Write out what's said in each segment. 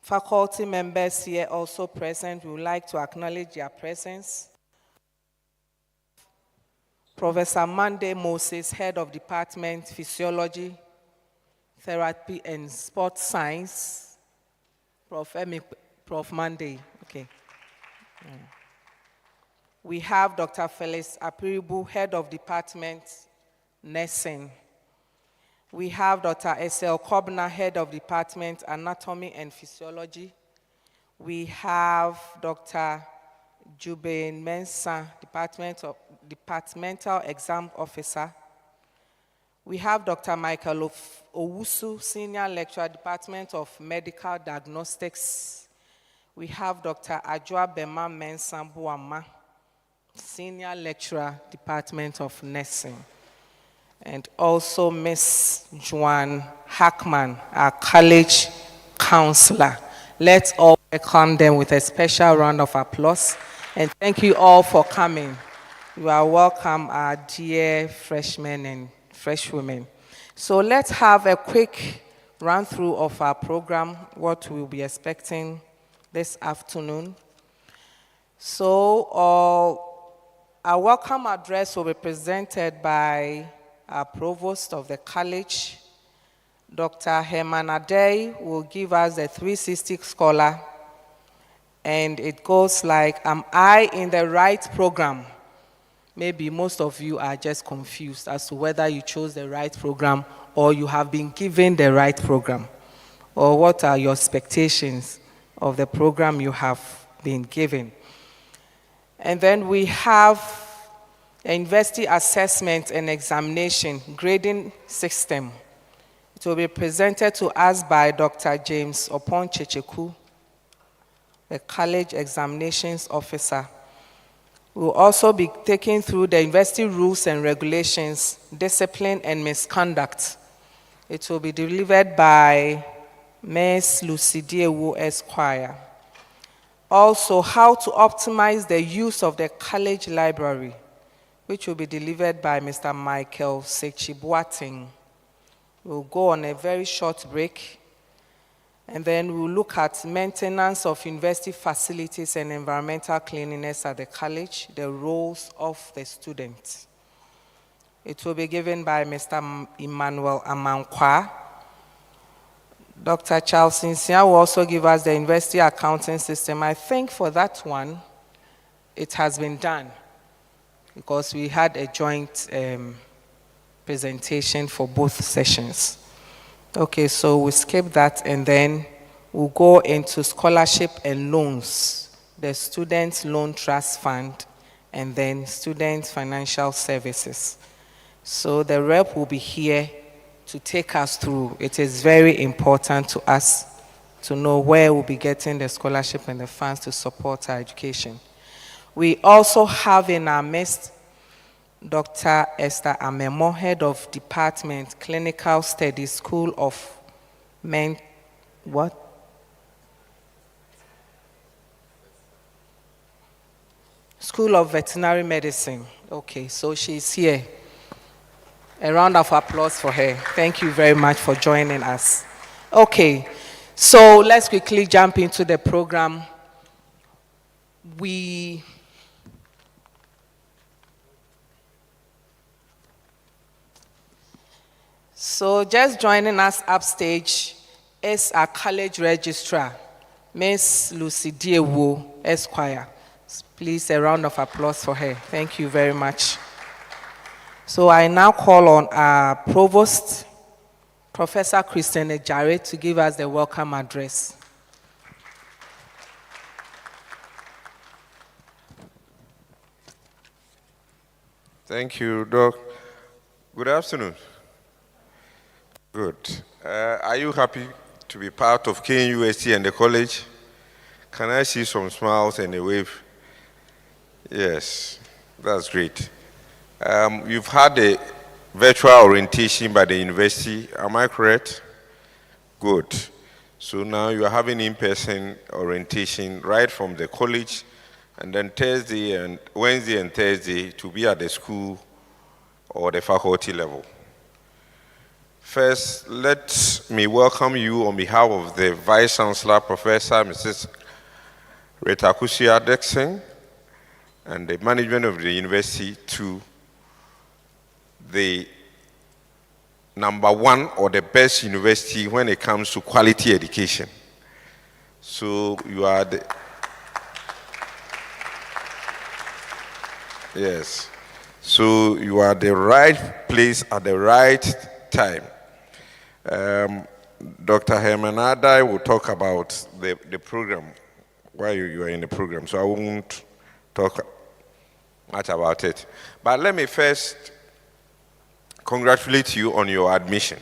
Faculty members here also present, we would like to acknowledge their presence. Professor Monday Moses, Head of Department, Physiology, Therapy and Sports Science. Prof. Monday, okay. We have Dr. Felix Apiribu, Head of Department, Nursing. We have Dr. S.L. Kobna, Head of Department, Anatomy and Physiology. We have Dr. Jubain Mensah, Departmental Exam Officer. We have Dr. Michael Owusu, Senior Lecturer, Department of Medical Diagnostics. We have Dr. Ajwa Bema Mensah Buama, Senior Lecturer, Department of Nursing. And also Ms. Joanne Hackman, our college counselor. Let's all welcome them with a special round of applause. And thank you all for coming. You are welcome, our dear freshmen and freshwomen. So let's have a quick run through of our program, what we'll be expecting this afternoon. So our welcome address will be presented by our Provost of the college. Dr. Herman Adey will give us the 360 scholar, and it goes like, am I in the right program? Maybe most of you are just confused as to whether you chose the right program or you have been given the right program, or what are your expectations of the program you have been given. And then we have university assessment and examination grading system. It will be presented to us by Dr. James Opon Checheku, the college examinations officer. We will also be taking through the university rules and regulations, discipline and misconduct. It will be delivered by Ms. Lucy Diewu Esquire. Also, how to optimize the use of the college library, which will be delivered by Mr. Michael Sechibuating. We'll go on a very short break, and then we'll look at maintenance of university facilities and environmental cleanliness at the college, the roles of the students. It will be given by Mr. Emmanuel Amankwa. Dr. Charles Sinsia will also give us the university accounting system. I think for that one, it has been done, because we had a joint presentation for both sessions. Okay, so we'll skip that, and then we'll go into scholarship and loans, the Student Loan Trust Fund, and then Student Financial Services. So the rep will be here to take us through. It is very important to us to know where we'll be getting the scholarship and the funds to support our education. We also have in our midst Dr. Esther Amemo, Head of Department, Clinical Studies, School of School of Veterinary Medicine. Okay, so she's here. A round of applause for her. Thank you very much for joining us. Okay, so let's quickly jump into the program. So just joining us upstage is our college registrar, Ms. Lucy Diewu Esquire. Please, a round of applause for her. Thank you very much. So I now call on our Provost, Professor Christian Ejare, to give us the welcome address. Thank you, Doc. Good afternoon. Good. Are you happy to be part of KNUST and the college? Can I see some smiles and a wave? Yes, that's great. You've had a virtual orientation by the university, am I correct? Good. So now you are having in-person orientation right from the college, and then Wednesday and Thursday to be at the school or the faculty level. First, let me welcome you on behalf of the Vice Chancellor, Professor Mrs. Rita Kusia Dixon, and the management of the university to the #1 or the best university when it comes to quality education. So you are the... Yes. So you are the right place at the right time. Dr. Herman Adai will talk about the program, why you are in the program, so I won't talk much about it. But let me first congratulate you on your admission.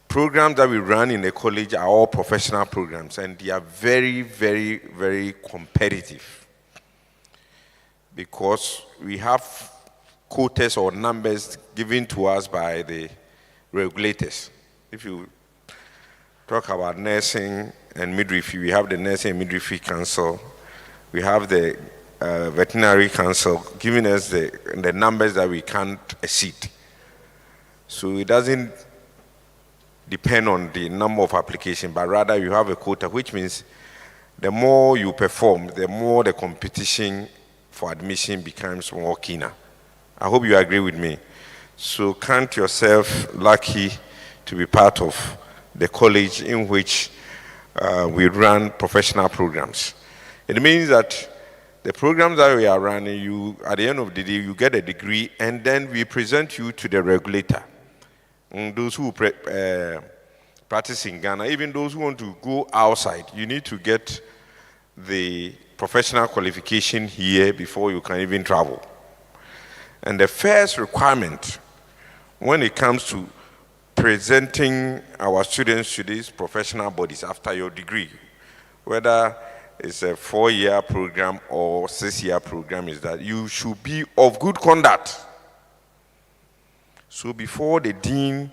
Programs that we run in the college are all professional programs, and they are very, very, very competitive because we have quotas or numbers given to us by the regulators. If you talk about nursing and midwifery, we have the Nursing and Midwifery Council, we have the Veterinary Council giving us the numbers that we can't exceed. So it doesn't depend on the number of applications, but rather you have a quota, which means the more you perform, the more the competition for admission becomes more keener. I hope you agree with me. So count yourself lucky to be part of the college in which we run professional programs. It means that the programs that we are running, you, at the end of the day, you get a degree, and then we present you to the regulator. And those who practice in Ghana, even those who want to go outside, you need to get the professional qualification here before you can even travel. And the first requirement when it comes to presenting our students to these professional bodies after your degree, whether it's a 4-year program or 6-year program, is that you should be of good conduct. So before the dean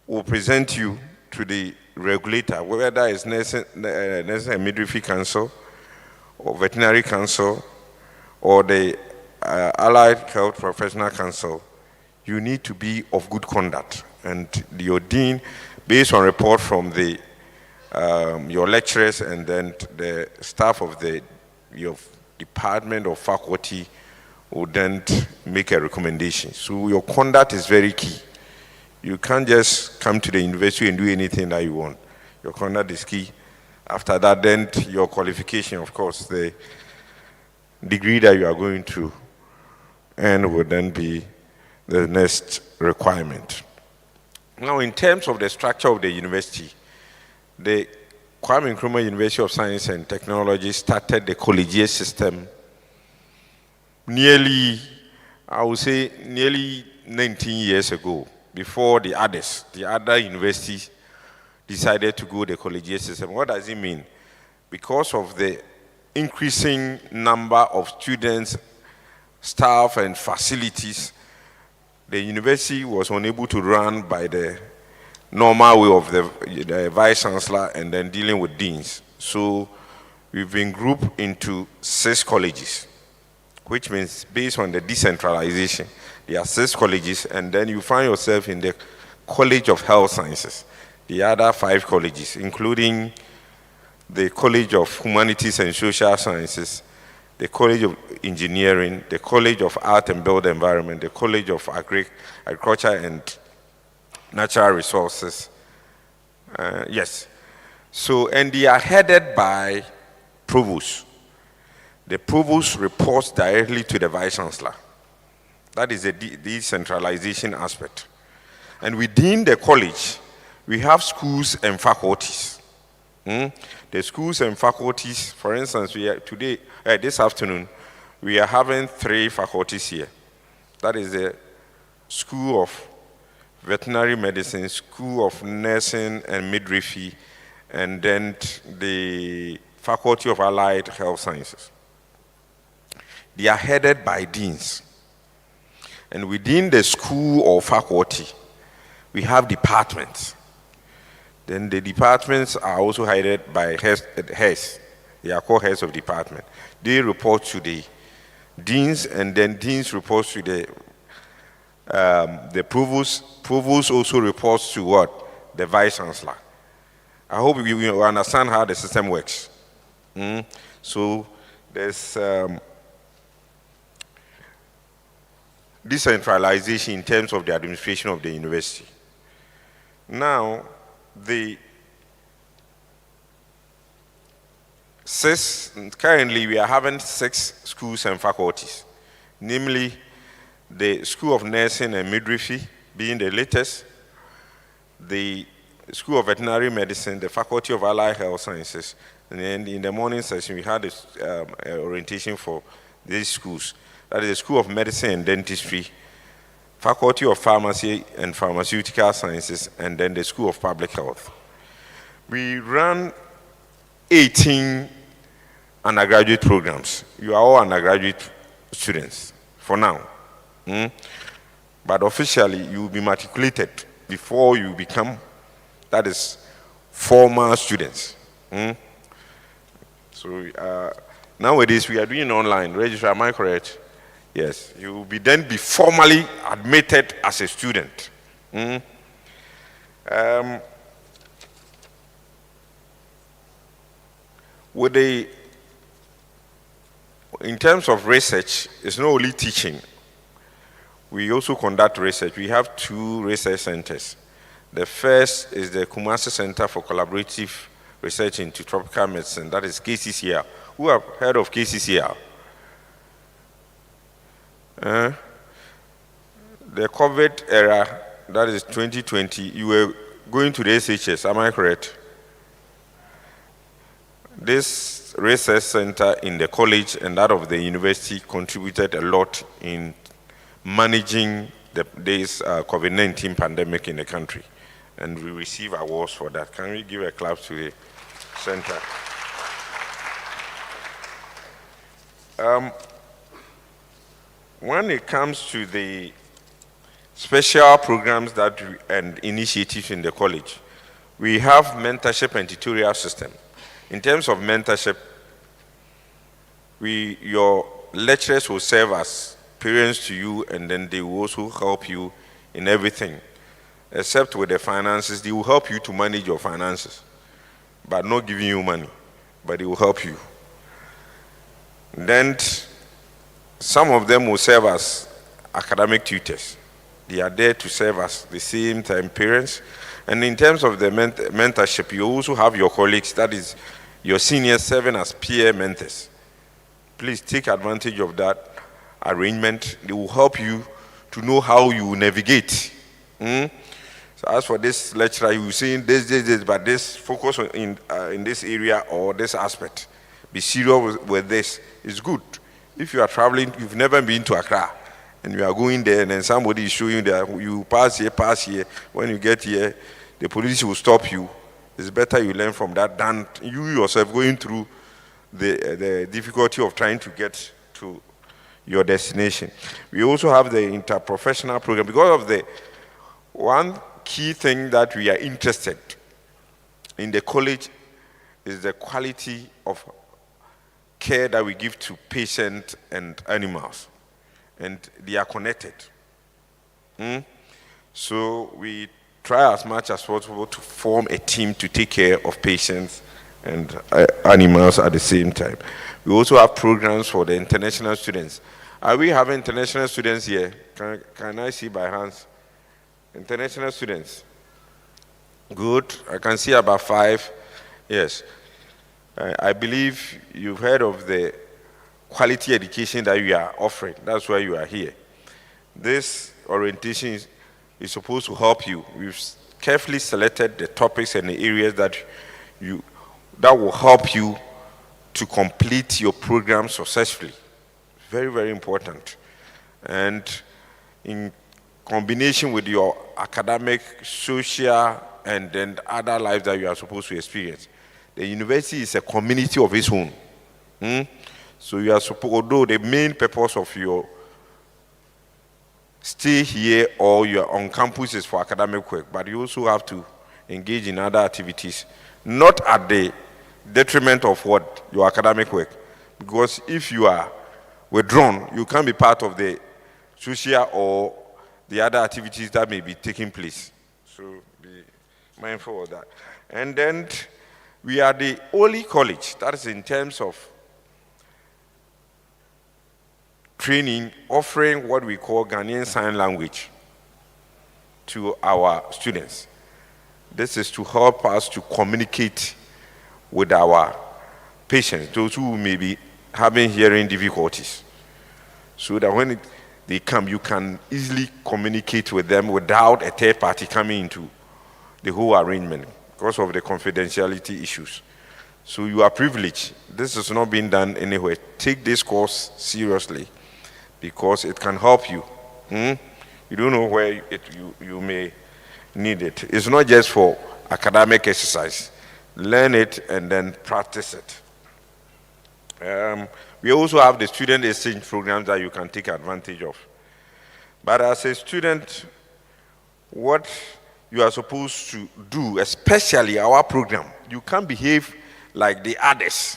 will present you to the regulator, whether it's Nursing and Midwifery Council or Veterinary Council or the Allied Health Professional Council, you need to be of good conduct. And your dean, based on report from your lecturers and then the staff of your department or faculty, will then make a recommendation. So your conduct is very key. You can't just come to the university and do anything that you want. Your conduct is key. After that, then your qualification, of course, the degree that you are going to earn will then be the next requirement. Now, in terms of the structure of the university, the Kwame Nkrumah University of Science and Technology started the collegiate system nearly 19 years ago, before the other universities decided to go the collegiate system. What does it mean? Because of the increasing number of students, staff, and facilities, the university was unable to run by the normal way of the vice chancellor and then dealing with deans. So we've been grouped into 6 colleges, which means based on the decentralization, there are 6 colleges, and then you find yourself in the College of Health Sciences, the other 5 colleges, including the College of Humanities and Social Sciences, the College of Engineering, the College of Art and Built Environment, the College of Agriculture and Natural Resources. Yes. So, and they are headed by Provost. The Provost reports directly to the Vice Chancellor. That is the decentralization aspect. And within the college, we have schools and faculties. The schools and faculties, for instance, this afternoon, we are having 3 faculties here. That is the School of Veterinary Medicine, School of Nursing and Midwifery, and then the Faculty of Allied Health Sciences. They are headed by deans. And within the school or faculty, we have departments. Then the departments are also headed by heads. They are called heads of department. They report to the deans, and then deans report to the the provost. Provost also reports to what? The vice chancellor. I hope you understand how the system works. So there's decentralization in terms of the administration of the university. Now, currently we are having 6 schools and faculties, namely the School of Nursing and Midwifery being the latest, the School of Veterinary Medicine, the Faculty of Allied Health Sciences, and then in the morning session we had orientation for these schools. That is the School of Medicine and Dentistry, Faculty of Pharmacy and Pharmaceutical Sciences, and then the School of Public Health. We run 18 undergraduate programs. You are all undergraduate students for now. But officially, you will be matriculated before you become, that is, formal students. So nowadays, we are doing online. Registrar, am I correct? Yes. You will then be formally admitted as a student. In terms of research, it's not only teaching. We also conduct research. We have 2 research centers. The first is the KUNS Center for Collaborative Research into Tropical Medicine, that is KCCR. Who have heard of KCCR? The COVID era, that is 2020, you were going to the SHS, am I correct? This research center in the college and that of the university contributed a lot in managing this COVID-19 pandemic in the country. And we receive awards for that. Can we give a clap to the center? When it comes to the special programs and initiatives in the college, we have mentorship and tutorial system. In terms of mentorship, your lecturers will serve as parents to you, and then they will also help you in everything. Except with the finances, they will help you to manage your finances, but not giving you money, but they will help you. Then some of them will serve as academic tutors. They are there to serve as the same time parents. And in terms of the mentorship, you also have your colleagues, that is your seniors serving as peer mentors. Please take advantage of that arrangement. They will help you to know how you navigate. So as for this lecturer, you see this, but this focus in this area or this aspect. Be serious with this. It's good. If you are traveling, you've never been to Accra, and you are going there, and then somebody is showing you that you pass here. When you get here, the police will stop you. It's better you learn from that than you yourself going through the difficulty of trying to get to your destination. We also have the interprofessional program. Because of the one key thing that we are interested in the college is the quality of care that we give to patients and animals, and they are connected. So we try as much as possible to form a team to take care of patients and animals at the same time. We also have programs for the international students. Are we having international students here? Can I see by hands? International students. Good. I can see about 5. Yes. I believe you've heard of the quality education that we are offering. That's why you are here. This orientation is supposed to help you. We've carefully selected the topics and the areas that will help you to complete your program successfully. Very, very important. And in combination with your academic, social, and then other lives that you are supposed to experience. The university is a community of its own. So you are supposed, although the main purpose of your stay here or you are on campus is for academic work, but you also have to engage in other activities, not at the detriment of what? Your academic work. Because if you are withdrawn, you can't be part of the social or the other activities that may be taking place. So be mindful of that. And then we are the only college that is in terms of training offering what we call Ghanaian Sign Language to our students. This is to help us to communicate with our patients, those who may be having hearing difficulties, so that when they come, you can easily communicate with them without a third party coming into the whole arrangement because of the confidentiality issues. So you are privileged. This is not being done anywhere. Take this course seriously because it can help you. You don't know where you may need it. It's not just for academic exercise. Learn it and then practice it. We also have the student exchange programs that you can take advantage of. But as a student, what you are supposed to do, especially our program, you can't behave like the others,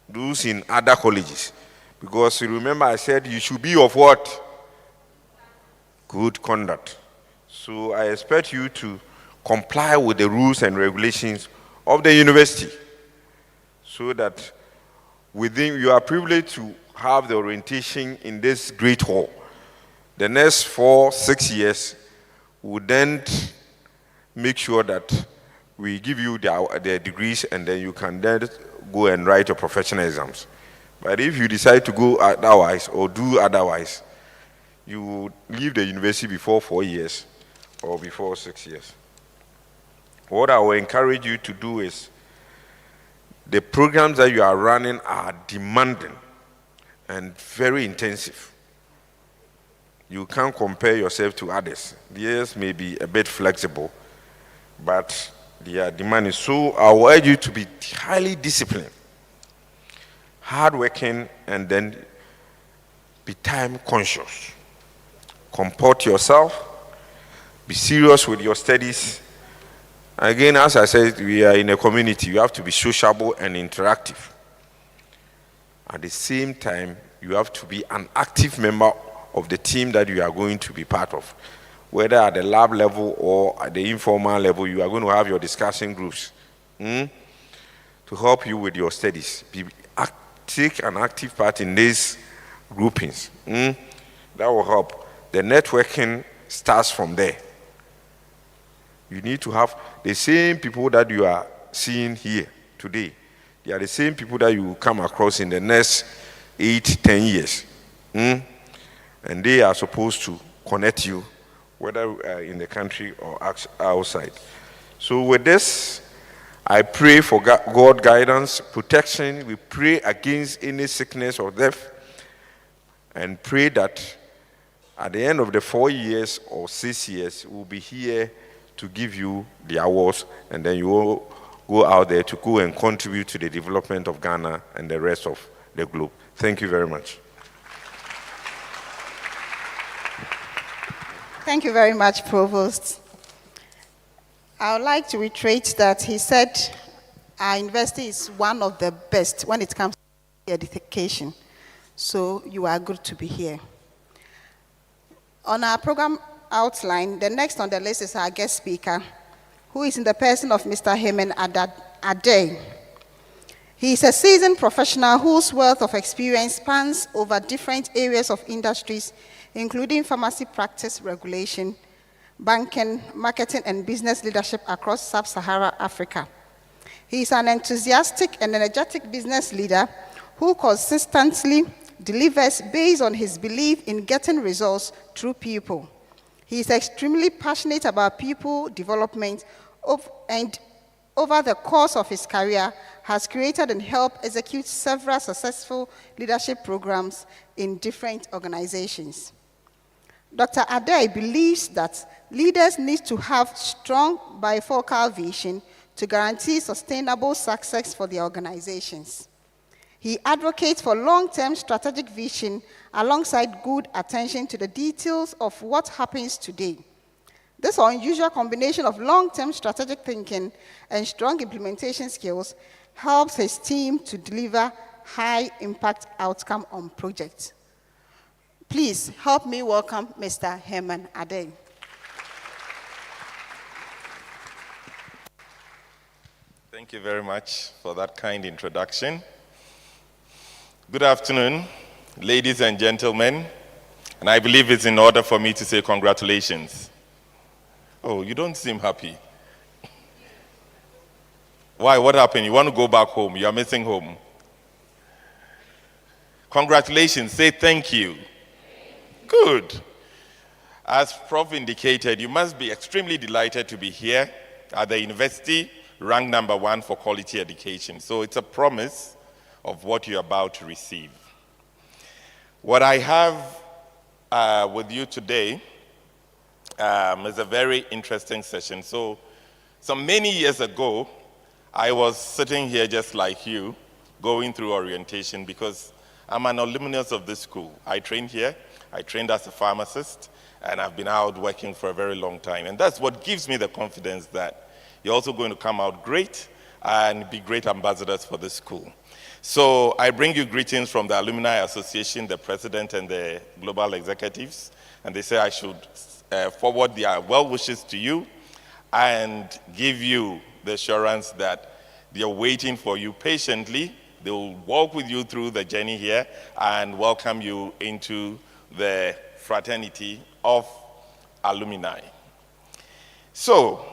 those in other colleges. Because you remember I said you should be of what? Good conduct. So I expect you to comply with the rules and regulations of the university so that within you are privileged to have the orientation in this great hall. The next 4-6 years will then make sure that we give you the degrees and then you can then go and write your professional exams. But if you decide to go otherwise or do otherwise, you will leave the university before 4 years or before 6 years. What I will encourage you to do is the programs that you are running are demanding and very intensive. You can't compare yourself to others. Theirs may be a bit flexible, but they are demanding. So I will urge you to be highly disciplined, hardworking, and then be time conscious. Comport yourself, be serious with your studies. Again, as I said, we are in a community. You have to be sociable and interactive. At the same time, you have to be an active member of the team that you are going to be part of. Whether at the lab level or at the informal level, you are going to have your discussion groups to help you with your studies. Take an active part in these groupings. That will help. The networking starts from there. You need to have the same people that you are seeing here today. They are the same people that you will come across in the next 8-10 years. And they are supposed to connect you, whether in the country or outside. So with this, I pray for God guidance, protection. We pray against any sickness or death, and pray that at the end of the 4 years or 6 years, we'll be here to give you the awards, and then you will go out there to go and contribute to the development of Ghana and the rest of the globe. Thank you very much. Thank you very much, Provost. I would like to reiterate that he said our university is one of the best when it comes to education. So you are good to be here. On our program outline, the next on the list is our guest speaker, who is in the person of Mr. Hemen Ade. He is a seasoned professional whose wealth of experience spans over different areas of industries, including pharmacy practice regulation, banking, marketing, and business leadership across sub-Saharan Africa. He is an enthusiastic and energetic business leader who consistently delivers based on his belief in getting results through people. He is extremely passionate about people development and over the course of his career has created and helped execute several successful leadership programs in different organizations. Dr. Ade believes that leaders need to have strong bifocal vision to guarantee sustainable success for their organizations. He advocates for long-term strategic vision alongside good attention to the details of what happens today. This unusual combination of long-term strategic thinking and strong implementation skills helps his team to deliver high-impact outcome on projects. Please help me welcome Mr. Herman Adey. Thank you very much for that kind introduction. Good afternoon, ladies and gentlemen. And I believe it's in order for me to say congratulations. Oh, you don't seem happy. Why? What happened? You want to go back home? You are missing home. Congratulations. Say thank you. Good. As Prof indicated, you must be extremely delighted to be here at the university, ranked #1 for quality education. So it's a promise of what you're about to receive. What I have with you today is a very interesting session. So many years ago, I was sitting here just like you, going through orientation because I'm an alumnus of this school. I trained here, I trained as a pharmacist, and I've been out working for a very long time. And that's what gives me the confidence that you're also going to come out great and be great ambassadors for this school. So I bring you greetings from the Alumni Association, the president and the global executives, and they say I should forward their well wishes to you and give you the assurance that they're waiting for you patiently. They will walk with you through the journey here and welcome you into the fraternity of alumni. So,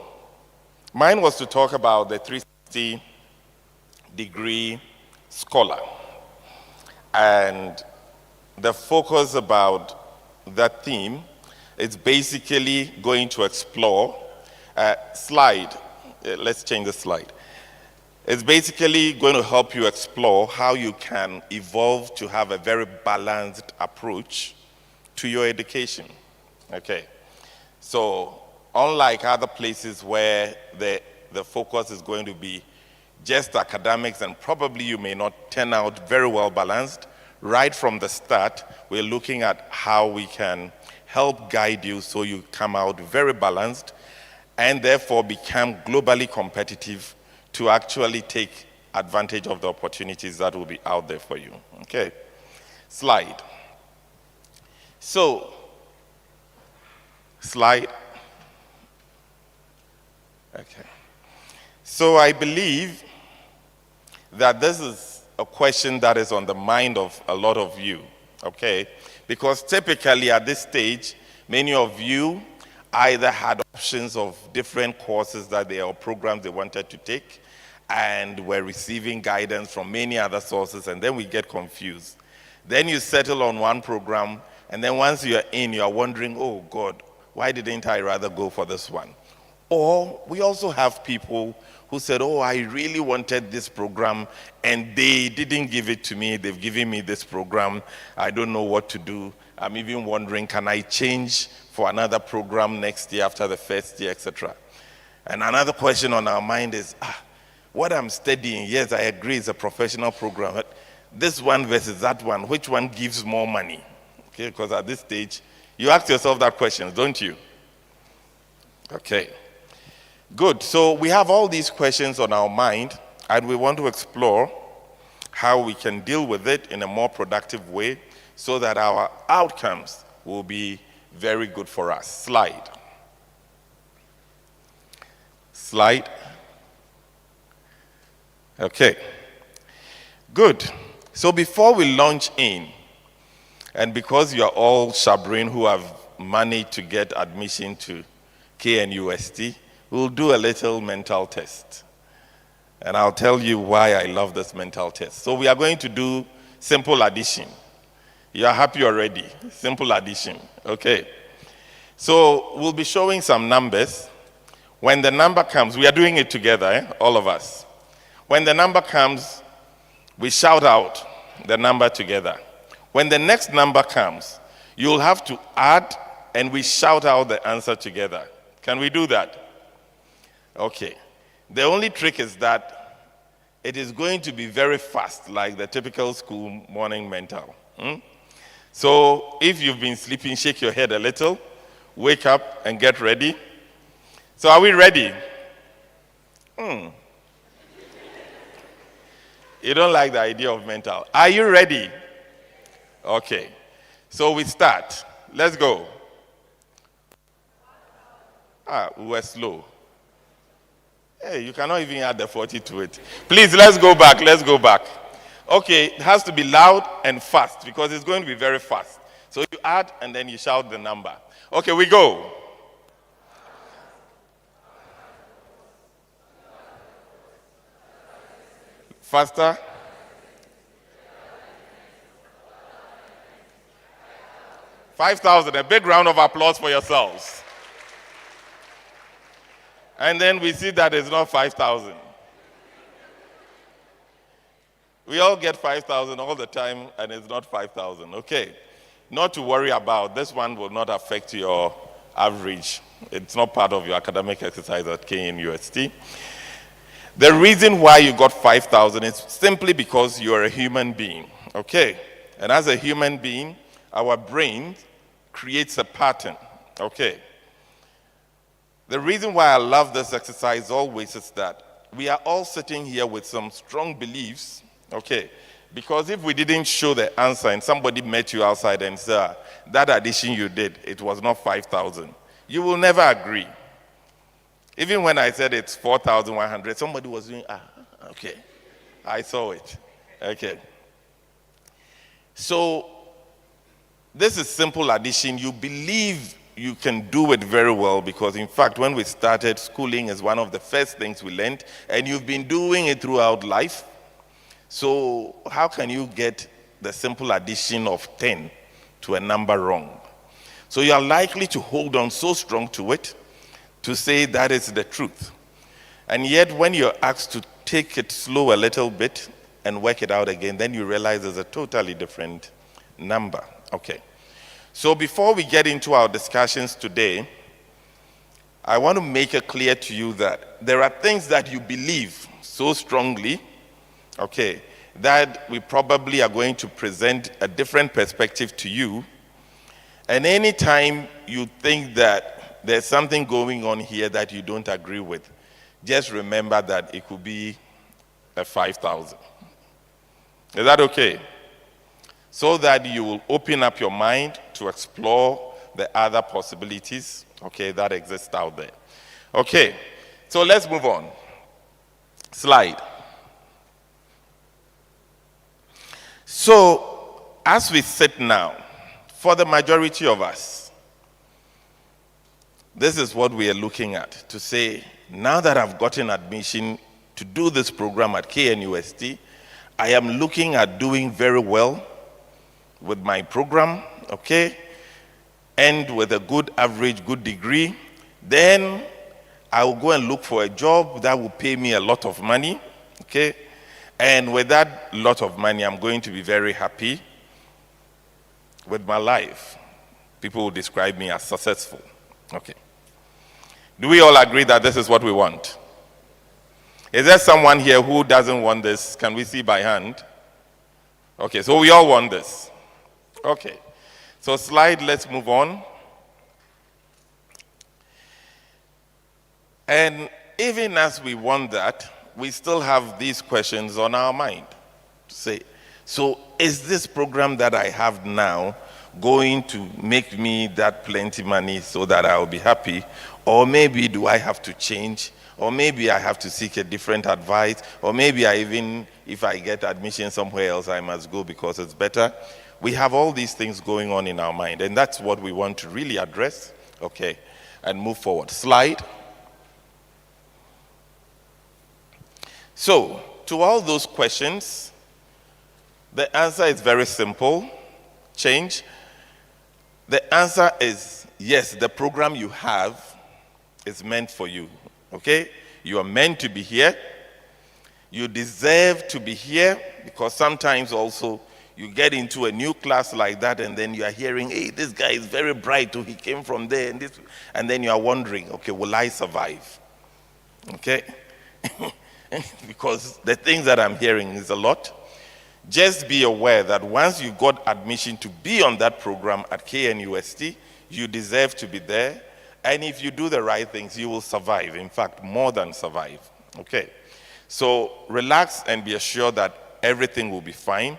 mine was to talk about the 360-degree scholar. And the focus about that theme is basically going to explore, let's change the slide. It's basically going to help you explore how you can evolve to have a very balanced approach to your education. Okay. So unlike other places where the focus is going to be just academics and probably you may not turn out very well balanced, right from the start, we're looking at how we can help guide you so you come out very balanced and therefore become globally competitive to actually take advantage of the opportunities that will be out there for you. Okay. Slide. So, slide. Okay. So I believe that this is a question that is on the mind of a lot of you, okay? Because typically at this stage, many of you either had options of different courses that they or programs they wanted to take and were receiving guidance from many other sources, and then we get confused. Then you settle on one program, and then once you're in, you're wondering, oh God, why didn't I rather go for this one? Or we also have people who said, oh, I really wanted this program, and they didn't give it to me. They've given me this program. I don't know what to do. I'm even wondering, can I change for another program next year after the first year, etc. And another question on our mind is, what I'm studying, yes, I agree, it's a professional program, but this one versus that one, which one gives more money? Okay, because at this stage, you ask yourself that question, don't you? Okay. Good. So we have all these questions on our mind, and we want to explore how we can deal with it in a more productive way so that our outcomes will be very good for us. Slide. Slide. Okay. Good. So before we launch in, and because you're all Shabrin who have managed to get admission to KNUST, we'll do a little mental test. And I'll tell you why I love this mental test. So we are going to do simple addition. You are happy already? Simple addition. Okay. So we'll be showing some numbers. When the number comes, we are doing it together, all of us. When the number comes, we shout out the number together. When the next number comes, you'll have to add and we shout out the answer together. Can we do that? Okay. The only trick is that it is going to be very fast, like the typical school morning mental. So if you've been sleeping, shake your head a little, wake up and get ready. So are we ready? You don't like the idea of mental. Are you ready? Okay. So we start. Let's go. We were slow. Hey, you cannot even add the 40 to it. Please, let's go back. Let's go back. Okay, it has to be loud and fast because it's going to be very fast. So you add and then you shout the number. Okay, we go. Faster. 5,000. A big round of applause for yourselves. And then we see that it's not 5,000. We all get 5,000 all the time, and it's not 5,000. Okay. Not to worry about. This one will not affect your average. It's not part of your academic exercise at KNUST. The reason why you got 5,000 is simply because you're a human being. Okay. And as a human being, our brain creates a pattern. Okay. The reason why I love this exercise always is that we are all sitting here with some strong beliefs, okay? Because if we didn't show the answer and somebody met you outside and said, that addition you did, it was not 5,000, you will never agree. Even when I said it's 4,100, somebody was doing, okay, I saw it, okay. So this is simple addition. You believe you can do it very well because, in fact, when we started, schooling is one of the first things we learned, and you've been doing it throughout life. So how can you get the simple addition of 10 to a number wrong? So you are likely to hold on so strong to it to say that is the truth. And yet when you're asked to take it slow a little bit and work it out again, then you realize it's a totally different number. Okay. So before we get into our discussions today, I want to make it clear to you that there are things that you believe so strongly, okay, that we probably are going to present a different perspective to you. And anytime you think that there's something going on here that you don't agree with, just remember that it could be a 5,000. Is that okay? So that you will open up your mind to explore the other possibilities, okay, that exist out there. Okay, so let's move on. Slide. So, as we sit now, for the majority of us, this is what we are looking at, to say, now that I've gotten admission to do this program at KNUST, I am looking at doing very well with my program, okay, and with a good average, good degree. Then I will go and look for a job that will pay me a lot of money, okay, and with that lot of money, I'm going to be very happy with my life. People will describe me as successful, okay. Do we all agree that this is what we want? Is there someone here who doesn't want this? Can we see by hand? Okay, so we all want this. Okay, so slide, let's move on. And even as we want that, we still have these questions on our mind. Say, so is this program that I have now going to make me that plenty money so that I'll be happy? Or maybe do I have to change? Or maybe I have to seek a different advice? Or maybe if I get admission somewhere else, I must go because it's better? We have all these things going on in our mind, and that's what we want to really address, okay, and move forward. Slide. So, to all those questions, the answer is very simple. Change. The answer is yes, the program you have is meant for you, okay? You are meant to be here. You deserve to be here, because sometimes also you get into a new class like that and then you are hearing, hey, this guy is very bright, he came from there, and then you are wondering, okay, will I survive? Okay? Because the things that I'm hearing is a lot. Just be aware that once you got admission to be on that program at KNUST, you deserve to be there. And if you do the right things, you will survive. In fact, more than survive. Okay? So relax and be assured that everything will be fine.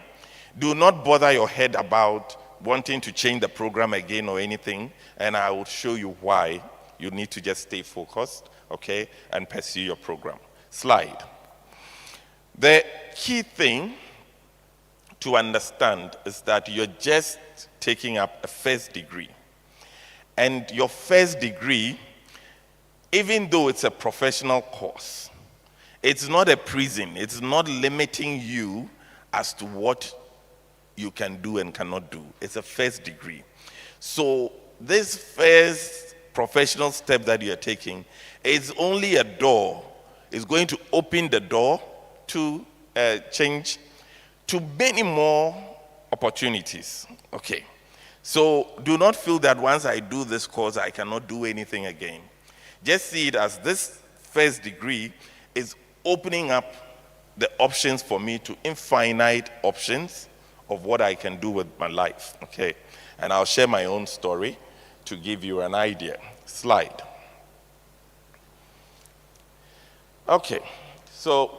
Do not bother your head about wanting to change the program again or anything, and I will show you why you need to just stay focused, okay, and pursue your program. Slide. The key thing to understand is that you're just taking up a first degree. And your first degree, even though it's a professional course, it's not a prison. It's not limiting you as to what you can do and cannot do. It's a first degree. So this first professional step that you're taking is only a door. It's going to open the door to change to many more opportunities. Okay. So do not feel that once I do this course, I cannot do anything again. Just see it as this first degree is opening up the options for me to infinite options of what I can do with my life, okay? And I'll share my own story to give you an idea. Slide. Okay, so,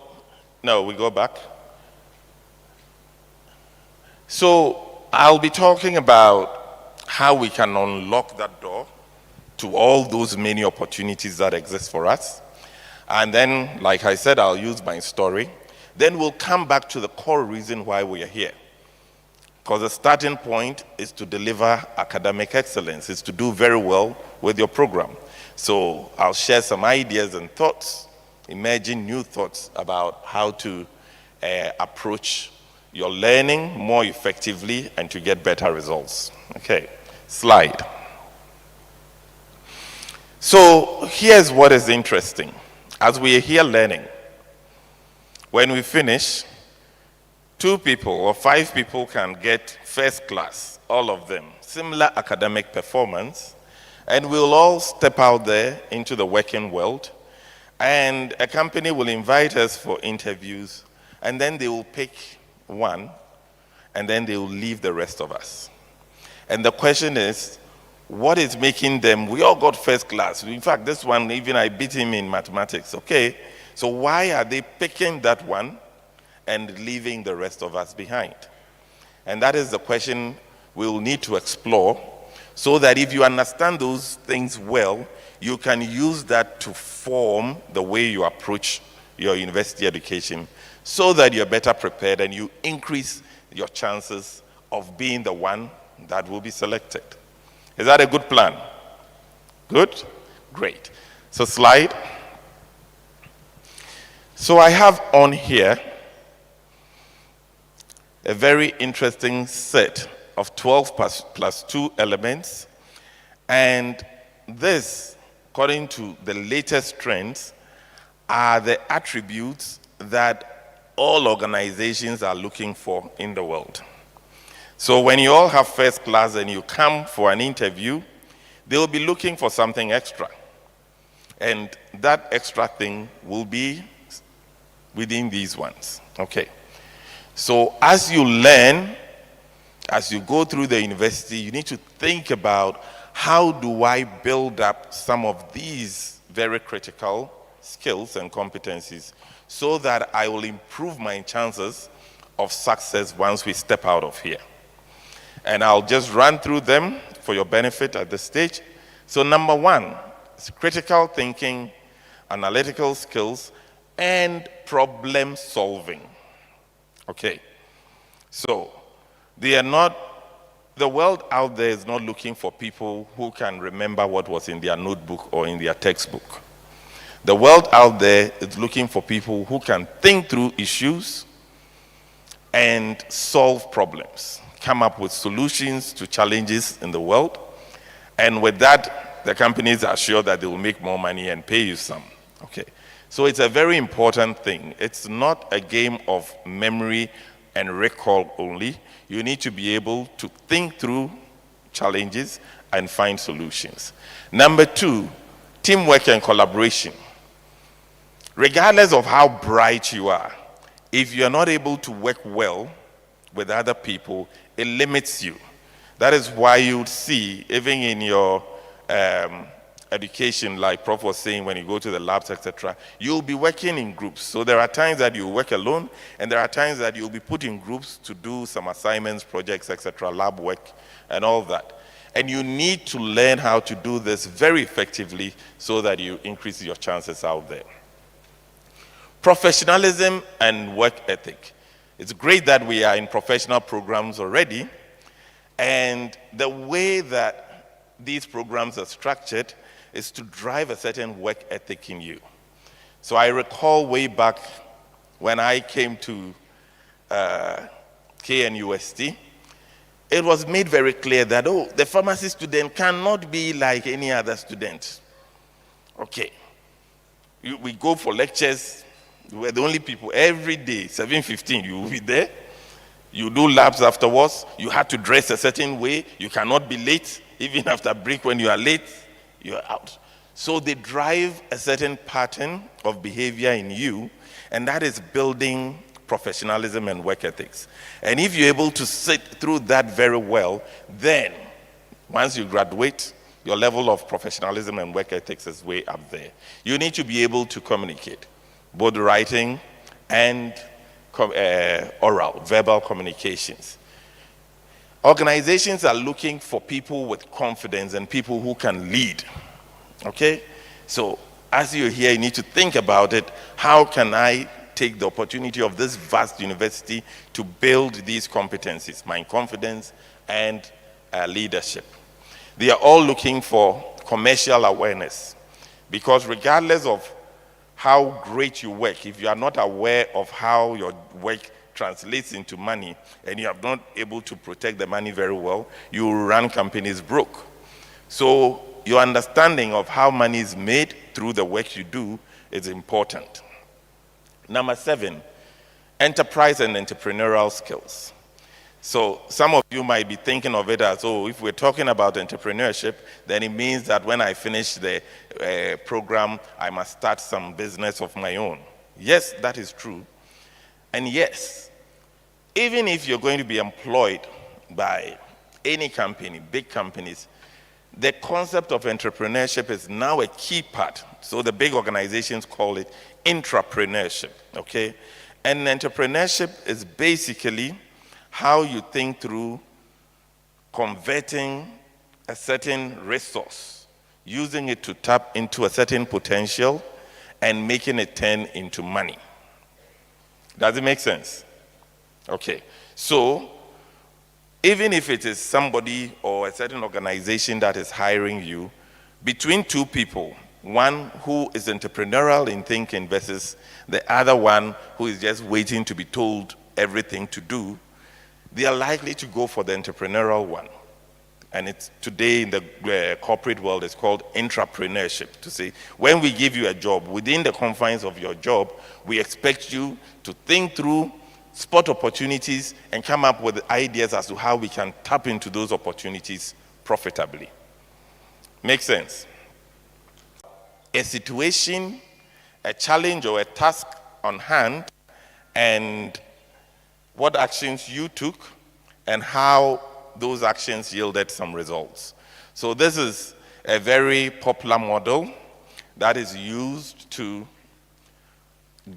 no, we go back. So I'll be talking about how we can unlock that door to all those many opportunities that exist for us. And then, like I said, I'll use my story. Then we'll come back to the core reason why we are here. Because the starting point is to deliver academic excellence. It's to do very well with your program. So I'll share some ideas and thoughts, emerging new thoughts about how to approach your learning more effectively and to get better results. Okay, slide. So here's what is interesting. As we are here learning, when we finish, 2 people or 5 people can get first class, all of them, similar academic performance, and we'll all step out there into the working world, and a company will invite us for interviews, and then they will pick one, and then they will leave the rest of us. And the question is, what is making them, we all got first class. In fact, this one, even I beat him in mathematics, okay? So why are they picking that one and leaving the rest of us behind? And that is the question we'll need to explore, so that if you understand those things well, you can use that to form the way you approach your university education, so that you're better prepared and you increase your chances of being the one that will be selected. Is that a good plan? Good? Great. So slide. So I have on here a very interesting set of 12 plus 2 elements. And this, according to the latest trends, are the attributes that all organizations are looking for in the world. So when you all have first class and you come for an interview, they'll be looking for something extra. And that extra thing will be within these ones. Okay. So as you learn, as you go through the university, you need to think about, how do I build up some of these very critical skills and competencies so that I will improve my chances of success once we step out of here. And I'll just run through them for your benefit at this stage. So number 1 is critical thinking, analytical skills, and problem solving. Okay. So the world out there is not looking for people who can remember what was in their notebook or in their textbook. The world out there is looking for people who can think through issues and solve problems, come up with solutions to challenges in the world. And with that, the companies are sure that they will make more money and pay you some. Okay. So it's a very important thing. It's not a game of memory and recall only. You need to be able to think through challenges and find solutions. Number 2, teamwork and collaboration. Regardless of how bright you are, if you're not able to work well with other people, it limits you. That is why you would see, even in your education, like Prof was saying, when you go to the labs, etc., you'll be working in groups. So there are times that you work alone, and there are times that you'll be put in groups to do some assignments, projects, etc., lab work, and all that. And you need to learn how to do this very effectively so that you increase your chances out there. Professionalism and work ethic. It's great that we are in professional programs already, and the way that these programs are structured is to drive a certain work ethic in you. So I recall way back when I came to KNUST, it was made very clear that, the pharmacy student cannot be like any other student. Okay, we go for lectures, we're the only people, every day, 7:15, you will be there. You do labs afterwards, you have to dress a certain way, you cannot be late, even after break when you are late, you're out. So they drive a certain pattern of behavior in you, and that is building professionalism and work ethics. And if you're able to sit through that very well, then once you graduate, your level of professionalism and work ethics is way up there. You need to be able to communicate, both writing and oral, verbal communications. Organizations are looking for people with confidence and people who can lead. Okay? So as you're here, you need to think about it. How can I take the opportunity of this vast university to build these competencies, my confidence and leadership? They are all looking for commercial awareness, because regardless of how great you work, if you are not aware of how your work translates into money and you are not able to protect the money very well, you will run companies broke. So your understanding of how money is made through the work you do is important. Number 7, enterprise and entrepreneurial skills. So some of you might be thinking of it as, if we're talking about entrepreneurship, then it means that when I finish the program, I must start some business of my own. Yes, that is true. And yes, even if you're going to be employed by any company, big companies, the concept of entrepreneurship is now a key part. So the big organizations call it intrapreneurship, okay? And entrepreneurship is basically how you think through converting a certain resource, using it to tap into a certain potential, and making it turn into money. Does it make sense? Okay. So, even if it is somebody or a certain organization that is hiring you, between two people, one who is entrepreneurial in thinking versus the other one who is just waiting to be told everything to do, they are likely to go for the entrepreneurial one. And it's today in the corporate world, it's called intrapreneurship. To say, when we give you a job, within the confines of your job, we expect you to think through, spot opportunities, and come up with ideas as to how we can tap into those opportunities profitably. Make sense? A situation, a challenge, or a task on hand, and what actions you took, and how those actions yielded some results. So this is a very popular model that is used to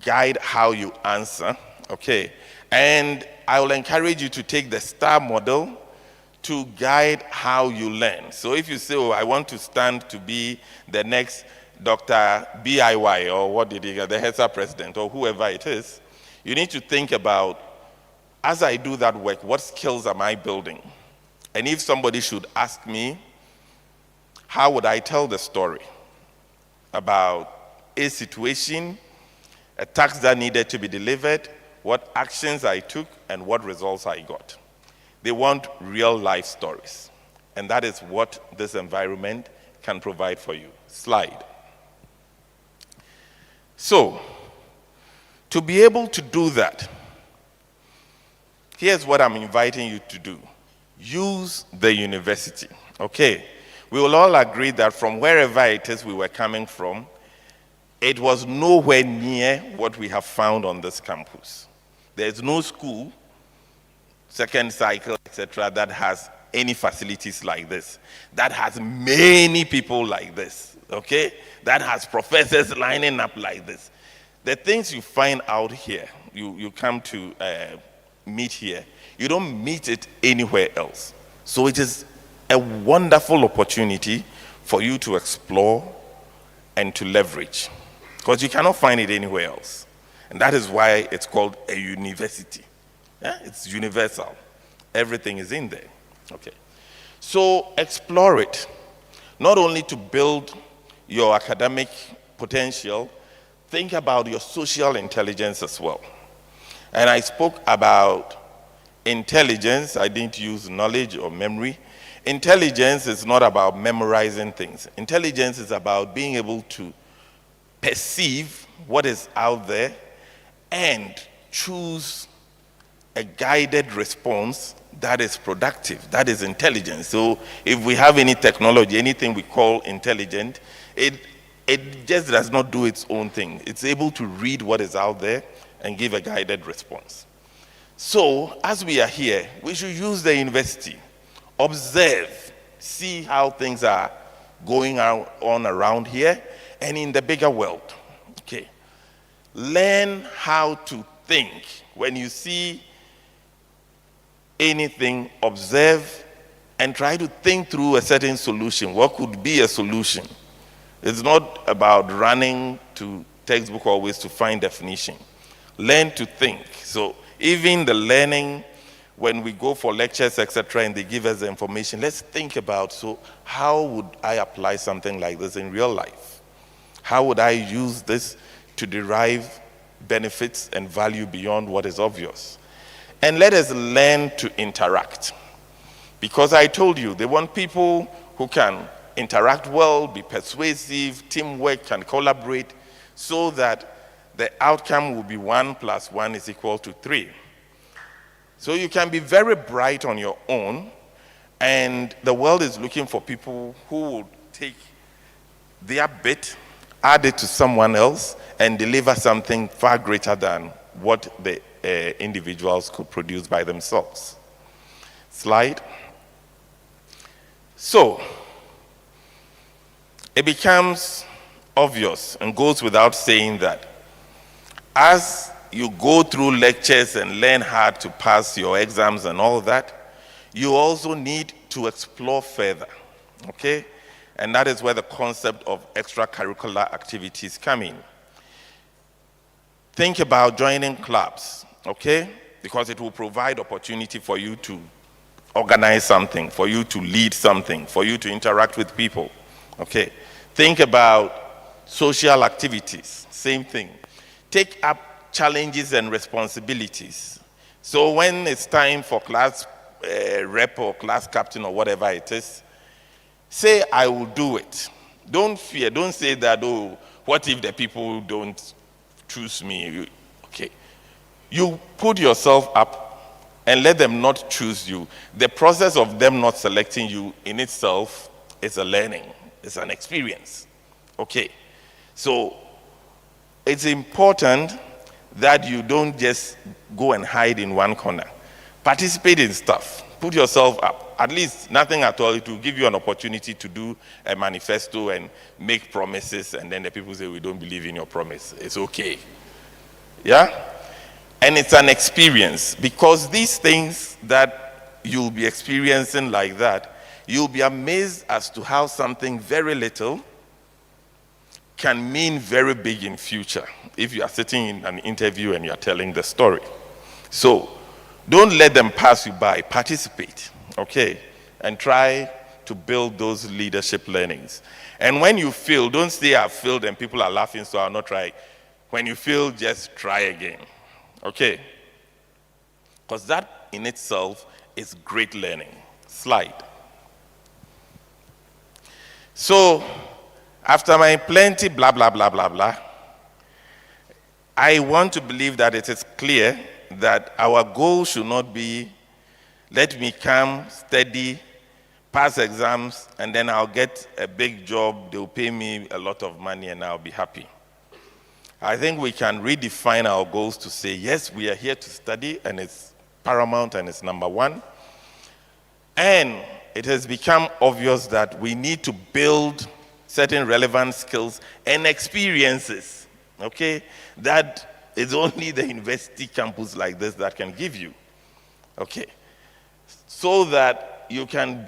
guide how you answer, okay? And I will encourage you to take the STAR model to guide how you learn. So if you say, I want to stand to be the next Dr. BIY, or what did he get, the HESA president, or whoever it is, you need to think about, as I do that work, what skills am I building? And if somebody should ask me, how would I tell the story about a situation, a task that needed to be delivered, what actions I took, and what results I got? They want real life stories. And that is what this environment can provide for you. Slide. So, to be able to do that, here's what I'm inviting you to do. Use the university, okay? We will all agree that from wherever it is we were coming from, it was nowhere near what we have found on this campus. There's no school, second cycle, etc., that has any facilities like this, that has many people like this, okay? That has professors lining up like this. The things you find out here, you come to meet here, you don't meet it anywhere else. So it is a wonderful opportunity for you to explore and to leverage, because you cannot find it anywhere else. And that is why it's called a university. Yeah? It's universal. Everything is in there. Okay. So explore it, not only to build your academic potential, think about your social intelligence as well. And I spoke about intelligence. I didn't use knowledge or memory. Intelligence is not about memorizing things. Intelligence is about being able to perceive what is out there and choose a guided response that is productive, that is intelligent. So if we have any technology, anything we call intelligent, it just does not do its own thing. It's able to read what is out there and give a guided response. So as we are here, we should use the university, observe, see how things are going on around here and in the bigger world. Okay. Learn how to think. When you see anything, observe and try to think through a certain solution. What could be a solution? It's not about running to textbook always to find definition. Learn to think. So even the learning, when we go for lectures, etc., and they give us the information, let's think about, so how would I apply something like this in real life? How would I use this to derive benefits and value beyond what is obvious? And let us learn to interact. Because I told you, they want people who can interact well, be persuasive, teamwork, can collaborate, so that the outcome will be 1 + 1 = 3. So you can be very bright on your own, and the world is looking for people who will take their bit, add it to someone else, and deliver something far greater than what the individuals could produce by themselves. Slide. So, it becomes obvious and goes without saying that as you go through lectures and learn how to pass your exams and all that, you also need to explore further, okay? And that is where the concept of extracurricular activities come in. Think about joining clubs, okay? Because it will provide opportunity for you to organize something, for you to lead something, for you to interact with people, okay? Think about social activities, same thing. Take up challenges and responsibilities. So when it's time for class rep or class captain or whatever it is, say, I will do it. Don't fear. Don't say that, oh, what if the people don't choose me? Okay. You put yourself up and let them not choose you. The process of them not selecting you in itself is a learning. It's an experience. Okay. So it's important that you don't just go and hide in one corner. Participate in stuff. Put yourself up. At least nothing at all. It will give you an opportunity to do a manifesto and make promises, and then the people say, we don't believe in your promise. It's okay. Yeah? And it's an experience, because these things that you'll be experiencing like that, you'll be amazed as to how something very little can mean very big in future if you are sitting in an interview and you are telling the story. So don't let them pass you by. Participate, okay? And try to build those leadership learnings. And when you fail, don't say I've failed and people are laughing, so I'll not try. When you fail, just try again, okay? Because that in itself is great learning. Slide. So, after my plenty blah, blah, blah, blah, blah, I want to believe that it is clear that our goal should not be, let me come, study, pass exams, and then I'll get a big job, they'll pay me a lot of money, and I'll be happy. I think we can redefine our goals to say, yes, we are here to study, and it's paramount, and it's number one. And it has become obvious that we need to build certain relevant skills and experiences, okay, that is only the university campus like this that can give you, okay, so that you can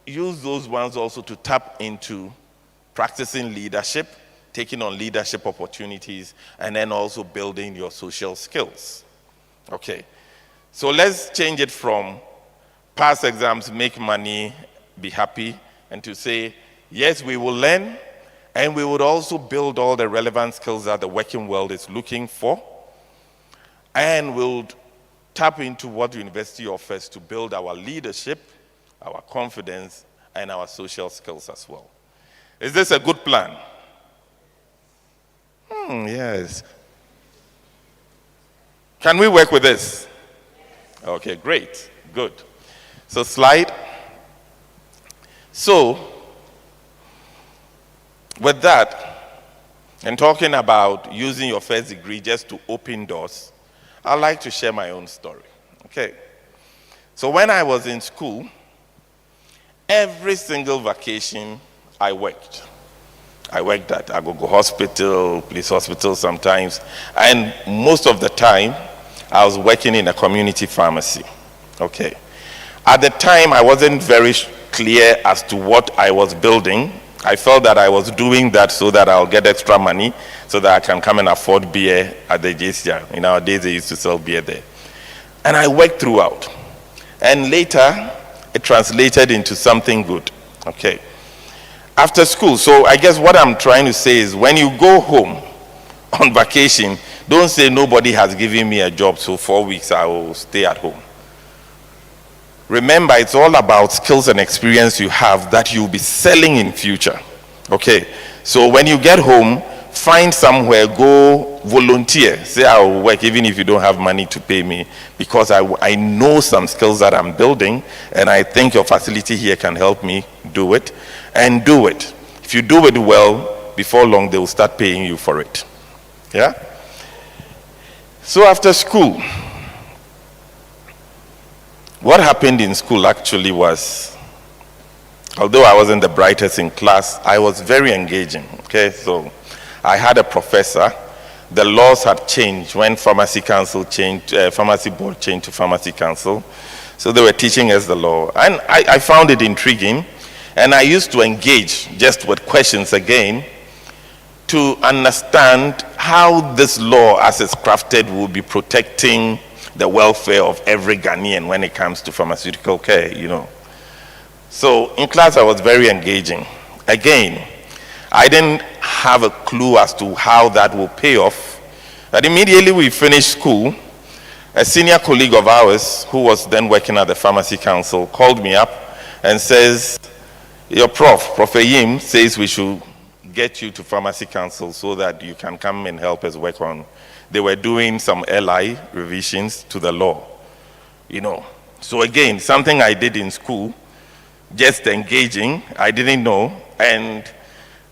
use those ones also to tap into practicing leadership, taking on leadership opportunities, and then also building your social skills, okay. So let's change it from pass exams, make money, be happy, and to say, yes, we will learn, and we would also build all the relevant skills that the working world is looking for, and we'll tap into what the university offers to build our leadership, our confidence, and our social skills as well. Is this a good plan? Yes. Can we work with this? Okay, great, good. So slide. So, with that, and talking about using your first degree just to open doors, I'd like to share my own story, okay? So when I was in school, every single vacation I worked. I worked at Agogo Hospital, police hospital sometimes, and most of the time, I was working in a community pharmacy, okay? At the time, I wasn't very clear as to what I was building. I felt that I was doing that so that I'll get extra money so that I can come and afford beer at the JCR. In our days, they used to sell beer there. And I worked throughout. And later, it translated into something good, okay? After school, so I guess what I'm trying to say is when you go home on vacation, don't say nobody has given me a job, so 4 weeks I will stay at home. Remember, it's all about skills and experience you have that you'll be selling in future. Okay, so when you get home, find somewhere, go volunteer. Say I will work even if you don't have money to pay me, because I know some skills that I'm building, and I think your facility here can help me do it, and do it. If you do it well, before long they will start paying you for it. Yeah? So after school, what happened in school actually was, although I wasn't the brightest in class, I was very engaging, okay? So I had a professor. The laws had changed when pharmacy council changed, pharmacy board changed to pharmacy council. So they were teaching us the law. And I found it intriguing. And I used to engage just with questions again to understand how this law as it's crafted will be protecting the welfare of every Ghanaian when it comes to pharmaceutical care, you know. So in class I was very engaging. Again, I didn't have a clue as to how that will pay off. But immediately we finished school, a senior colleague of ours who was then working at the pharmacy council called me up and says, your Prof. Yim says we should get you to pharmacy council so that you can come and help us work on. They were doing some LI revisions to the law, you know. So again, something I did in school, just engaging, I didn't know. And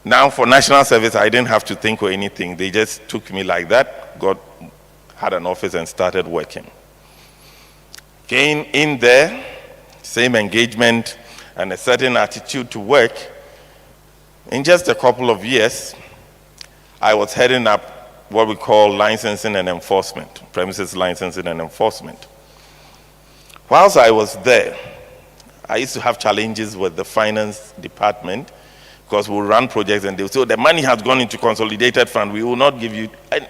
now for national service, I didn't have to think or anything. They just took me like that, had an office and started working. Again, in there, same engagement and a certain attitude to work. In just a couple of years, I was heading up what we call licensing and enforcement, premises licensing and enforcement. Whilst I was there, I used to have challenges with the finance department because we run projects and they would say, oh, the money has gone into consolidated fund, we will not give you. And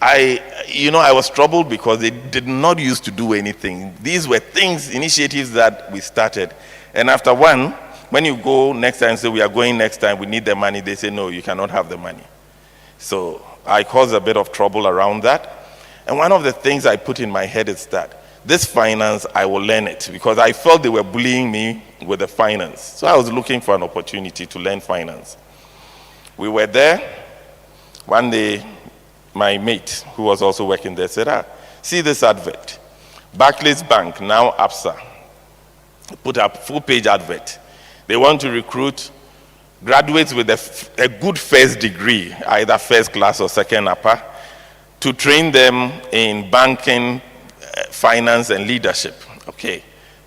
I was troubled because they did not used to do anything. These were initiatives that we started. And after one, when you go next time and say, we are going next time, we need the money, they say, no, you cannot have the money. So I caused a bit of trouble around that. And one of the things I put in my head is that this finance, I will learn it, because I felt they were bullying me with the finance. So I was looking for an opportunity to learn finance. We were there. One day, my mate, who was also working there, said, see this advert. Barclays Bank, now ABSA, put up full-page advert. They want to recruit graduates with a good first degree, either first class or second upper, to train them in banking, finance, and leadership. Okay.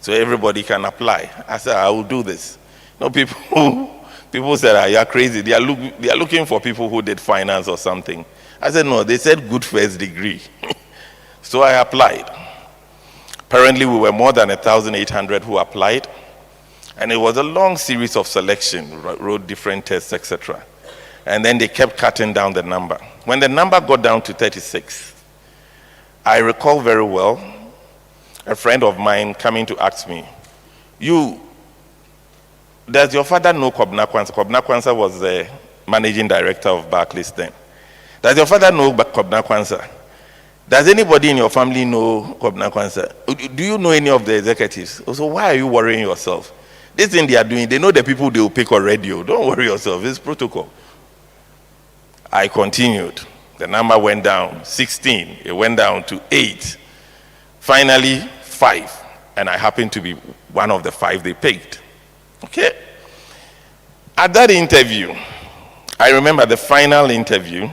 so everybody can apply. I said, I will do this. No, people said, you're crazy. They are looking for people who did finance or something. I said, no, they said good first degree. So I applied. Apparently, we were more than 1,800 who applied. And it was a long series of selection, wrote different tests, etc. And then they kept cutting down the number. When the number got down to 36, I recall very well a friend of mine coming to ask me, does your father know Kobna Kwanza? Kobna Kwanza was the managing director of Barclays then. Does your father know Kobna Kwanza? Does anybody in your family know Kobna Kwanza? Do you know any of the executives? So why are you worrying yourself? This thing they are doing, they know the people they will pick on radio. Don't worry yourself, it's protocol. I continued. The number went down, 16. It went down to 8. Finally, 5. And I happened to be one of the 5 they picked. Okay? At that interview, I remember the final interview.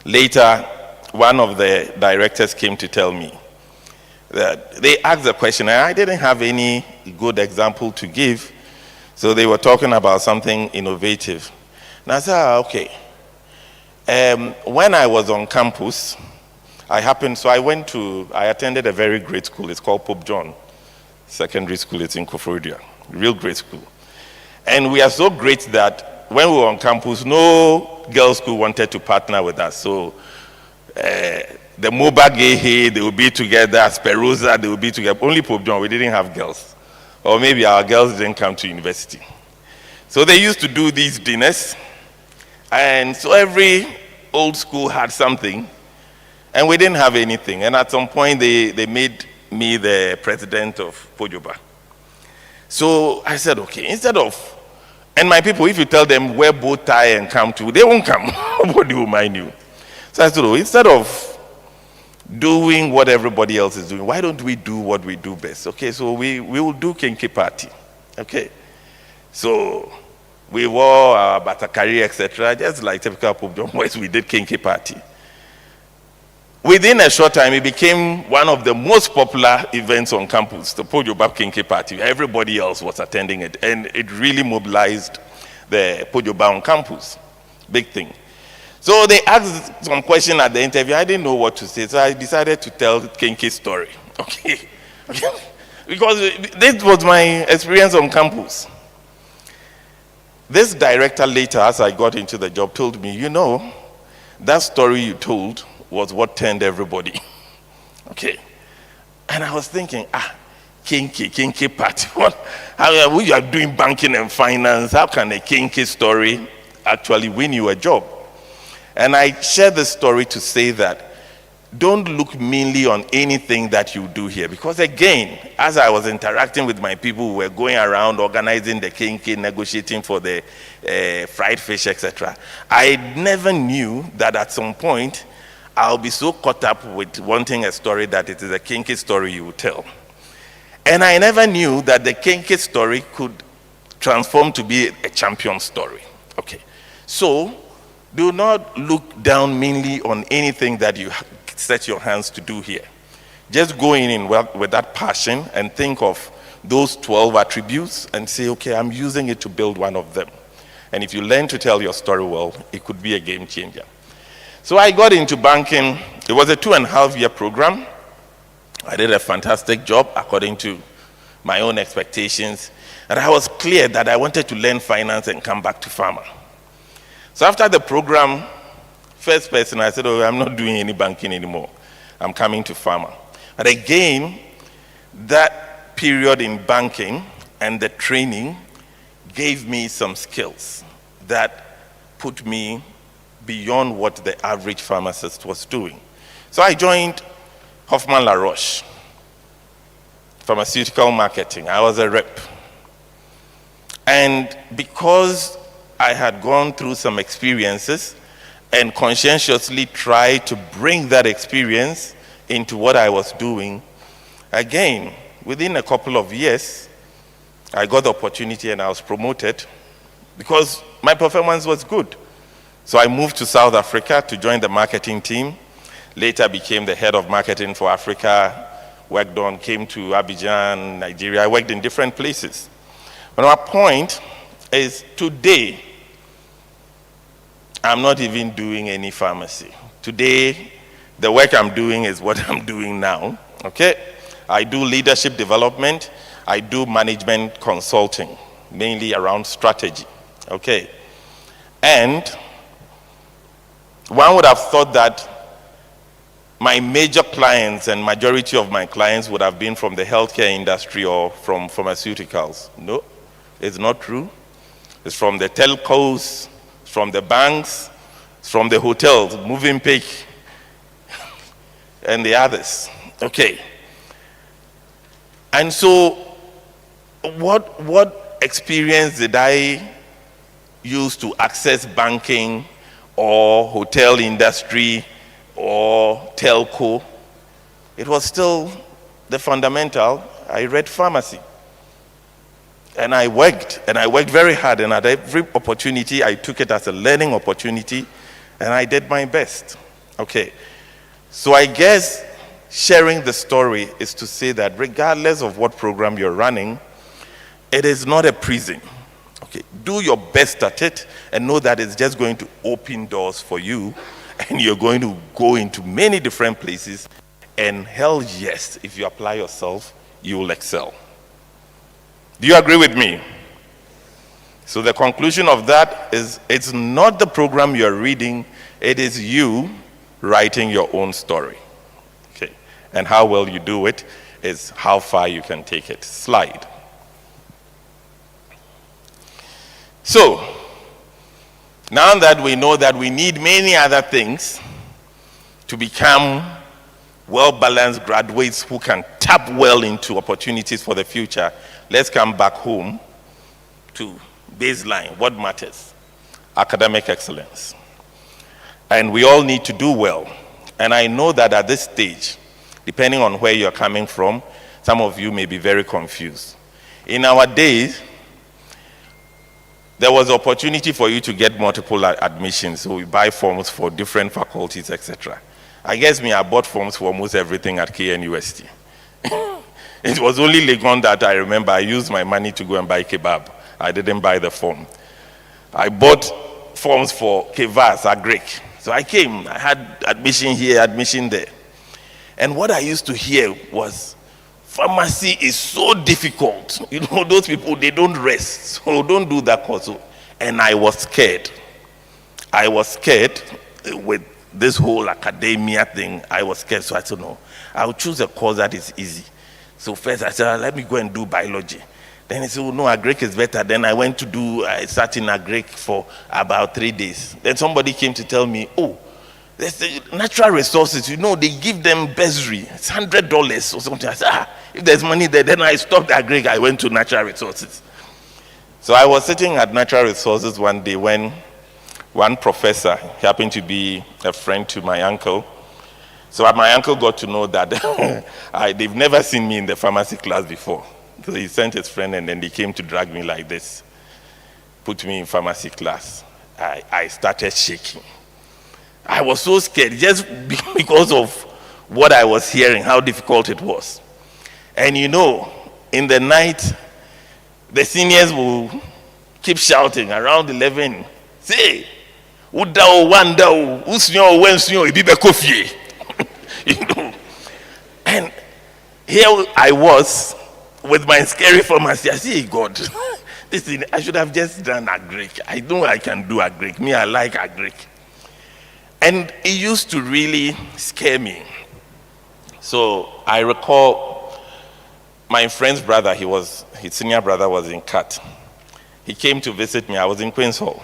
Later, one of the directors came to tell me that they asked the question, and I didn't have any good example to give, so they were talking about something innovative. And I said, okay. When I was on campus, I attended a very great school. It's called Pope John Secondary School. It's in Koforidua. Real great school. And we are so great that when we were on campus, no girls' school wanted to partner with us. So the Moba Gehe, they will be together, Sperosa, they will be together. Only Pope John, we didn't have girls. Or maybe our girls didn't come to university. So they used to do these dinners. And so every old school had something. And we didn't have anything. And at some point, they made me the president of Pojoba. So I said, okay, and my people, if you tell them wear bow tie and come to, they won't come. Nobody will mind you. So I said, instead of doing what everybody else is doing, why don't we do what we do best? Okay, so we will do Kinky party. Okay. So we wore our batakari, etc., just like typical Pope John boys, we did Kinky party. Within a short time, it became one of the most popular events on campus, the Pojobab Kinky Party. Everybody else was attending it, and it really mobilized the Pojoba on campus. Big thing. So they asked some question at the interview. I didn't know what to say, so I decided to tell Kinky story. Okay. Because this was my experience on campus. This director later, as I got into the job, told me, that story you told was what turned everybody. Okay. And I was thinking, kinky party. We are doing banking and finance. How can a kinky story actually win you a job? And I share this story to say that don't look mainly on anything that you do here. Because again, as I was interacting with my people who were going around organizing the kinky, negotiating for the fried fish, etc., I never knew that at some point I'll be so caught up with wanting a story that it is a kinky story you will tell. And I never knew that the kinky story could transform to be a champion story. Okay. So, do not look down mainly on anything that you set your hands to do here. Just go in with that passion and think of those 12 attributes and say, okay, I'm using it to build one of them. And if you learn to tell your story well, it could be a game changer. So I got into banking. It was a 2.5-year program. I did a fantastic job according to my own expectations. And I was clear that I wanted to learn finance and come back to pharma. So after the program, first person, I said, I'm not doing any banking anymore. I'm coming to pharma. But again, that period in banking and the training gave me some skills that put me beyond what the average pharmacist was doing. So I joined Hoffman La Roche, pharmaceutical marketing. I was a rep. And because I had gone through some experiences and conscientiously tried to bring that experience into what I was doing, again, within a couple of years, I got the opportunity and I was promoted because my performance was good. So I moved to South Africa to join the marketing team, later became the head of marketing for Africa, worked on, came to Abidjan, Nigeria. I worked in different places. But my point is today, I'm not even doing any pharmacy. Today, the work I'm doing is what I'm doing now, okay? I do leadership development. I do management consulting, mainly around strategy, okay? And one would have thought that my major clients and majority of my clients would have been from the healthcare industry or from pharmaceuticals. No, it's not true. It's from the telcos, it's from the banks, it's from the hotels, Movenpick, and the others. Okay. And so, what experience did I use to access banking or hotel industry or telco? It was still the fundamental. I read pharmacy. And I worked very hard, and at every opportunity, I took it as a learning opportunity, and I did my best. Okay. So I guess sharing the story is to say that regardless of what program you're running, it is not a prison. Okay. Do your best at it, and know that it's just going to open doors for you, and you're going to go into many different places, and hell yes, if you apply yourself, you will excel. Do you agree with me? So the conclusion of that is it's not the program you're reading, it is you writing your own story. Okay. And how well you do it is how far you can take it. Slide. So, now that we know that we need many other things to become well-balanced graduates who can tap well into opportunities for the future, let's come back home to baseline, what matters, academic excellence. And we all need to do well. And I know that at this stage, depending on where you're coming from, some of you may be very confused. In our days, there was opportunity for you to get multiple admissions, so we buy forms for different faculties, etc. I guess I bought forms for almost everything at KNUST. It was only Legon that I remember I used my money to go and buy kebab. I didn't buy the form. I bought forms for KVAS, Agric. So I came, I had admission here, admission there. And what I used to hear was, pharmacy is so difficult. You know, those people, they don't rest. So don't do that course. And I was scared. I was scared with this whole academia thing. I was scared, so I said, no, I'll choose a course that is easy. So first I said, let me go and do biology. Then he said, oh, no, Agric is better. Then I sat in Agric for about 3 days. Then somebody came to tell me, oh, there's the natural resources, you know, they give them bursary. It's $100 or something. I said, if there's money there, then I stopped Agric, I went to natural resources. So I was sitting at natural resources one day when one professor happened to be a friend to my uncle. So my uncle got to know that they've never seen me in the pharmacy class before. So he sent his friend, and then they came to drag me like this, put me in pharmacy class. I started shaking. I was so scared just because of what I was hearing, how difficult it was. And you know, in the night, the seniors will keep shouting around 11, say, Udao, Wandao, Usnyo, Wensnyo, Ibibe Kofie. You know. And here I was with my scary pharmacy. I say, God, I should have just done Agric. I know I can do Agric. Me, I like Agric. And it used to really scare me. So I recall my friend's brother, his senior brother was in CAT. He came to visit me. I was in Queen's Hall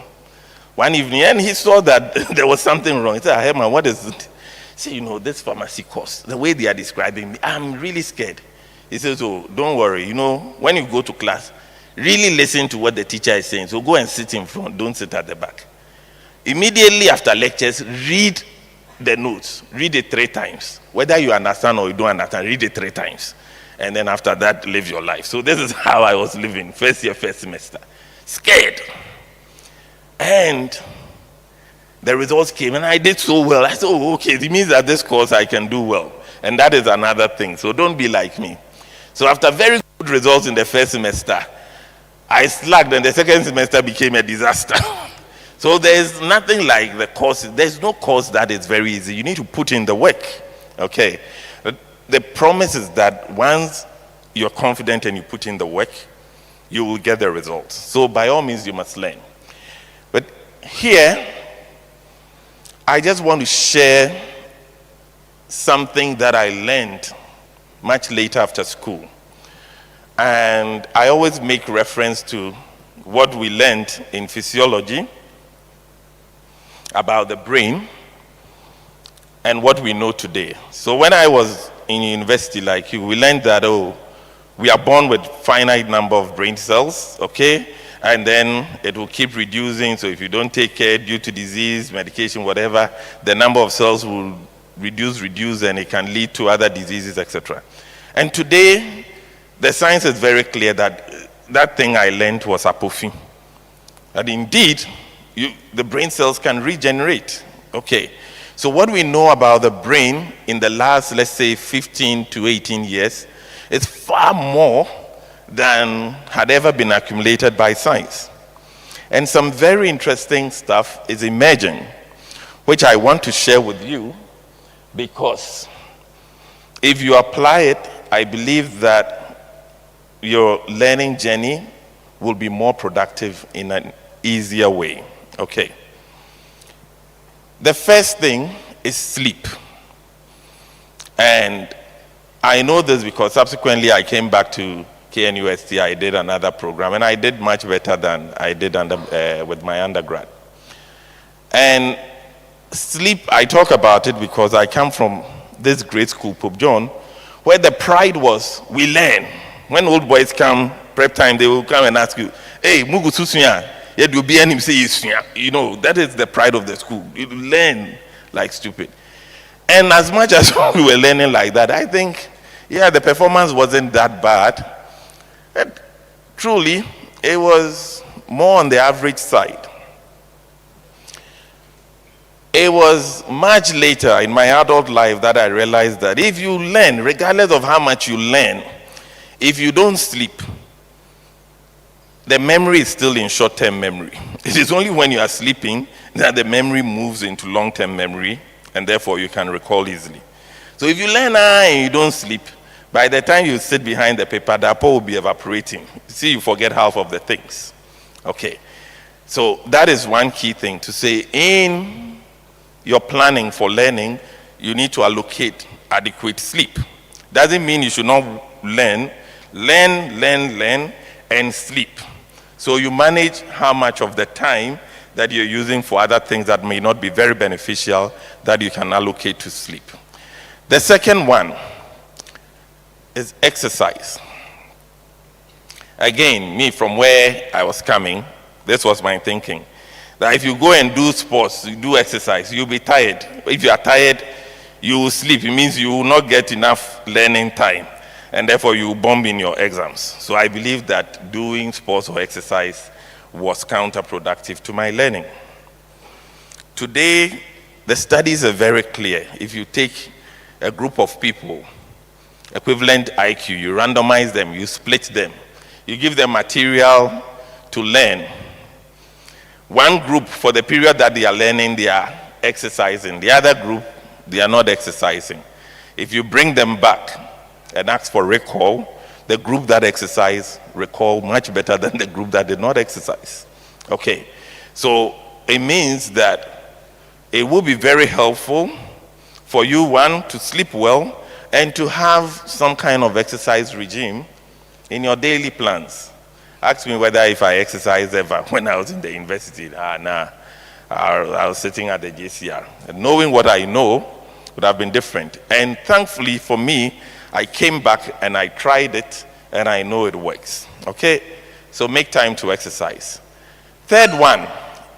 one evening, and he saw that there was something wrong. He said, Herman, what is it? He said, you know, this pharmacy course, the way they are describing me, I'm really scared. He says, oh, don't worry. You know, when you go to class, really listen to what the teacher is saying. So go and sit in front. Don't sit at the back. Immediately after lectures, read the notes. Read it 3 times. Whether you understand or you don't understand, read it 3 times. And then after that, live your life. So this is how I was living, first year, first semester. Scared. And the results came, and I did so well. I said, oh, okay, it means that this course I can do well. And that is another thing. So don't be like me. So after very good results in the first semester, I slacked and the second semester became a disaster. So there's nothing like the course. There's no course that is very easy. You need to put in the work. Okay. The promise is that once you're confident and you put in the work, you will get the results. So by all means, you must learn. But here, I just want to share something that I learned much later after school. And I always make reference to what we learned in physiology about the brain and what we know today. So when I was in university like you, we learned that, we are born with finite number of brain cells, okay? And then it will keep reducing. So if you don't take care due to disease, medication, whatever, the number of cells will reduce, and it can lead to other diseases, etc. And today, the science is very clear that that thing I learned was apophy. That indeed, the brain cells can regenerate. Okay. So what we know about the brain in the last, let's say, 15 to 18 years is far more than had ever been accumulated by science. And some very interesting stuff is emerging, which I want to share with you, because if you apply it, I believe that your learning journey will be more productive in an easier way. Okay. The first thing is sleep. And I know this because subsequently I came back to KNUST, I did another program, and I did much better than I did with my undergrad. And sleep, I talk about it because I come from this great school, Pope John, where the pride was, we learn. When old boys come, prep time, they will come and ask you, hey, Mugu Susunya, yet you'll be him say, you know, that is the pride of the school. You learn like stupid. And as much as we were learning like that, I think, yeah, the performance wasn't that bad. But truly, it was more on the average side. It was much later in my adult life that I realized that if you learn, regardless of how much you learn, if you don't sleep, the memory is still in short-term memory. It is only when you are sleeping that the memory moves into long-term memory, and therefore you can recall easily. So if you learn and you don't sleep, by the time you sit behind the paper, the apple will be evaporating. See, you forget half of the things. Okay. So that is one key thing to say. In your planning for learning, you need to allocate adequate sleep. Doesn't mean you should not learn, and sleep. So you manage how much of the time that you're using for other things that may not be very beneficial that you can allocate to sleep. The second one is exercise. Again, me from where I was coming, this was my thinking. That if you go and do sports, you do exercise, you'll be tired. If you are tired, you will sleep. It means you will not get enough learning time, and therefore you will bomb in your exams. So I believe that doing sports or exercise was counterproductive to my learning. Today, the studies are very clear. If you take a group of people, equivalent IQ, you randomize them, you split them, you give them material to learn. One group, for the period that they are learning, they are exercising. The other group, they are not exercising. If you bring them back and ask for recall, the group that exercised recall much better than the group that did not exercise. Okay, so it means that it will be very helpful for you, one, to sleep well, and to have some kind of exercise regime in your daily plans. Ask me whether if I exercised ever when I was in the university. I was sitting at the JCR. And knowing what I know would have been different. And thankfully for me, I came back and I tried it, and I know it works. Okay? So make time to exercise. Third one,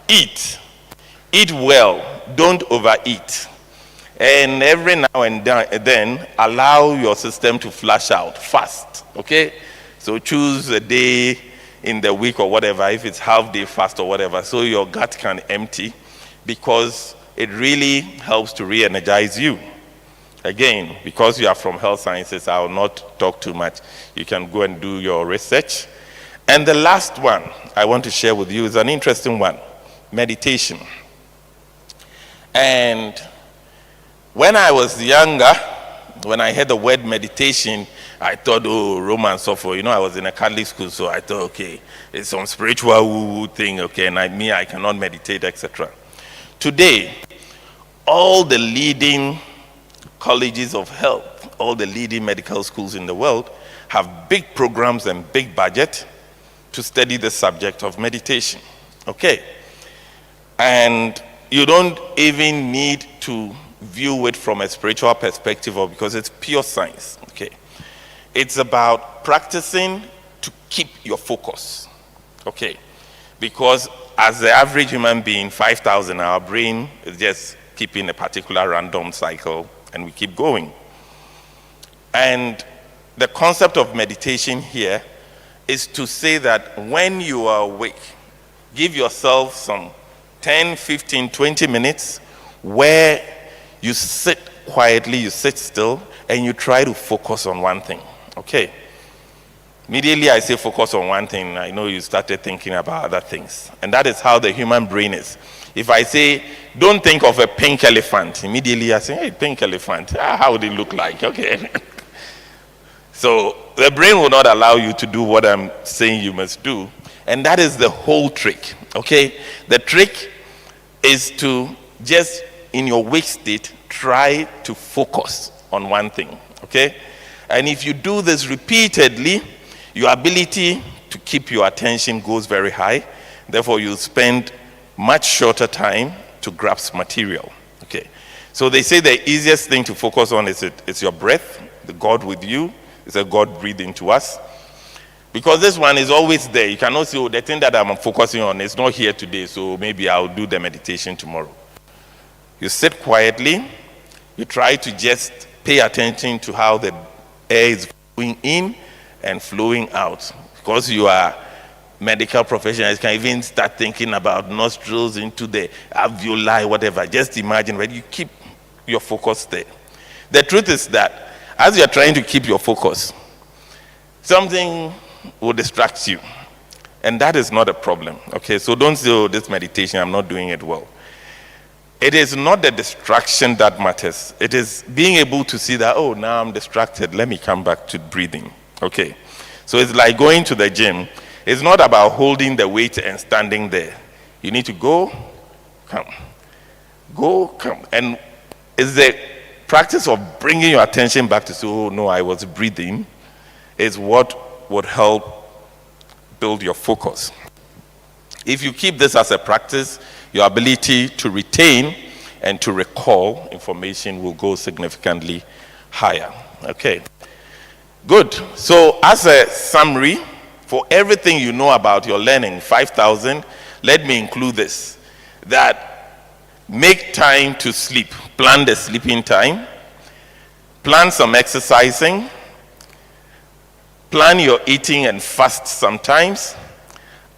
eat. Eat well. Don't overeat. And every now and then, allow your system to flush out fast. Okay? So choose a day in the week or whatever, if it's half day fast or whatever, so your gut can empty, because it really helps to re-energize you. Again, because you are from health sciences, I will not talk too much. You can go and do your research. And the last one I want to share with you is an interesting one, meditation. And when I was younger, when I heard the word meditation, I thought, oh, Roman suffer. You know, I was in a Catholic school, so I thought, okay, it's some spiritual woo-woo thing, okay, and I cannot meditate, etc. Today, all the leading colleges of health, all the leading medical schools in the world have big programs and big budget to study the subject of meditation, okay? And you don't even need to view it from a spiritual perspective or because it's pure science, okay? It's about practicing to keep your focus, okay? Because as the average human being, 5,000, our brain is just keeping a particular random cycle and we keep going. And the concept of meditation here is to say that when you are awake, give yourself some 10, 15, 20 minutes where you sit quietly, you sit still, and you try to focus on one thing, okay? Immediately I say focus on one thing, I know you started thinking about other things. And that is how the human brain is. If I say, don't think of a pink elephant, immediately I say, hey, pink elephant, how would it look like, okay? So the brain will not allow you to do what I'm saying you must do. And that is the whole trick, okay? The trick is to just, in your wake state, try to focus on one thing, okay? And if you do this repeatedly, your ability to keep your attention goes very high. Therefore, you'll spend much shorter time to grasp material, okay? So they say the easiest thing to focus on is your breath, the God with you. It's a God breathing to us. Because this one is always there. You cannot say, oh, the thing that I'm focusing on is not here today, so maybe I'll do the meditation tomorrow. You sit quietly. You try to just pay attention to how the air is flowing in and flowing out. Because you are medical professionals, you can even start thinking about nostrils into the alveoli, whatever. Just imagine, right? You keep your focus there. The truth is that as you're trying to keep your focus, something will distract you. And that is not a problem, okay? So don't say, oh, this meditation, I'm not doing it well. It is not the distraction that matters. It is being able to see that, oh, now I'm distracted. Let me come back to breathing, okay? So it's like going to the gym. It's not about holding the weight and standing there. You need to go, come. Go, come. And it's the practice of bringing your attention back to say, oh, no, I was breathing, is what would help build your focus. If you keep this as a practice, your ability to retain and to recall information will go significantly higher. Okay, good. So as a summary, for everything you know about your learning, 5,000, let me include this, that make time to sleep. Plan the sleeping time. Plan some exercising. Plan your eating and fast sometimes.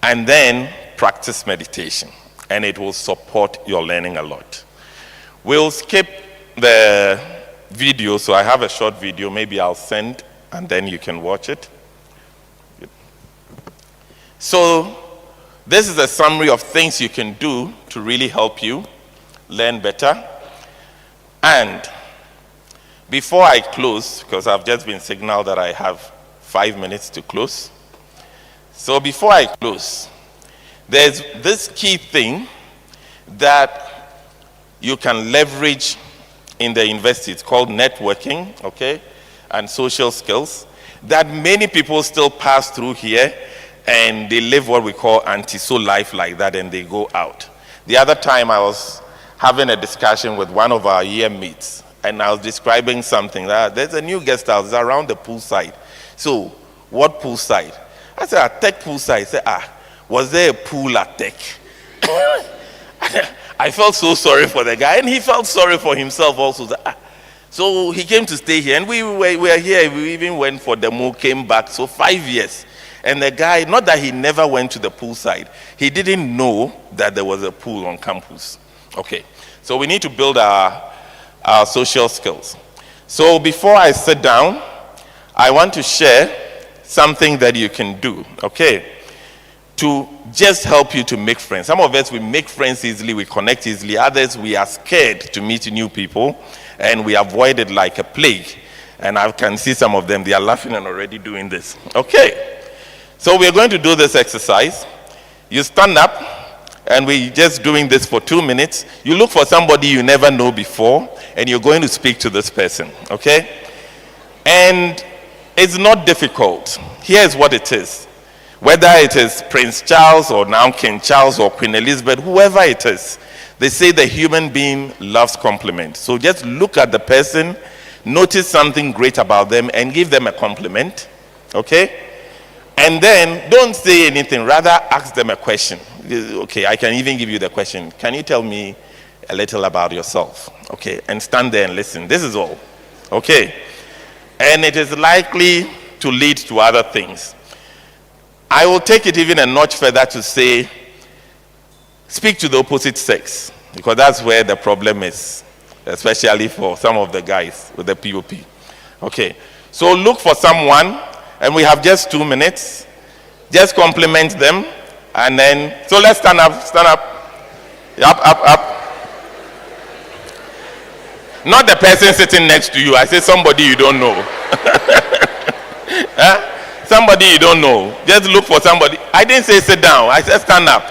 And then practice meditation. And it will support your learning a lot. We'll skip the video, so I have a short video. Maybe I'll send, and then you can watch it. So this is a summary of things you can do to really help you learn better. And before I close, because I've just been signaled that I have 5 minutes to close. So before I close, there's this key thing that you can leverage in the university. It's called networking, okay, and social skills that many people still pass through here, and they live what we call anti-so life like that, and they go out. The other time I was having a discussion with one of our year mates, and I was describing something that there's a new guest house around the poolside. So, what poolside? I said, a Tech poolside. He said, was there a pool at Tech? I felt so sorry for the guy, and he felt sorry for himself also. So he came to stay here, and we were here. We even went for demo, came back. So 5 years. And the guy, not that he never went to the poolside, he didn't know that there was a pool on campus. Okay, so we need to build our social skills. So before I sit down, I want to share something that you can do, okay, to just help you to make friends. Some of us, we make friends easily, we connect easily. Others, we are scared to meet new people, and we avoid it like a plague. And I can see some of them, they are laughing and already doing this. Okay, so we're going to do this exercise. You stand up, and we're just doing this for 2 minutes. You look for somebody you never know before, and you're going to speak to this person, okay? And it's not difficult. Here's what it is. Whether it is Prince Charles or now King Charles or Queen Elizabeth, whoever it is, they say the human being loves compliments. So just look at the person, notice something great about them, and give them a compliment, okay? And then don't say anything, rather ask them a question. Okay, I can even give you the question. Can you tell me a little about yourself? Okay, and stand there and listen. This is all, okay? And it is likely to lead to other things. I will take it even a notch further to say, speak to the opposite sex, because that's where the problem is, especially for some of the guys with the POP. Okay, so look for someone, and we have just 2 minutes. Just compliment them, and then, so let's stand up, up. Not the person sitting next to you, I say somebody you don't know. Huh? Somebody you don't know. Just look for somebody. I didn't say sit down, I said stand up.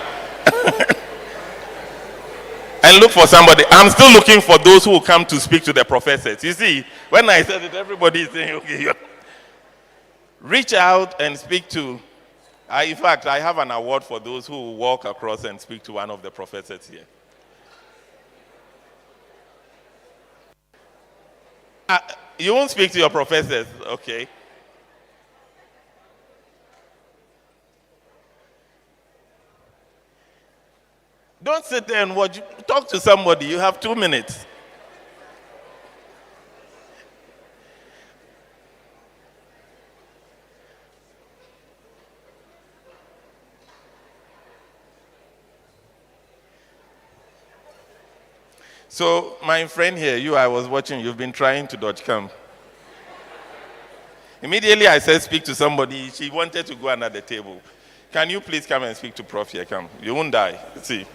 And look for somebody. I'm still looking for those who will come to speak to the professors. You see, when I said it, everybody is saying, okay. Reach out and speak to, in fact, I have an award for those who will walk across and speak to one of the professors here. You won't speak to your professors, okay? Don't sit there and watch. Talk to somebody. You have 2 minutes. So, my friend here, I was watching, you've been trying to dodge camp. Immediately I said, speak to somebody. She wanted to go under the table. Can you please come and speak to Prof here? Come. You won't die. See.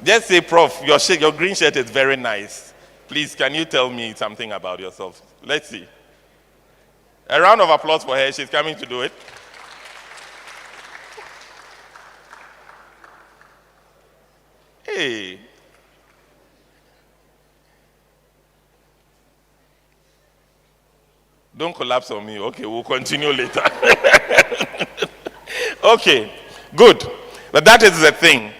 Just say, Prof, your green shirt is very nice. Please, can you tell me something about yourself? Let's see. A round of applause for her. She's coming to do it. Hey. Don't collapse on me. Okay, we'll continue later. Okay, good. But that is the thing.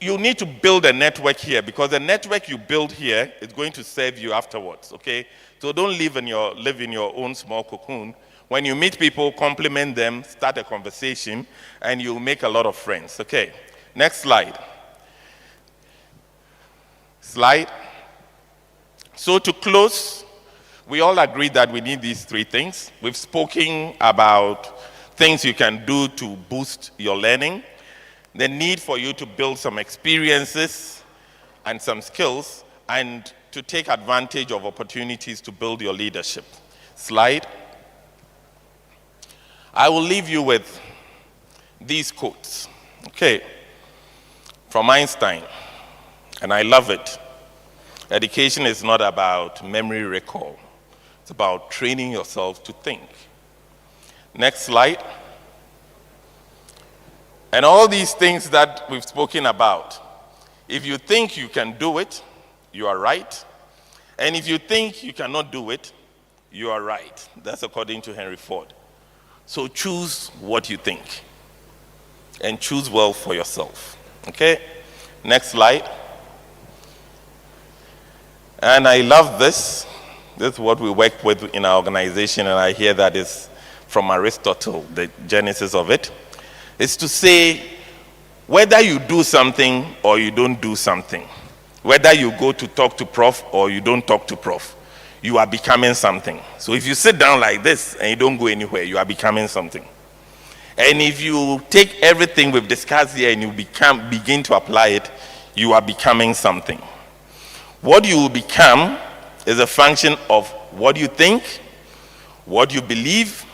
You need to build a network here, because the network you build here is going to serve you afterwards, okay? So don't live in your own small cocoon. When you meet people, compliment them, start a conversation, and you'll make a lot of friends, okay? Next slide. So to close, we all agreed that we need these 3 things. We've spoken about things you can do to boost your learning, the need for you to build some experiences and some skills, and to take advantage of opportunities to build your leadership. Slide. I will leave you with these quotes, okay, from Einstein, and I love it. Education is not about memory recall. It's about training yourself to think. Next slide. And all these things that we've spoken about, if you think you can do it, you are right. And if you think you cannot do it, you are right. That's according to Henry Ford. So choose what you think, and choose well for yourself. Okay? Next slide. And I love this. This is what we work with in our organization, and I hear that is from Aristotle, the genesis of it. It's to say, whether you do something or you don't do something, whether you go to talk to Prof or you don't talk to Prof, you are becoming something. So if you sit down like this and you don't go anywhere, you are becoming something. And if you take everything we've discussed here and you begin to apply it, you are becoming something. What you will become is a function of what you think, what you believe,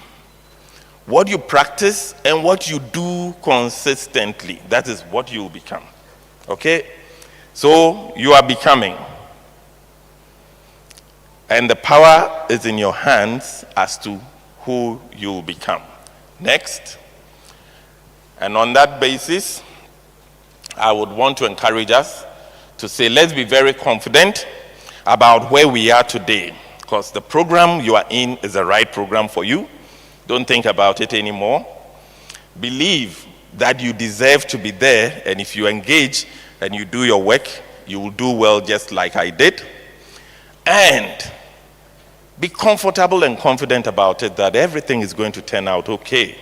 what you practice, and what you do consistently. That is what you will become. Okay? So you are becoming. And the power is in your hands as to who you will become. Next. And on that basis, I would want to encourage us to say, let's be very confident about where we are today. Because the program you are in is the right program for you. Don't think about it anymore. Believe that you deserve to be there, and if you engage and you do your work, you will do well just like I did. And be comfortable and confident about it that everything is going to turn out okay.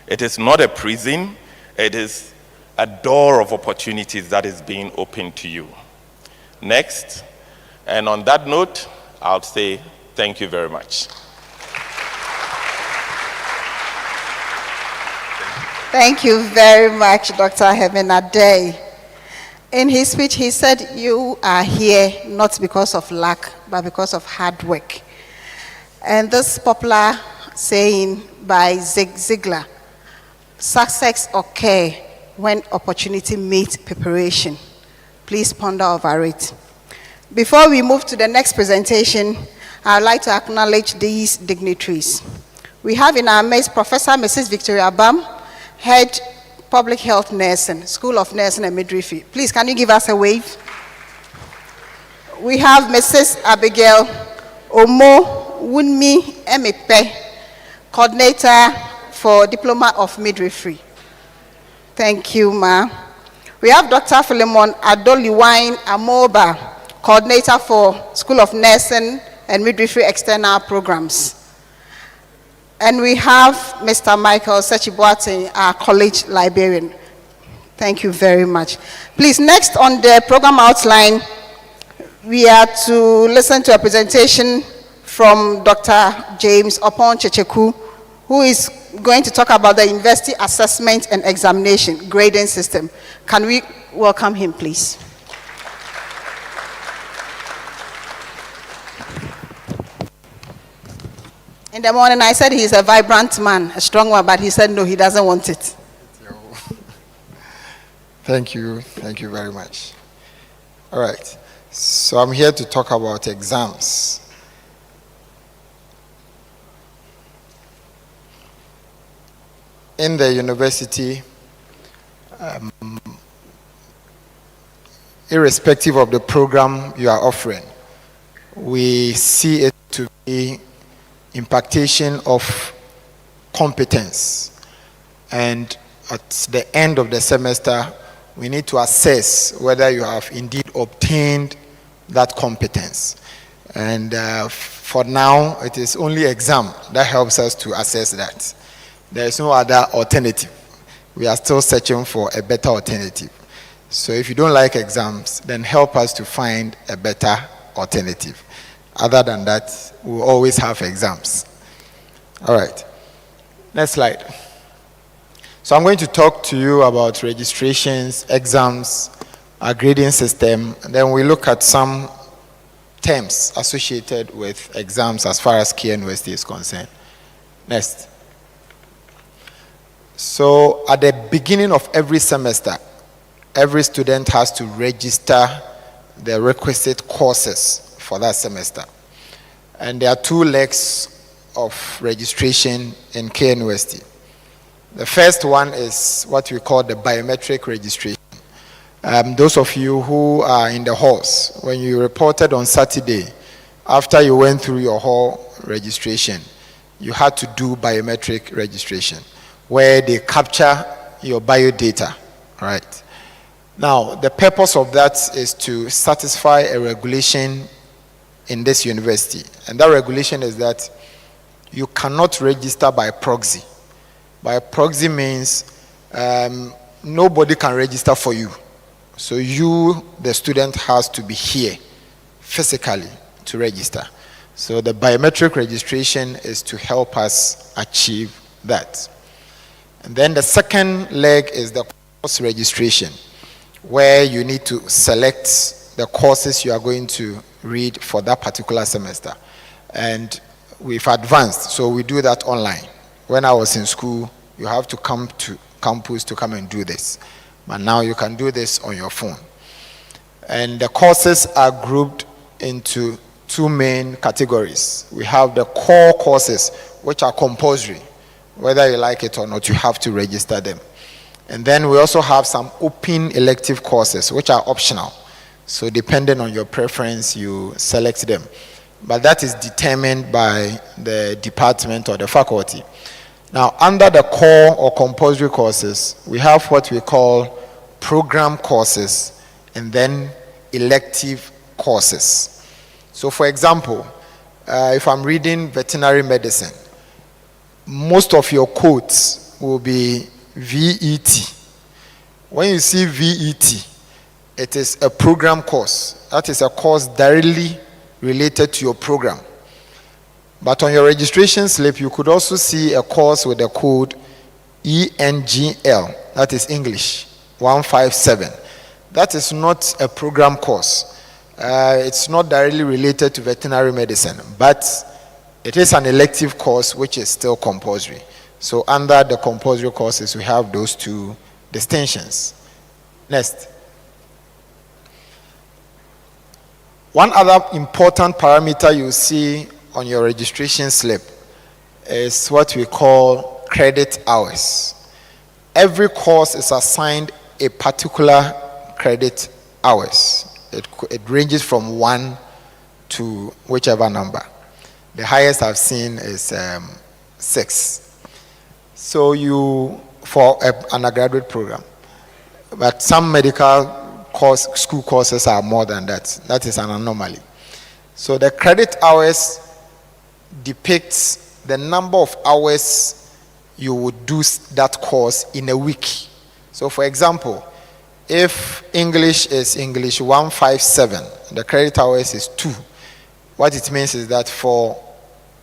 It is not a prison, it is a door of opportunities that is being opened to you. Next, and on that note, I'll say thank you very much. Thank you very much, Dr. Hemenadei. In his speech, he said, you are here not because of luck, but because of hard work. And this popular saying by Zig Ziglar, success occurs when opportunity meets preparation. Please ponder over it. Before we move to the next presentation, I would like to acknowledge these dignitaries. We have in our midst Professor Mrs. Victoria Bam, Head Public Health Nursing, School of Nursing and Midwifery. Please, can you give us a wave? We have Mrs. Abigail Omo Wunmi Emepe, Coordinator for Diploma of Midwifery. Thank you, ma. We have Dr. Philemon Adoliwine Amoba, Coordinator for School of Nursing and Midwifery External Programs. And we have Mr. Michael Sechibuate, our college librarian. Thank you very much. Please, next on the program outline, we are to listen to a presentation from Dr. James Opon Checheku, who is going to talk about the university assessment and examination grading system. Can we welcome him, please? In the morning, I said he's a vibrant man, a strong one, but he said no, he doesn't want it. Thank you very much. All right, so I'm here to talk about exams. In the university, irrespective of the program you are offering, we see it to be impactation of competence. And at the end of the semester, we need to assess whether you have indeed obtained that competence. And for now, it is only exam that helps us to assess that. There is no other alternative. We are still searching for a better alternative. So if you don't like exams, then help us to find a better alternative. Other than that, we'll always have exams. All right. Next slide. So I'm going to talk to you about registrations, exams, our grading system, and then we look at some terms associated with exams as far as KNUST is concerned. Next. So at the beginning of every semester, every student has to register the requisite courses for that semester. And there are two legs of registration in KNUST. The first one is what we call the biometric registration. Those of you who are in the halls, when you reported on Saturday, after you went through your hall registration, you had to do biometric registration, where they capture your biodata, right? Now, the purpose of that is to satisfy a regulation in this university. And that regulation is that you cannot register by proxy. By proxy means nobody can register for you. So you, the student, has to be here physically to register. So the biometric registration is to help us achieve that. And then the second leg is the course registration, where you need to select the courses you are going to read for that particular semester. And we've advanced, so we do that online. When I was in school, you have to come to campus to come and do this. But now you can do this on your phone. And the courses are grouped into two main categories. We have the core courses, which are compulsory. Whether you like it or not, you have to register them. And then we also have some open elective courses, which are optional. So depending on your preference, you select them. But that is determined by the department or the faculty. Now, under the core or compulsory courses, we have what we call program courses and then elective courses. So, for example, if I'm reading veterinary medicine, most of your codes will be VET. When you see VET, it is a program course. That is a course directly related to your program. But on your registration slip, you could also see a course with the code ENGL, that is English 157. That is not a program course. It's not directly related to veterinary medicine, but it is an elective course which is still compulsory. So under the compulsory courses, we have those two distinctions. Next. One other important parameter you see on your registration slip is what we call credit hours. Every course is assigned a particular credit hours. It ranges from 1 to whichever number. The highest I've seen is 6. So for an undergraduate program. But some medical school courses are more than that. That is an anomaly. So the credit hours depicts the number of hours you would do that course in a week. So for example, if English is English 157, the credit hours is 2. What it means is that for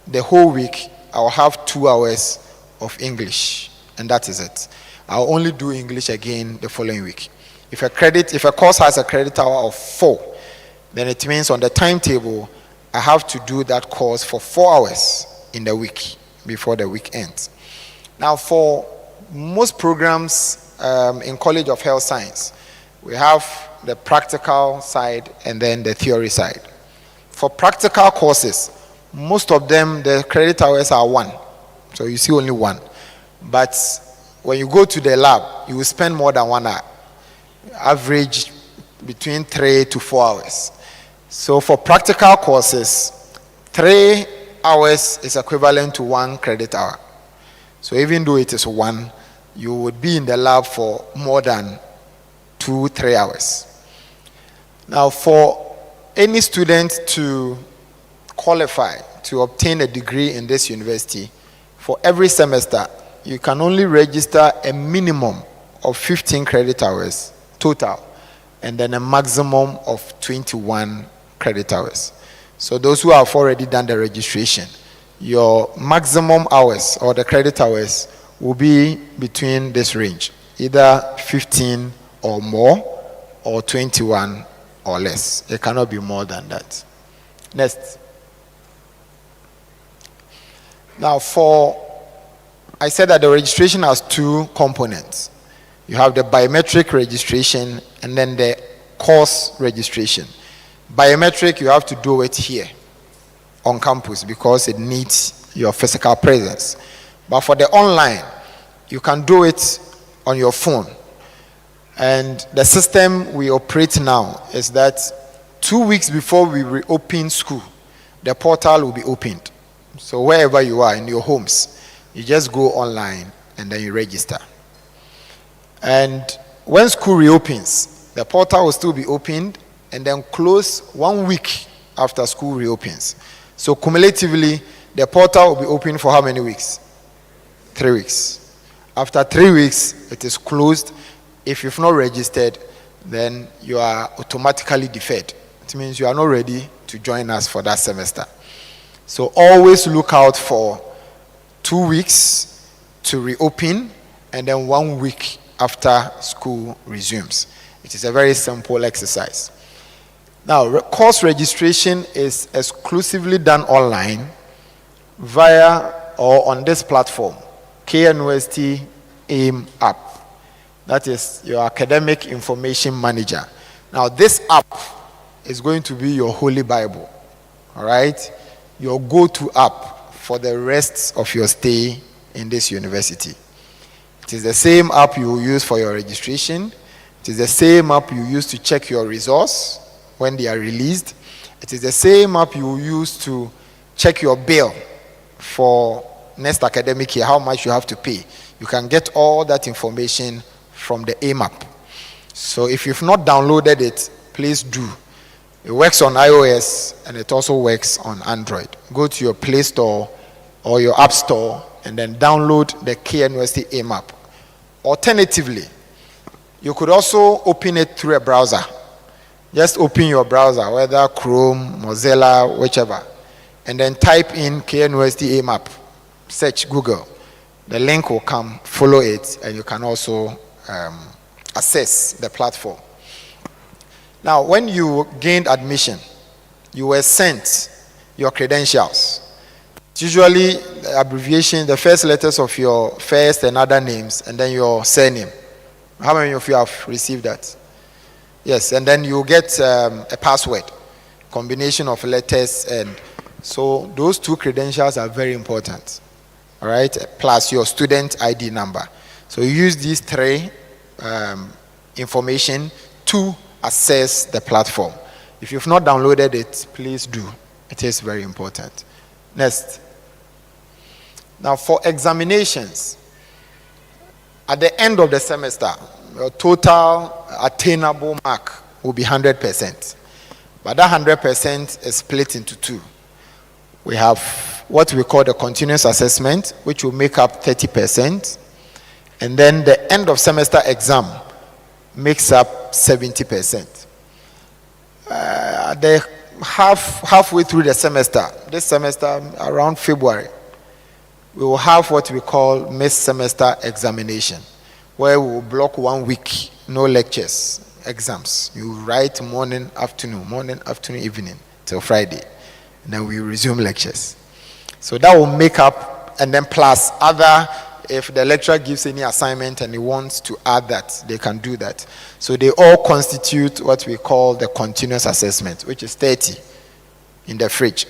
the whole week, I'll have 2 hours of English, and that is it. I'll only do English again the following week. If a course has a credit hour of 4, then it means on the timetable, I have to do that course for 4 hours in the week before the week ends. Now, for most programs in College of Health Science, we have the practical side and then the theory side. For practical courses, most of them, the credit hours are 1. So you see only 1. But when you go to the lab, you will spend more than 1 hour. Average between 3 to 4 hours. So for practical courses, 3 hours is equivalent to 1 credit hour. So even though it is 1, you would be in the lab for more than 2-3 hours. Now, for any student to qualify to obtain a degree in this university, for every semester, you can only register a minimum of 15 credit hours total, and then a maximum of 21 credit hours. So those who have already done the registration, your maximum hours or the credit hours will be between this range, either 15 or more, or 21 or less. It cannot be more than that. Next. Now, I said that the registration has 2 components. You have the biometric registration and then the course registration. Biometric, you have to do it here on campus because it needs your physical presence. But for the online, you can do it on your phone. And the system we operate now is that 2 weeks before we reopen school, the portal will be opened. So wherever you are in your homes, you just go online and then you register. And when school reopens, the portal will still be opened and then close 1 week after school reopens. So cumulatively, the portal will be open for how many weeks? 3 weeks. After 3 weeks, it is closed. If you've not registered, then you are automatically deferred. It means you are not ready to join us for that semester. So always look out for 2 weeks to reopen and then 1 week after school resumes. It is a very simple exercise. Now, course registration is exclusively done online via or on this platform, KNUST AIM app. That is your academic information manager. Now, this app is going to be your holy Bible, all right? Your go-to app for the rest of your stay in this university. It is the same app you will use for your registration. It is the same app you use to check your results when they are released. It is the same app you will use to check your bill for next academic year, how much you have to pay. You can get all that information from the AIM app. So if you've not downloaded it, please do. It works on iOS and it also works on Android. Go to your Play Store or your App Store and then download the KNUST AIM app. Alternatively, you could also open it through a browser. Just open your browser, whether Chrome, Mozilla, whichever, and then type in KNUST AIM app. Search Google. The link will come, follow it, and you can also access the platform. Now, when you gained admission, you were sent your credentials. It's usually the abbreviation, the first letters of your first and other names, and then your surname. How many of you have received that? Yes, and then you get a password, combination of letters, and so those two credentials are very important, all right, plus your student ID number. So you use these three information to access the platform. If you've not downloaded it, please do. It is very important. Next. Now for examinations, at the end of the semester, your total attainable mark will be 100%. But that 100% is split into two. We have what we call the continuous assessment, which will make up 30%. And then the end of semester exam makes up 70%. The halfway through the semester, this semester around February, we will have what we call mid-semester examination, where we will block 1 week, no lectures, exams. You write morning, afternoon, evening till Friday, and then we resume lectures. So that will make up, and then plus other, if the lecturer gives any assignment and he wants to add that, they can do that. So they all constitute what we call the continuous assessment, which is 30 in the fridge.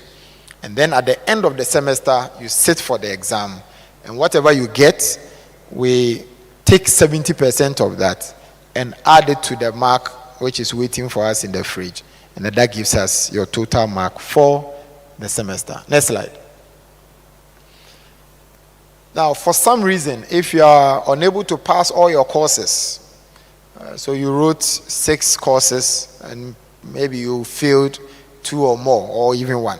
And then at the end of the semester, you sit for the exam, and whatever you get, we take 70% of that and add it to the mark which is waiting for us in the fridge. And then that gives us your total mark for the semester. Next slide. Now, for some reason, if you are unable to pass all your courses, so you wrote 6 courses and maybe you failed 2 or more, or even 1,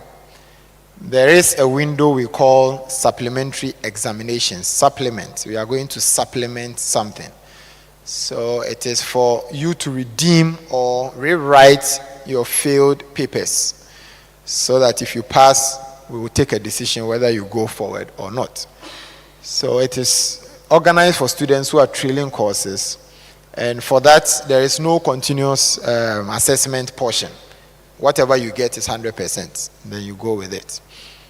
there is a window we call supplementary examinations. Supplement. We are going to supplement something. So it is for you to redeem or rewrite your failed papers, so that if you pass, we will take a decision whether you go forward or not. So it is organized for students who are trailing courses, and for that there is no continuous assessment portion. Whatever you get is 100%, then you go with it.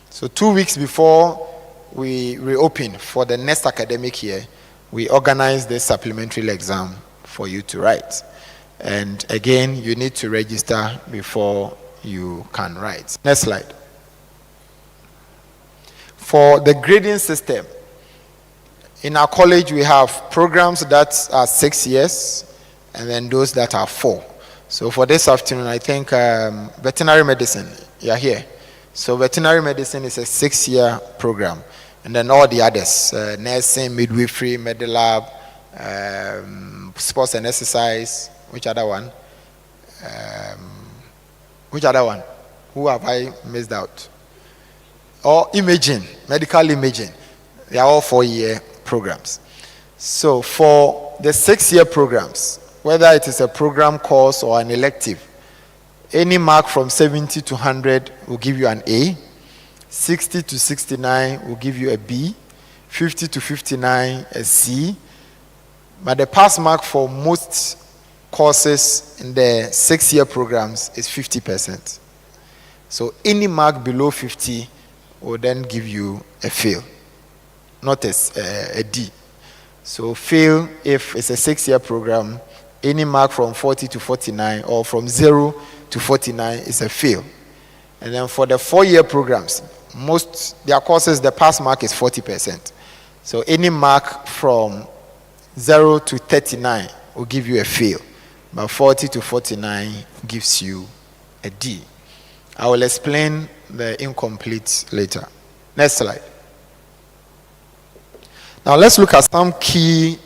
So 2 weeks before we reopen for the next academic year, we organize this supplementary exam for you to write. And again, you need to register before you can write. Next slide. For the grading system, in our college we have programs that are 6 years and then those that are 4. So for this afternoon, I think veterinary medicine, you are here. So veterinary medicine is a 6-year program. And then all the others, nursing, midwifery, medilab, sports and exercise, which other one? Who have I missed out? Or imaging, medical imaging. They are all 4-year programs. So for the 6-year programs, whether it is a program course or an elective, any mark from 70 to 100 will give you an A, 60 to 69 will give you a B, 50 to 59 a C, but the pass mark for most courses in the 6-year programs is 50%. So any mark below 50 will then give you a fail, not a D. So fail if it's a 6-year program, any mark from 40 to 49 or from 0 to 49 is a fail. And then for the 4-year programs, most their courses, the pass mark is 40%. So any mark from 0 to 39 will give you a fail, but 40 to 49 gives you a D. I will explain the incomplete later. Next slide. Now let's look at some key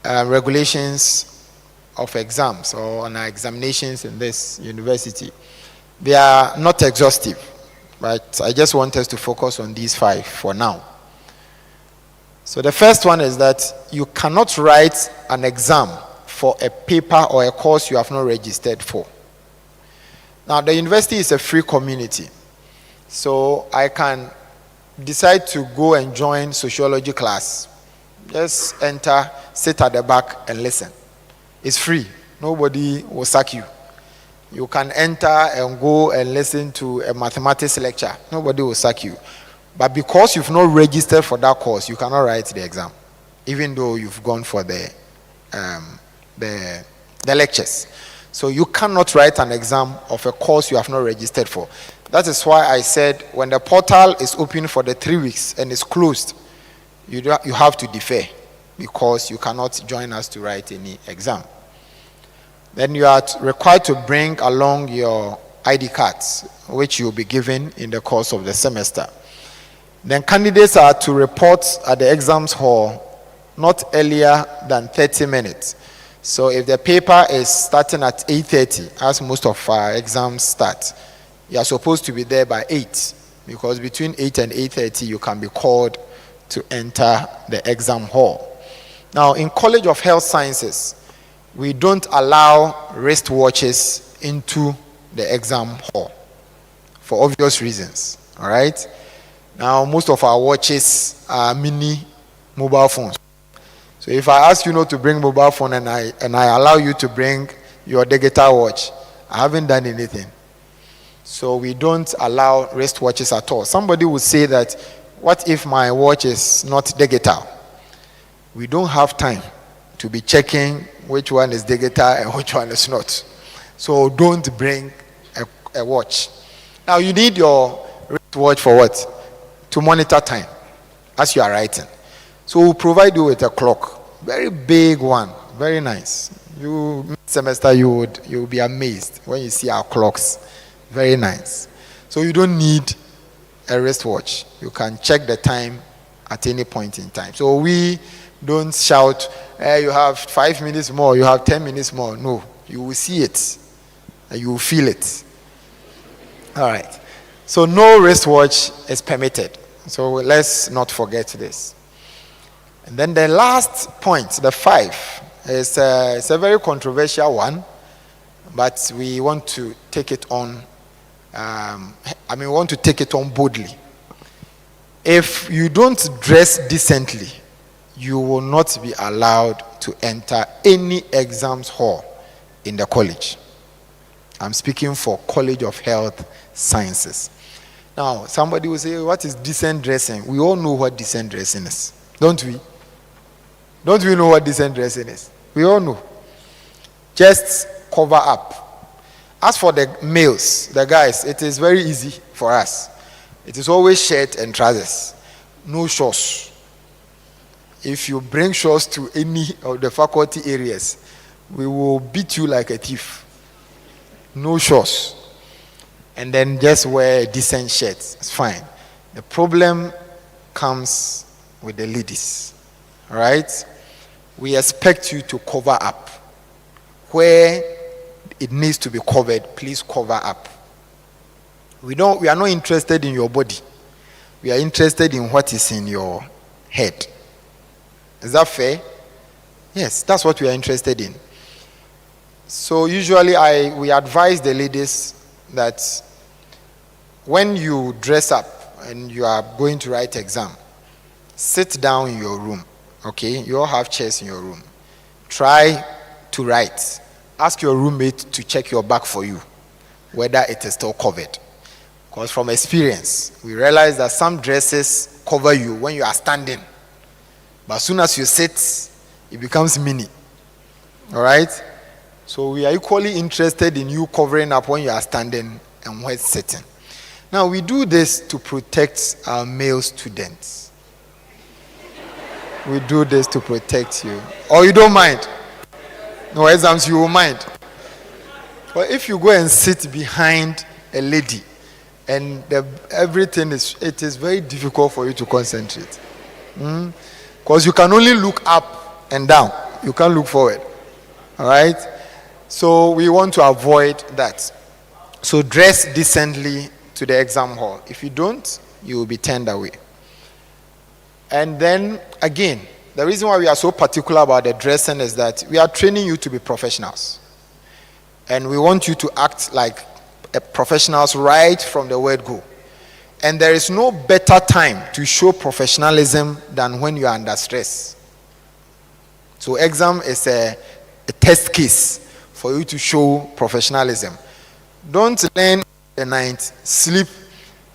regulations of exams or on our examinations in this university. They are not exhaustive, but I just want us to focus on these 5 for now. So the first one is that you cannot write an exam for a paper or a course you have not registered for. Now the university is a free community, so I can decide to go and join sociology class. Just enter, sit at the back and listen. It's free. Nobody will sack you. You can enter and go and listen to a mathematics lecture. Nobody will sack you. But because you've not registered for that course, you cannot write the exam, even though you've gone for the lectures. So you cannot write an exam of a course you have not registered for. That is why I said when the portal is open for the 3 weeks and is closed, you have to defer because you cannot join us to write any exam. Then you are required to bring along your ID cards, which you'll be given in the course of the semester. Then candidates are to report at the exams hall not earlier than 30 minutes. So if the paper is starting at 8:30, as most of our exams start, you are supposed to be there by 8, because between 8 and 8:30 you can be called to enter the exam hall. Now in College of Health Sciences, we don't allow wristwatches into the exam hall for obvious reasons. All right. Now most of our watches are mini mobile phones. So if I ask you not to bring mobile phone and I allow you to bring your digital watch, I haven't done anything. So we don't allow wristwatches at all. Somebody would say that, what if my watch is not digital? We don't have time to be checking which one is digital and which one is not. So don't bring a watch. Now you need your wristwatch for what? To monitor time as you are writing. So we'll provide you with a clock, very big one, very nice. You semester you'll be amazed when you see our clocks, very nice. So you don't need a wristwatch. You can check the time at any point in time. So we don't shout, hey, you have 5 minutes more, you have 10 minutes more. No, you will see it and you will feel it. All right. So no wristwatch is permitted. So let's not forget this. And then the last point, the 5, is it's a very controversial one, but we want to take it on. We want to take it on boldly. If you don't dress decently, you will not be allowed to enter any exams hall in the college. I'm speaking for College of Health Sciences. Now, somebody will say, what is decent dressing? We all know what decent dressing is, don't we? Don't we know what decent dressing is? We all know. Just cover up. As for the males, the guys, it is very easy for us. It is always shirt and trousers, no shorts. If you bring shorts to any of the faculty areas, we will beat you like a thief. No shorts. And then just wear decent shirts. It's fine. The problem comes with the ladies. All right? We expect you to cover up. Where it needs to be covered, please cover up. We are not interested in your body. We are interested in what is in your head. Is that fair? Yes, that's what we are interested in. So usually we advise the ladies that when you dress up and you are going to write exam, sit down in your room. Okay, you all have chairs in your room. Try to write, ask your roommate to check your bag for you, whether it is still covered. Because from experience, we realize that some dresses cover you when you are standing. But as soon as you sit, it becomes mini. All right? So we are equally interested in you covering up when you are standing and when sitting. Now, we do this to protect our male students. We do this to protect you. Or you don't mind? No exams, you will mind. But if you go and sit behind a lady, and it is very difficult for you to concentrate. Because you can only look up and down. You can't look forward. All right? So we want to avoid that. So dress decently to the exam hall. If you don't, you will be turned away. And then, again, the reason why we are so particular about the dressing is that we are training you to be professionals. And we want you to act like professionals right from the word go. And there is no better time to show professionalism than when you are under stress. So exam is a test case for you to show professionalism. Don't learn the night, sleep.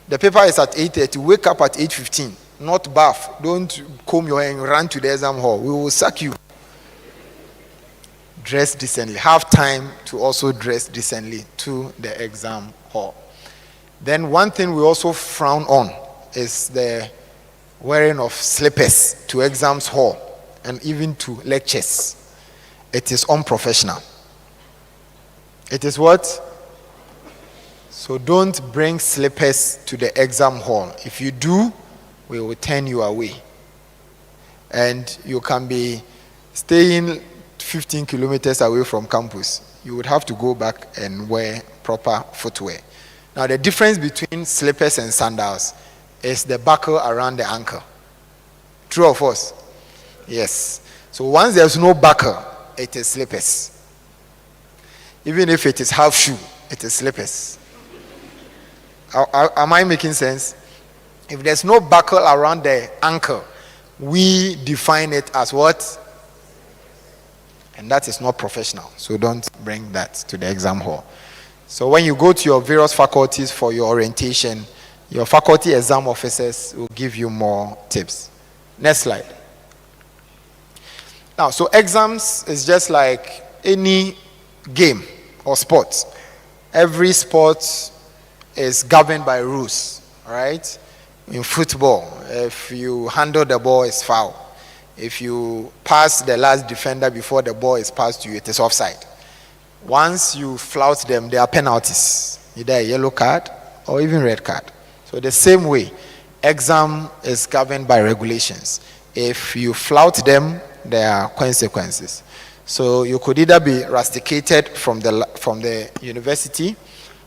The paper is at 8:30, wake up at 8:15. Not bath. Don't comb your hair and run to the exam hall. We will sack you. Dress decently. Have time to also dress decently to the exam hall. Then one thing we also frown on is the wearing of slippers to exams hall and even to lectures. It is unprofessional. It is what? So don't bring slippers to the exam hall. If you do, we will turn you away. And you can be staying 15 kilometers away from campus. You would have to go back and wear proper footwear. Now, the difference between slippers and sandals is the buckle around the ankle. True or false? Yes. So once there's no buckle, it is slippers. Even if it is half shoe, it is slippers. Am I making sense? If there's no buckle around the ankle, we define it as what? And that is not professional. So don't bring that to the exam hall. So when you go to your various faculties for your orientation, your faculty exam officers will give you more tips. Next slide. Now, so exams is just like any game or sport. Every sport is governed by rules, all right? In football, if you handle the ball, it's foul. If you pass the last defender before the ball is passed to you, it is offside. Once you flout them, there are penalties, either a yellow card or even red card. So the same way, exam is governed by regulations. If you flout them, there are consequences. So you could either be rusticated from the university,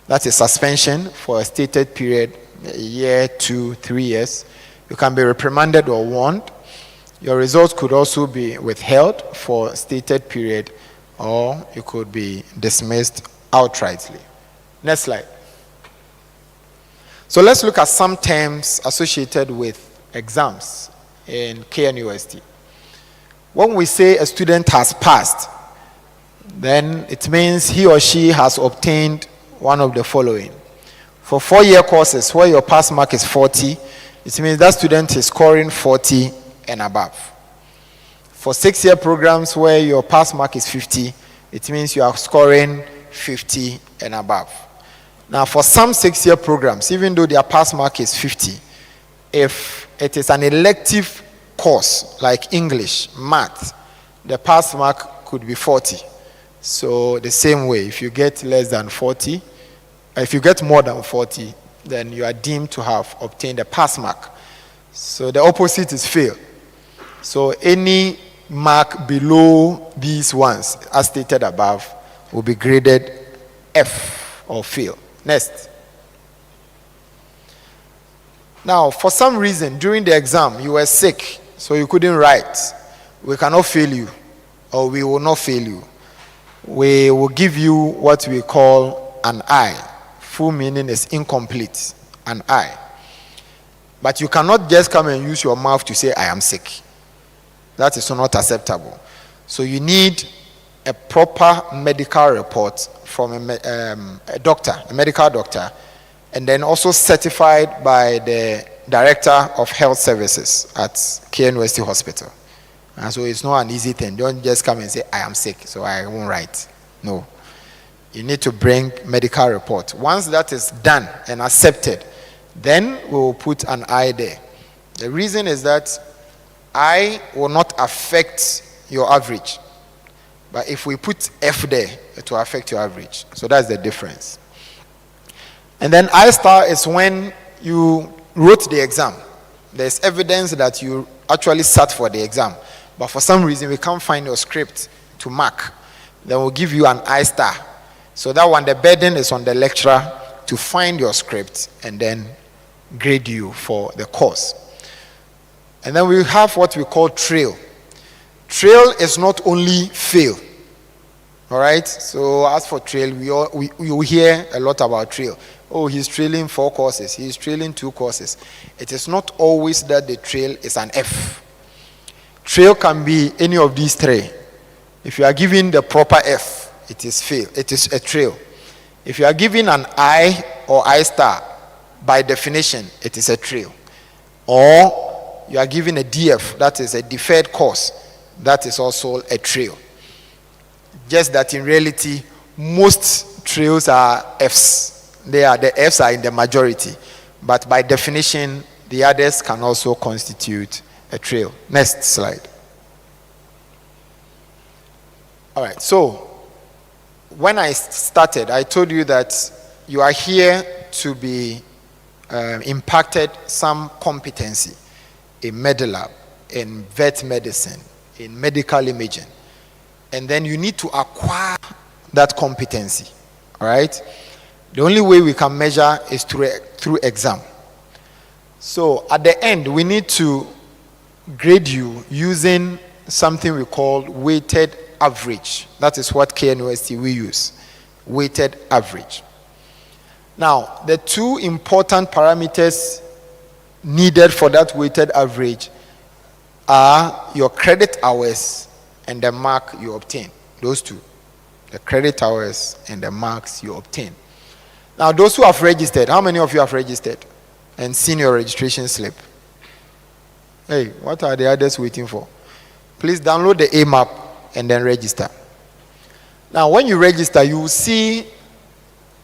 that is suspension for a stated period, a year, 2, 3 years. You can be reprimanded or warned. Your results could also be withheld for a stated period, or you could be dismissed outrightly. Next slide. So let's look at some terms associated with exams in KNUST. When we say a student has passed, then it means he or she has obtained one of the following. For 4-year courses where your pass mark is 40, it means that student is scoring 40 and above. For 6-year programs where your pass mark is 50, it means you are scoring 50 and above. Now, for some 6-year programs, even though their pass mark is 50, if it is an elective course like English, math, the pass mark could be 40. So the same way, if you get less than 40, if you get more than 40, then you are deemed to have obtained a pass mark. So the opposite is fail. So any mark below these ones, as stated above, will be graded F or fail. Next. Now, for some reason, during the exam, you were sick, so you couldn't write. We cannot fail you, or we will not fail you. We will give you what we call an I. Full meaning is incomplete, an I. But you cannot just come and use your mouth to say, I am sick. That is not acceptable. So you need a proper medical report from a doctor, a medical doctor, and then also certified by the Director of Health Services at KNUST Hospital. And so it's not an easy thing. Don't just come and say, I am sick, so I won't write. No. You need to bring medical report. Once that is done and accepted, then we will put an I there. The reason is that I will not affect your average. But if we put F there, it will affect your average. So that's the difference. And then I star is when you wrote the exam. There's evidence that you actually sat for the exam. But for some reason, we can't find your script to mark. Then we'll give you an I star. So that one, the burden is on the lecturer to find your script and then grade you for the course. And then we have what we call trail. Trail is not only fail. All right? So as for trail, we hear a lot about trail. Oh, he's trailing 4 courses. He's trailing 2 courses. It is not always that the trail is an F. Trail can be any of these 3. If you are given the proper F, it is fail. It is a trail. If you are given an I or I star, by definition, it is a trail. Or you are given a DF, that is a deferred course, that is also a trail. Just that in reality, most trails are Fs. The Fs are in the majority. But by definition, the others can also constitute a trail. Next slide. All right, so when I started, I told you that you are here to be impacted some competency in MediLab, in vet medicine, in medical imaging. And then you need to acquire that competency. All right? The only way we can measure is through exam. So at the end, we need to grade you using something we call weighted average. That is what KNUST we use, weighted average. Now, the 2 important parameters needed for that weighted average are your credit hours and the mark you obtain. Those 2. The credit hours and the marks you obtain. Now, those who have registered, how many of you have registered and seen your registration slip? Hey, what are the others waiting for? Please download the AMAP and then register. Now, when you register, you will see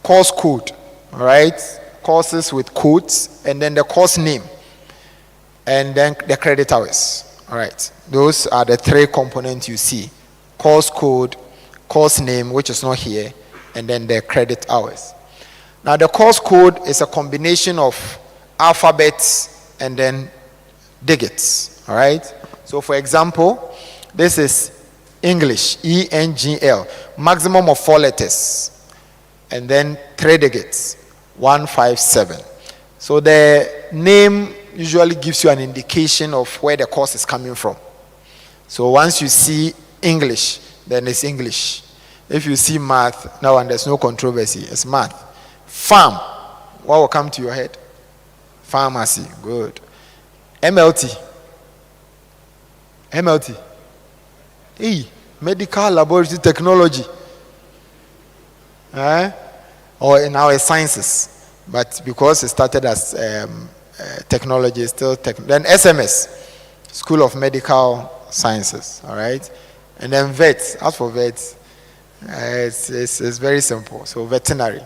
course code, all right? Courses with codes, and then the course name, and then the credit hours, all right? Those are the 3 components you see. Course code, course name, which is not here, and then the credit hours. Now, the course code is a combination of alphabets and then digits, all right? So, for example, this is English, ENGL, maximum of 4 letters, and then 3 digits, 157. So, the name usually gives you an indication of where the course is coming from. So, once you see English, then it's English. If you see math, now and there's no controversy, it's math. Farm, what will come to your head? Pharmacy, good. MLT. Hey, medical laboratory technology. Or now it's sciences. But because it started as technology, it's still then SMS, School of Medical Sciences, all right? And then vets, as for vets, it's very simple. So veterinary.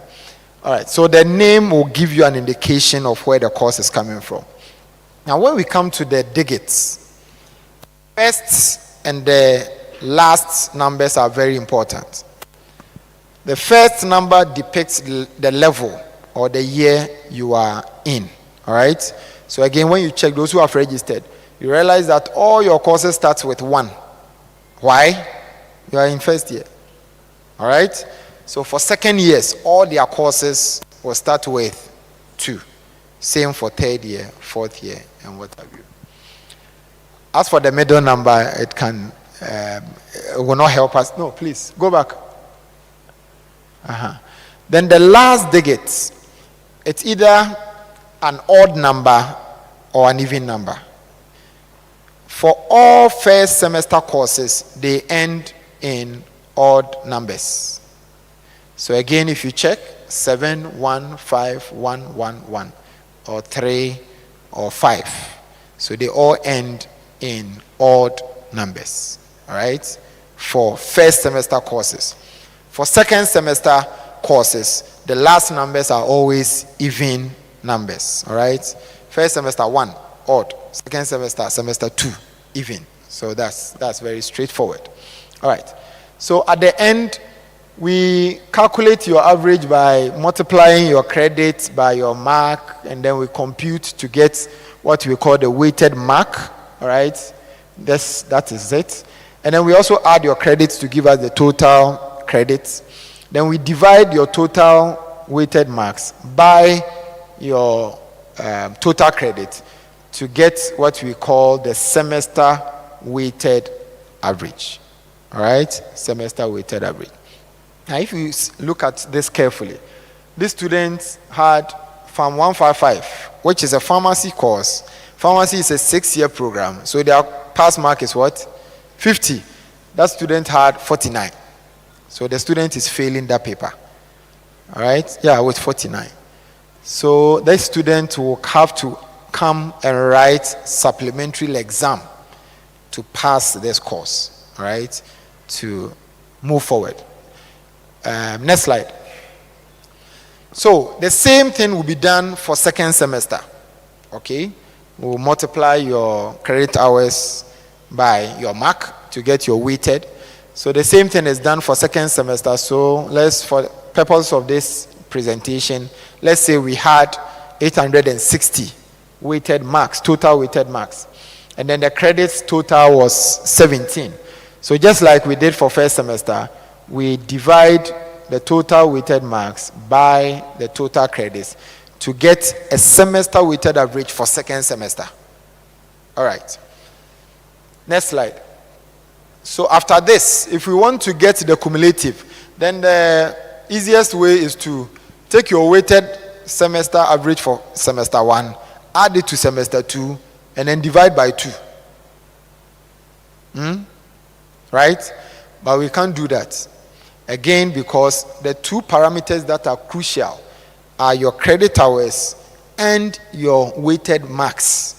All right, so the name will give you an indication of where the course is coming from. Now, when we come to the digits, first and the last numbers are very important. The first number depicts the level or the year you are in, all right? So again, when you check those who have registered, you realize that all your courses start with 1. Why? You are in first year, all right? So for second years, all their courses will start with 2. Same for third year, fourth year, and what have you. As for the middle number, it will not help us. No, please, go back. Then the last digits, it's either an odd number or an even number. For all first semester courses, they end in odd numbers. So again, if you check 7, 1, 5, 1, 1, 1, or 3, or 5. So they all end in odd numbers, all right, for first semester courses. For second semester courses, the last numbers are always even numbers, all right. First semester 1, odd. Second semester, semester 2, even. So that's very straightforward. All right. So at the end, we calculate your average by multiplying your credits by your mark, and then we compute to get what we call the weighted mark. All right. That is it. And then we also add your credits to give us the total credits. Then we divide your total weighted marks by your total credit to get what we call the semester weighted average. All right, semester weighted average. Now, if you look at this carefully, these students had Farm 155, which is a pharmacy course. Pharmacy is a 6-year program, so their pass mark is what? 50. That student had 49. So the student is failing that paper. All right, yeah, with 49. So that student will have to come and write supplementary exam to pass this course, all right, to move forward. Next slide. So the same thing will be done for second semester, okay? We'll multiply your credit hours by your mark to get your weighted. So the same thing is done for second semester. So let's, for the purpose of this presentation, let's say we had 860 weighted marks, total weighted marks. And then the credits total was 17. So just like we did for first semester, we divide the total weighted marks by the total credits to get a semester weighted average for second semester. All right. Next slide. So after this, if we want to get the cumulative, then the easiest way is to take your weighted semester average for semester 1, add it to semester 2, and then divide by 2. Right? But we can't do that. Again, because the two parameters that are crucial are your credit hours and your weighted marks,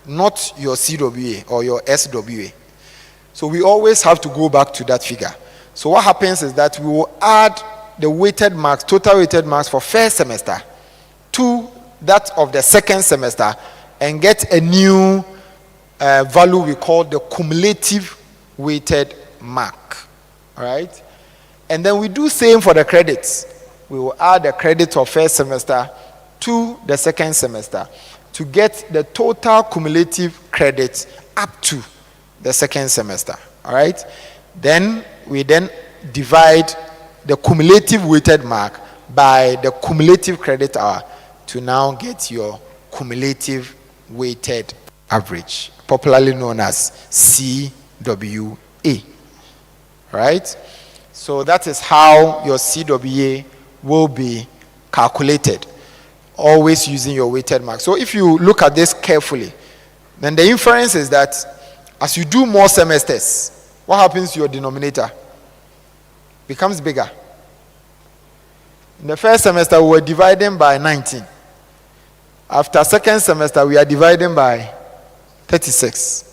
not your CWA or your SWA. So we always have to go back to that figure. So what happens is that we will add the weighted marks, total weighted marks for first semester to that of the second semester and get a new value we call the cumulative weighted mark. All right? And then we do same for the credits. We will add the credits of first semester to the second semester to get the total cumulative credits up to the second semester. All right? Then we divide the cumulative weighted mark by the cumulative credit hour to now get your cumulative weighted average, popularly known as CWA. Right? So that is how your CWA will be calculated, always using your weighted mark. So if you look at this carefully, then the inference is that as you do more semesters, what happens to your denominator? Becomes bigger. In the first semester, we were dividing by 19. After second semester, we are dividing by 36.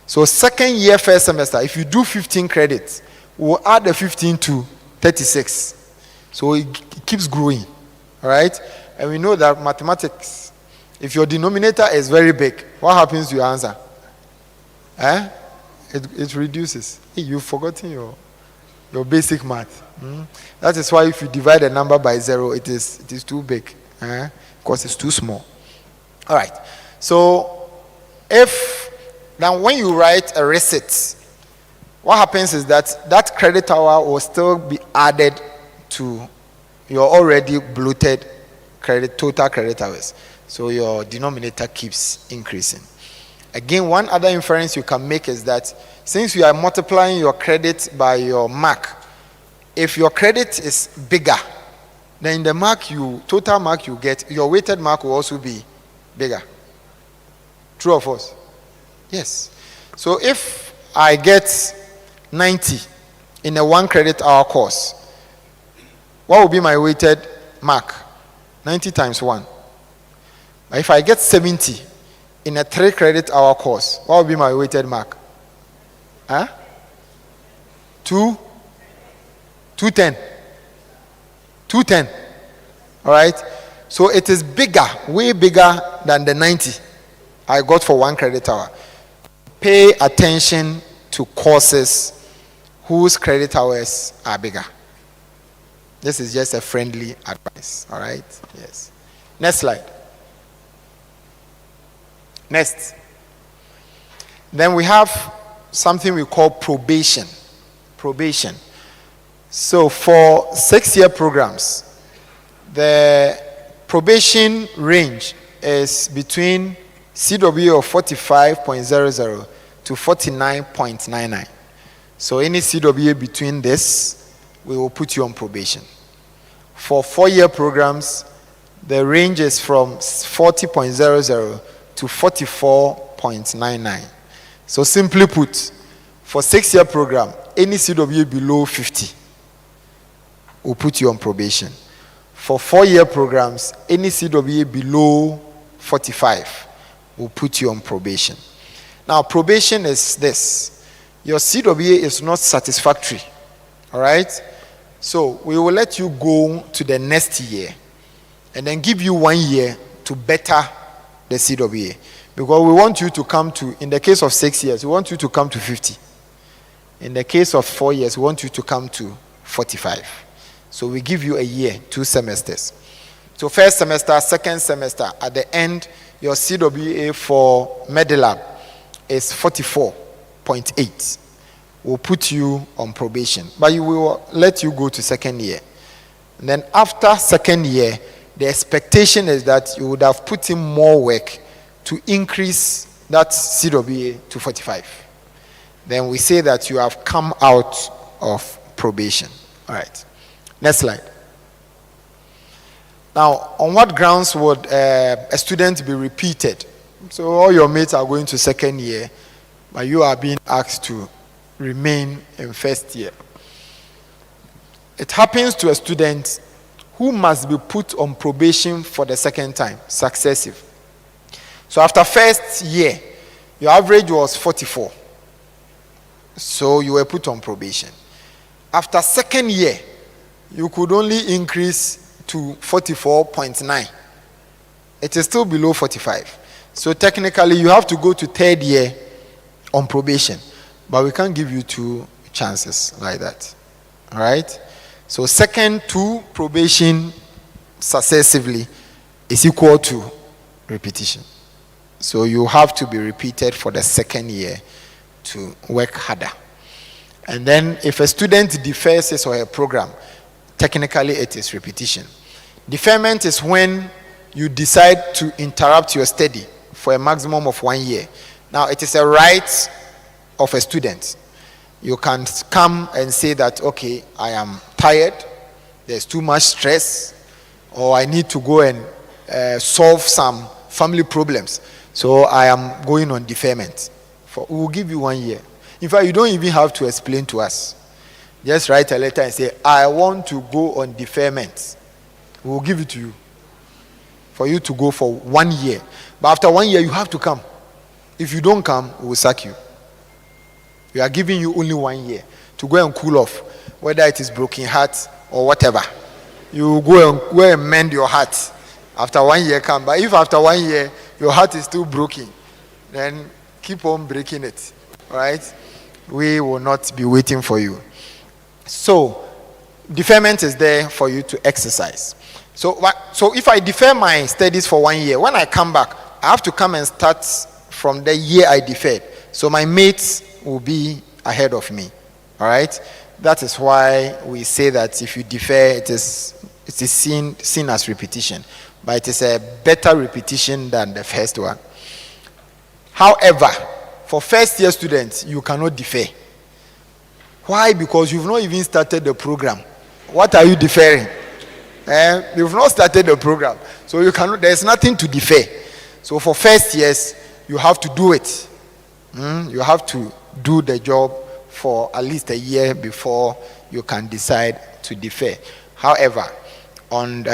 So second year, first semester, if you do 15 credits, we'll add the 15 to 36. So it keeps growing. All right? And we know that mathematics, if your denominator is very big, what happens to your answer? It reduces. Hey, you've forgotten your basic math. That is why if you divide a number by 0, it is too big. Because it's too small. All right. So now when you write a receipt, what happens is that credit hour will still be added to your already bloated total credit hours. So your denominator keeps increasing. Again, one other inference you can make is that since you are multiplying your credit by your mark, if your credit is bigger, then the total mark you get, your weighted mark will also be bigger. True or false? Yes. So if I get 90 in a 1 credit hour course, what will be my weighted mark? 90 times 1. But if I get 70 in a 3 credit hour course, what will be my weighted mark? 210. 210. All right? So it is bigger, way bigger than the 90 I got for 1 credit hour. Pay attention to courses whose credit hours are bigger. This is just a friendly advice. All right? Yes. Next slide. Next. Then we have something we call probation. Probation. So for 6-year programs, the probation range is between CWA of 45.00 to 49.99. So any CWA between this, we will put you on probation. For 4-year programs, the range is from 40.00 to 44.99. So simply put, for 6-year program, any CWA below 50 will put you on probation. For 4-year programs, any CWA below 45 will put you on probation. Now, probation is this. Your CWA is not satisfactory. All right? So, we will let you go to the next year and then give you 1 year to better the CWA. Because we want you to come to, in the case of 6 years, we want you to come to 50. In the case of 4 years, we want you to come to 45. So we give you a year, 2 semesters. So first semester, second semester, at the end, your CWA for Medilab is 44.8. We'll put you on probation. But we will let you go to second year. And then after second year, the expectation is that you would have put in more work to increase that CWA to 45. Then we say that you have come out of probation. All right. Next slide. Now, on what grounds would a student be repeated? So all your mates are going to second year, but you are being asked to remain in first year. It happens to a student who must be put on probation for the second time, successive. So after first year, your average was 44. So you were put on probation. After second year, you could only increase to 44.9. It is still below 45. So technically, you have to go to third year on probation. But we can't give you 2 chances like that. All right? So second to probation successively is equal to repetition. So you have to be repeated for the second year to work harder. And then if a student defers his or her program, technically it is repetition. Deferment is when you decide to interrupt your study for a maximum of 1 year. Now, it is a right of a student. You can come and say that, okay, I am tired, there's too much stress, or I need to go and solve some family problems. So I am going on deferment. We will give you 1 year. In fact, you don't even have to explain to us. Just write a letter and say, I want to go on deferment. We will give it to you. For you to go for 1 year. But after 1 year, you have to come. If you don't come, we will sack you. We are giving you only 1 year to go and cool off, whether it is broken heart or whatever. You go and mend your heart. After 1 year, come. But if after 1 year, your heart is still broken, then keep on breaking it. Right? We will not be waiting for you. So, deferment is there for you to exercise. So if I defer my studies for 1 year, when I come back, I have to come and start from the year I deferred. So my mates will be ahead of me. All right? That is why we say that if you defer, it is seen as repetition. But it is a better repetition than the first one. However, for first year students, you cannot defer. Why? Because you've not even started the program. What are you deferring? You've not started the program. So there's nothing to defer. So for first years, you have to do it. You have to do the job for at least a year before you can decide to defer. However, on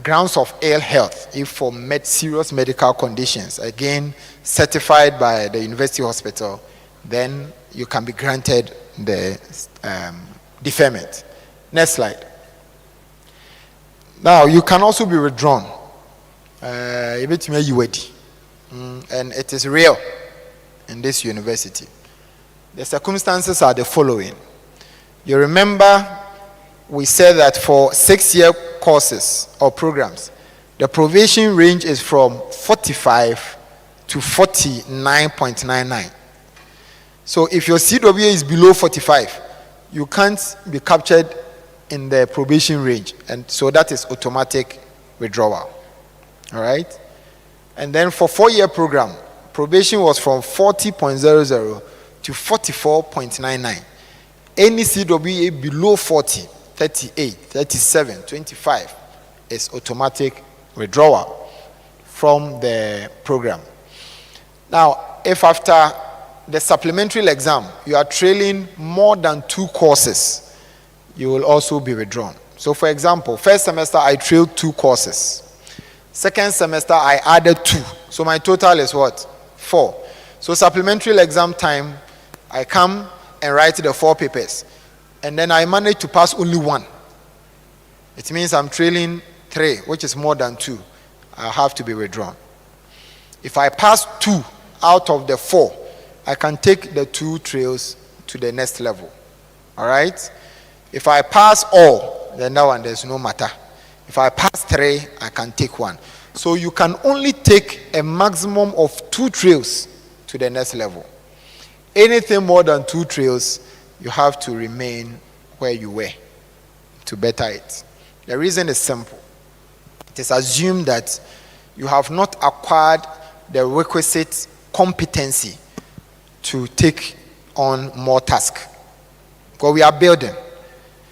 grounds of ill health, if for serious medical conditions, again certified by the university hospital, then you can be granted the deferment. Next slide. Now, you can also be withdrawn. And it is real in this university. The circumstances are the following. You remember we said that for 6-year courses or programs, the provision range is from 45 to 49.99. So if your CWA is below 45, you can't be captured in the probation range, and so that is automatic withdrawal. All right? And then for 4-year program, probation was from 40.00 to 44.99. Any CWA below 40, 38, 37, 25 is automatic withdrawal from the program. Now, if after the supplementary exam you are trailing more than 2 courses, you will also be withdrawn. So for example, first semester I trailed 2 courses. Second semester I added 2. So my total is what? 4. So supplementary exam time, I come and write the 4 papers. And then I manage to pass only 1. It means I'm trailing 3, which is more than 2. I'll have to be withdrawn. If I pass 2 out of the 4, I can take the 2 trails to the next level. All right? If I pass all, then that one there's no matter. If I pass 3, I can take 1. So you can only take a maximum of 2 trails to the next level. Anything more than 2 trails, you have to remain where you were to better it. The reason is simple. It is assumed that you have not acquired the requisite competency to take on more tasks. Because we are building.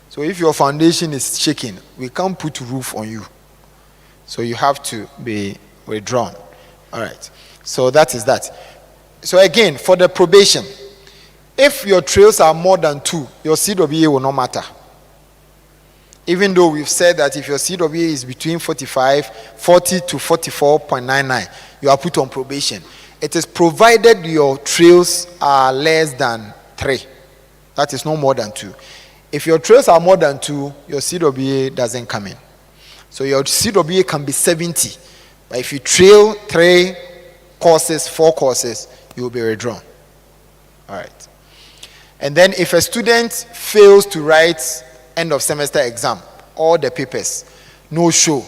So if your foundation is shaking, we can't put roof on you. So you have to be withdrawn. All right. So that is that. So again, for the probation, if your trails are more than 2, your CWA will not matter. Even though we've said that if your CWA is between 40 to 44.99, you are put on probation. It is provided your trails are less than 3. That is no more than 2. If your trails are more than 2, your CWA doesn't come in. So your CWA can be 70. But if you trail 3 courses, 4 courses, you will be withdrawn. All right. And then if a student fails to write end of semester exam, all the papers, no show,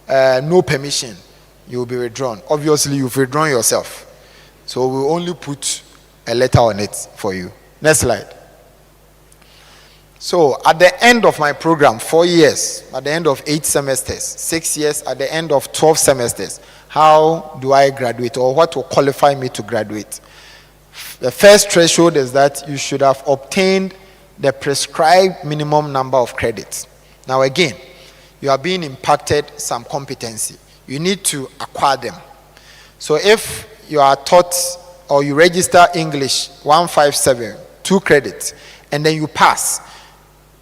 no permission, you will be withdrawn. Obviously, you've withdrawn yourself. So we'll only put a letter on it for you. Next slide. So at the end of my program, 4 years, at the end of 8 semesters, 6 years, at the end of 12 semesters, how do I graduate, or what will qualify me to graduate? The first threshold is that you should have obtained the prescribed minimum number of credits. Now again, you are being impacted some competency. You need to acquire them. So if you are taught or you register English 157, 2 credits, and then you pass,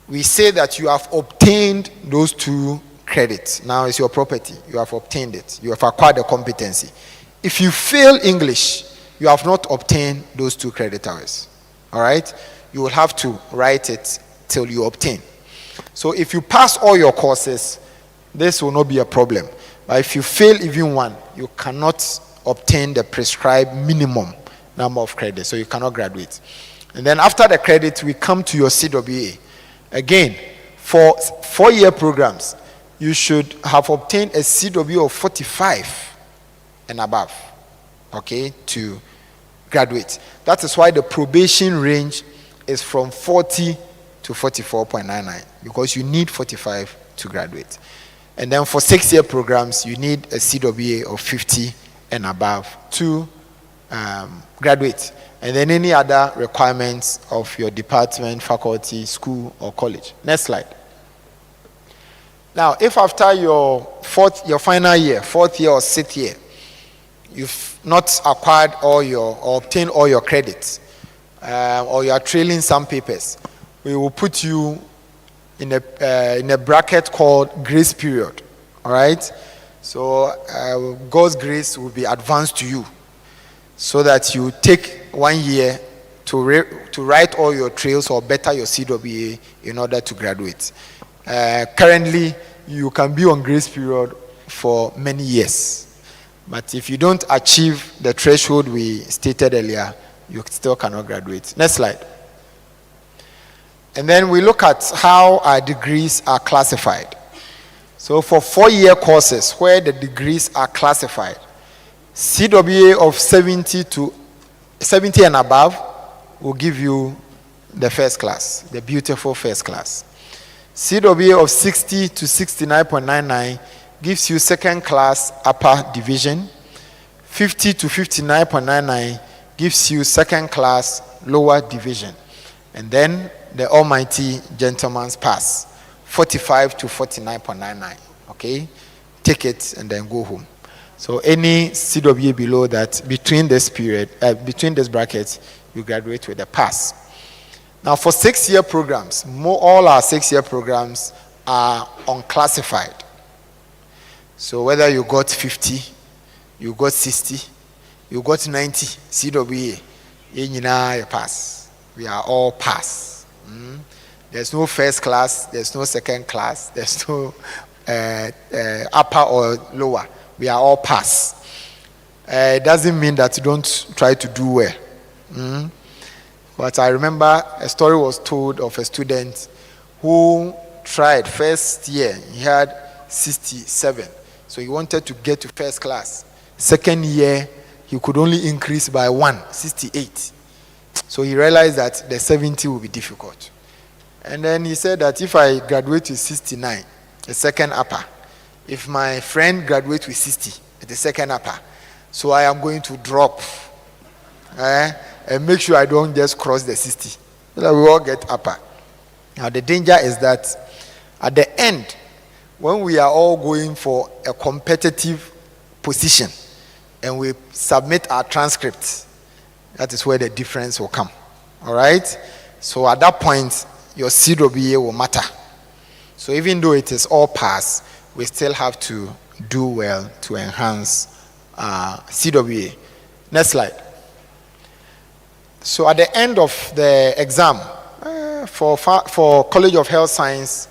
we say that you have obtained those 2 credits. Now it's your property. You have obtained it. You have acquired the competency. If you fail English, you have not obtained those 2 credit hours. All right? You will have to write it till you obtain. So if you pass all your courses, this will not be a problem. But if you fail even one, you cannot obtain the prescribed minimum number of credits. So you cannot graduate. And then after the credit, we come to your CWA. Again, for 4-year programs, you should have obtained a CWA of 45 and above, okay, to graduate. That is why the probation range is from 40 to 44.99, because you need 45 to graduate. And then for 6-year programs, you need a CWA of 50 and above to graduate. And then any other requirements of your department, faculty, school, or college. Next slide. Now, if after your final year, 4th year or 6th year, you've not acquired or obtained all your credits, or you are trailing some papers, we will put you in a bracket called grace period. All right? So God's grace will be advanced to you so that you take 1 year to write all your trails or better your CWA in order to graduate. Currently, you can be on grace period for many years. But if you don't achieve the threshold we stated earlier, you still cannot graduate. Next slide. And then we look at how our degrees are classified. So for 4-year courses where the degrees are classified, CWA of 70 and above will give you the first class, the beautiful first class. CWA of 60 to 69.99 gives you second class upper division. 50 to 59.99 gives you second class lower division. And then the almighty gentleman's pass, 45 to 49.99. Okay? Take it and then go home. So any CWA below that, between this period, between this bracket, you graduate with a pass. Now for 6-year programs, all our 6-year programs are unclassified. So whether you got 50, you got 60, you got 90 CWA, you pass. We are all pass. There's no first class, there's no second class, there's no upper or lower. We are all pass. It doesn't mean that you don't try to do well. But I remember a story was told of a student who tried first year, he had 67. So he wanted to get to first class. Second year, he could only increase by 68. So he realized that the 70 will be difficult. And then he said that if I graduate with 69, the second upper, if my friend graduates with 60, the second upper, so I am going to drop and make sure I don't just cross the 60, so that we all get upper. Now the danger is that at the end, when we are all going for a competitive position and we submit our transcripts, that is where the difference will come. All right? So at that point, your CWA will matter. So even though it is all pass, we still have to do well to enhance CWA. Next slide. So at the end of the exam, for College of Health Science,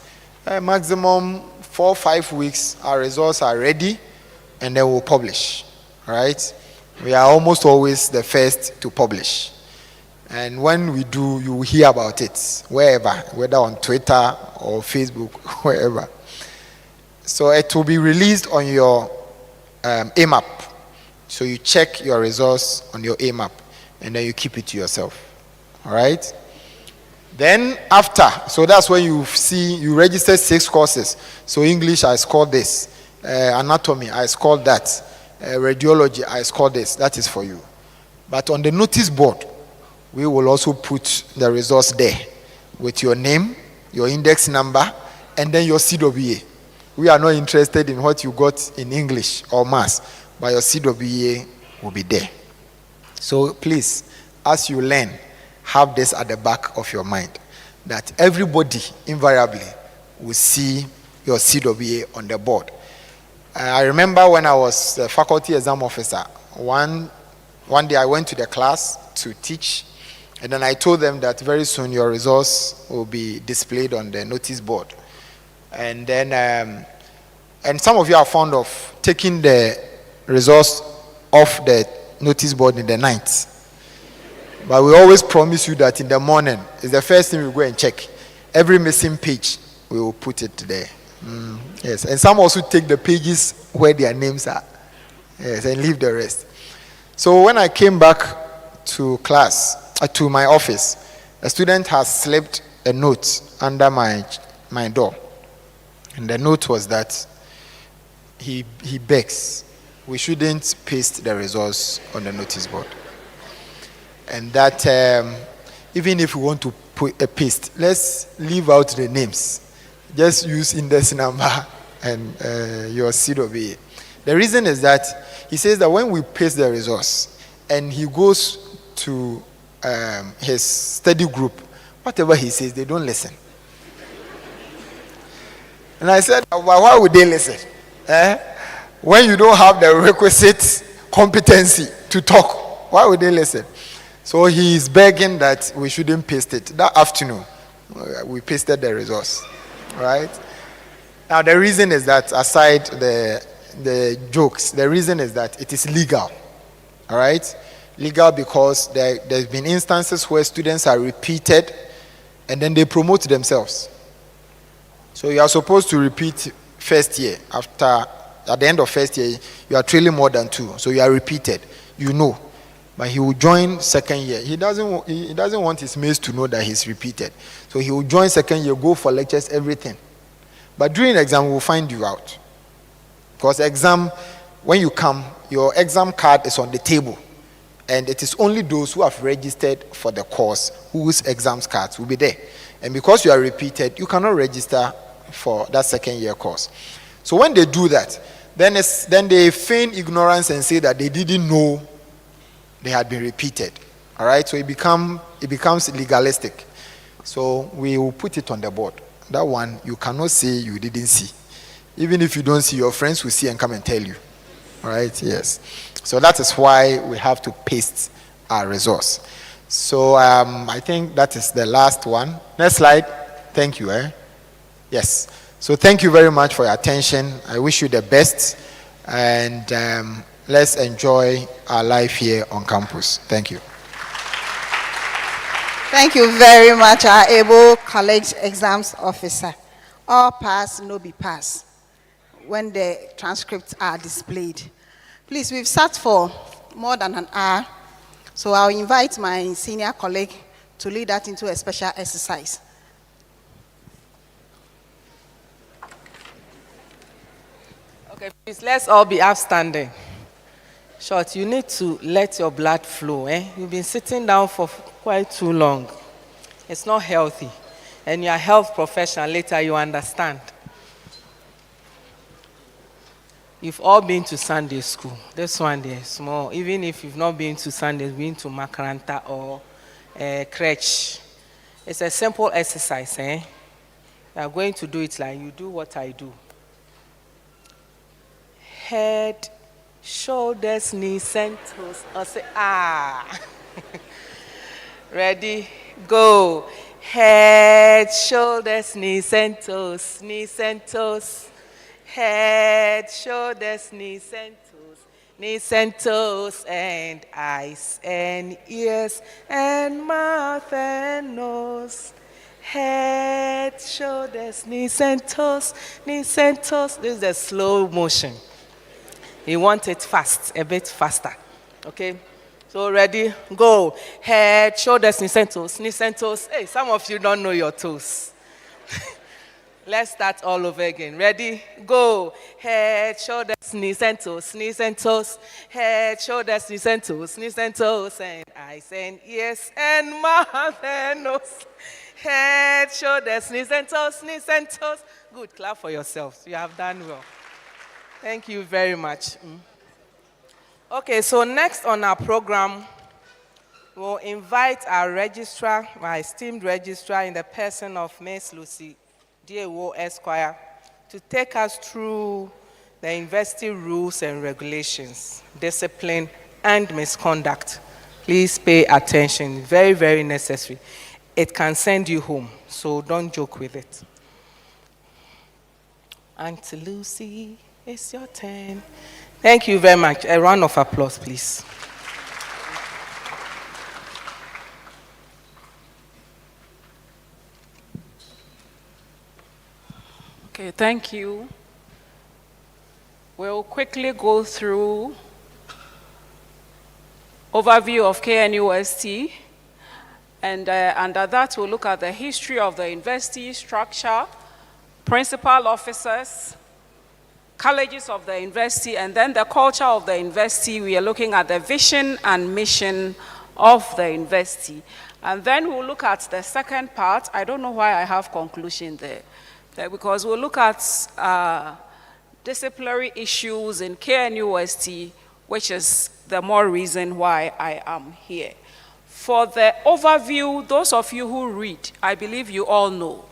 maximum 4 or 5 weeks, our results are ready, and then we'll publish. All right? We are almost always the first to publish. And when we do, you will hear about it, wherever, whether on Twitter or Facebook, wherever. So it will be released on your AMAP. So you check your results on your AMAP, and then you keep it to yourself. All right? Then after, so that's when you see, you register 6 courses. So English, I scored this. Anatomy, I scored that. Radiology, I scored this. That is for you. But on the notice board, we will also put the results there with your name, your index number, and then your CWA. We are not interested in what you got in English or maths, but your CWA will be there. So please, as you learn, have this at the back of your mind, that everybody invariably will see your CWA on the board. I remember when I was a faculty exam officer, one day I went to the class to teach, and then I told them that very soon your results will be displayed on the notice board. And then, and some of you are fond of taking the results off the notice board in the night. But we always promise you that in the morning is the first thing we go and check. Every missing page, we will put it there. Yes, and some also take the pages where their names are. Yes, and leave the rest. So when I came back to class, to my office, a student has slipped a note under my door. And the note was that he begs we shouldn't paste the results on the notice board. And that even if we want to put a paste, let's leave out the names. Just use index number and your CWA. The reason is that he says that when we paste the results and he goes to his study group, whatever he says, they don't listen. And I said, why would they listen? When you don't have the requisite competency to talk, why would they listen? So he is begging that we shouldn't paste it. That afternoon, we pasted the results. Right? Now the reason is that, aside the jokes, the reason is that it is legal. All right? Legal because there's been instances where students are repeated and then they promote themselves. So you are supposed to repeat first year. At the end of first year, you are trailing more than 2. So you are repeated. You know. But he will join second year. He doesn't want his mates to know that he's repeated. So he will join second year, go for lectures, everything. But during exam, we'll find you out. Because exam, when you come, your exam card is on the table. And it is only those who have registered for the course whose exams cards will be there. And because you are repeated, you cannot register for that second year course. So when they do that, then they feign ignorance and say that they didn't know they had been repeated. All right? So it becomes legalistic. So we will put it on the board. That one, you cannot say you didn't see. Even if you don't see, your friends will see and come and tell you. All right? Yes. So that is why we have to paste our results. So I think that is the last one. Next slide. Thank you. Yes. So thank you very much for your attention. I wish you the best. And let's enjoy our life here on campus. Thank you. Thank you very much, our able college exams officer. All pass, no be pass, when the transcripts are displayed. Please, we've sat for more than an hour, so I'll invite my senior colleague to lead that into a special exercise. Okay, please, let's all be upstanding. Short, you need to let your blood flow. You've been sitting down for quite too long. It's not healthy. And you're a health professional, later you understand. You've all been to Sunday school. This one there is small. Even if you've not been to Sunday, you've been to Makaranta or crèche. It's a simple exercise. You are going to do it like you do what I do. Head, shoulders, knees, and toes. I'll say, Ready? Go. Head, shoulders, knees, and toes. Knees and toes. Head, shoulders, knees, and toes. Knees and toes, and eyes and ears, and mouth and nose. Head, shoulders, knees, and toes. Knees and toes. This is a slow motion. You want it fast, a bit faster. Okay? So ready? Go. Head, shoulders, knees and toes. Knees and toes. Hey, some of you don't know your toes. Let's start all over again. Ready? Go. Head, shoulders, knees and toes. Knees and toes. Head, shoulders, knees and toes. Knees and toes. And eyes and ears and mouth and nose. Head, shoulders, knees and toes. Knees and toes. Good. Clap for yourselves. You have done well. Thank you very much. Okay, so next on our program, we'll invite our registrar, my esteemed registrar in the person of Ms. Lucy D.A.W. Esquire, to take us through the university rules and regulations, discipline, and misconduct. Please pay attention. Very, very necessary. It can send you home, so don't joke with it. Auntie Lucy, it's your turn. Thank you very much. A round of applause, please. Okay, thank you. We'll quickly go through overview of KNUST, and under that we'll look at the history of the university structure, principal officers, colleges of the university, and then the culture of the university. We are looking at the vision and mission of the university. And then we'll look at the second part. I don't know why I have conclusion there. Because we'll look at disciplinary issues in KNUST, which is the more reason why I am here. For the overview, those of you who read, I believe you all know.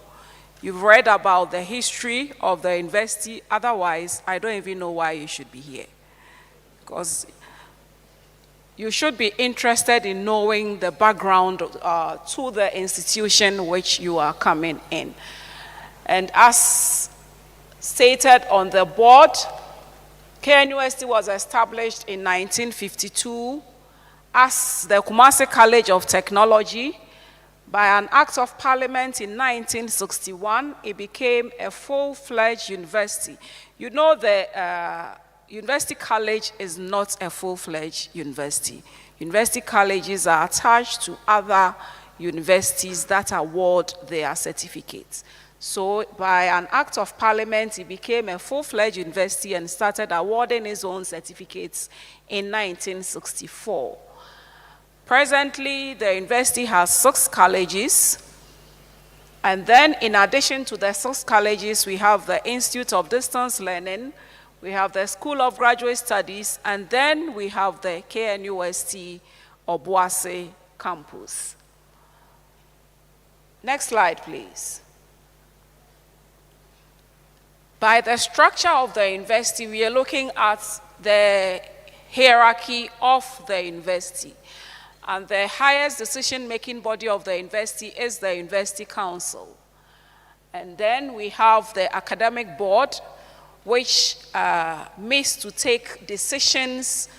You've read about the history of the university. Otherwise, I don't even know why you should be here. Because you should be interested in knowing the background to the institution which you are coming in. And as stated on the board, KNUST was established in 1952 as the Kumasi College of Technology. By an act of parliament in 1961, it became a full-fledged university. You know, the University College is not a full-fledged university. University colleges are attached to other universities that award their certificates. So by an act of parliament, it became a full-fledged university and started awarding its own certificates in 1964. Presently, the university has 6 colleges, and then in addition to the 6 colleges, we have the Institute of Distance Learning, we have the School of Graduate Studies, and then we have the KNUST Obuasi campus. Next slide, please. By the structure of the university, we are looking at the hierarchy of the university. And the highest decision-making body of the university is the University Council. And then we have the academic board, which meets to take decisions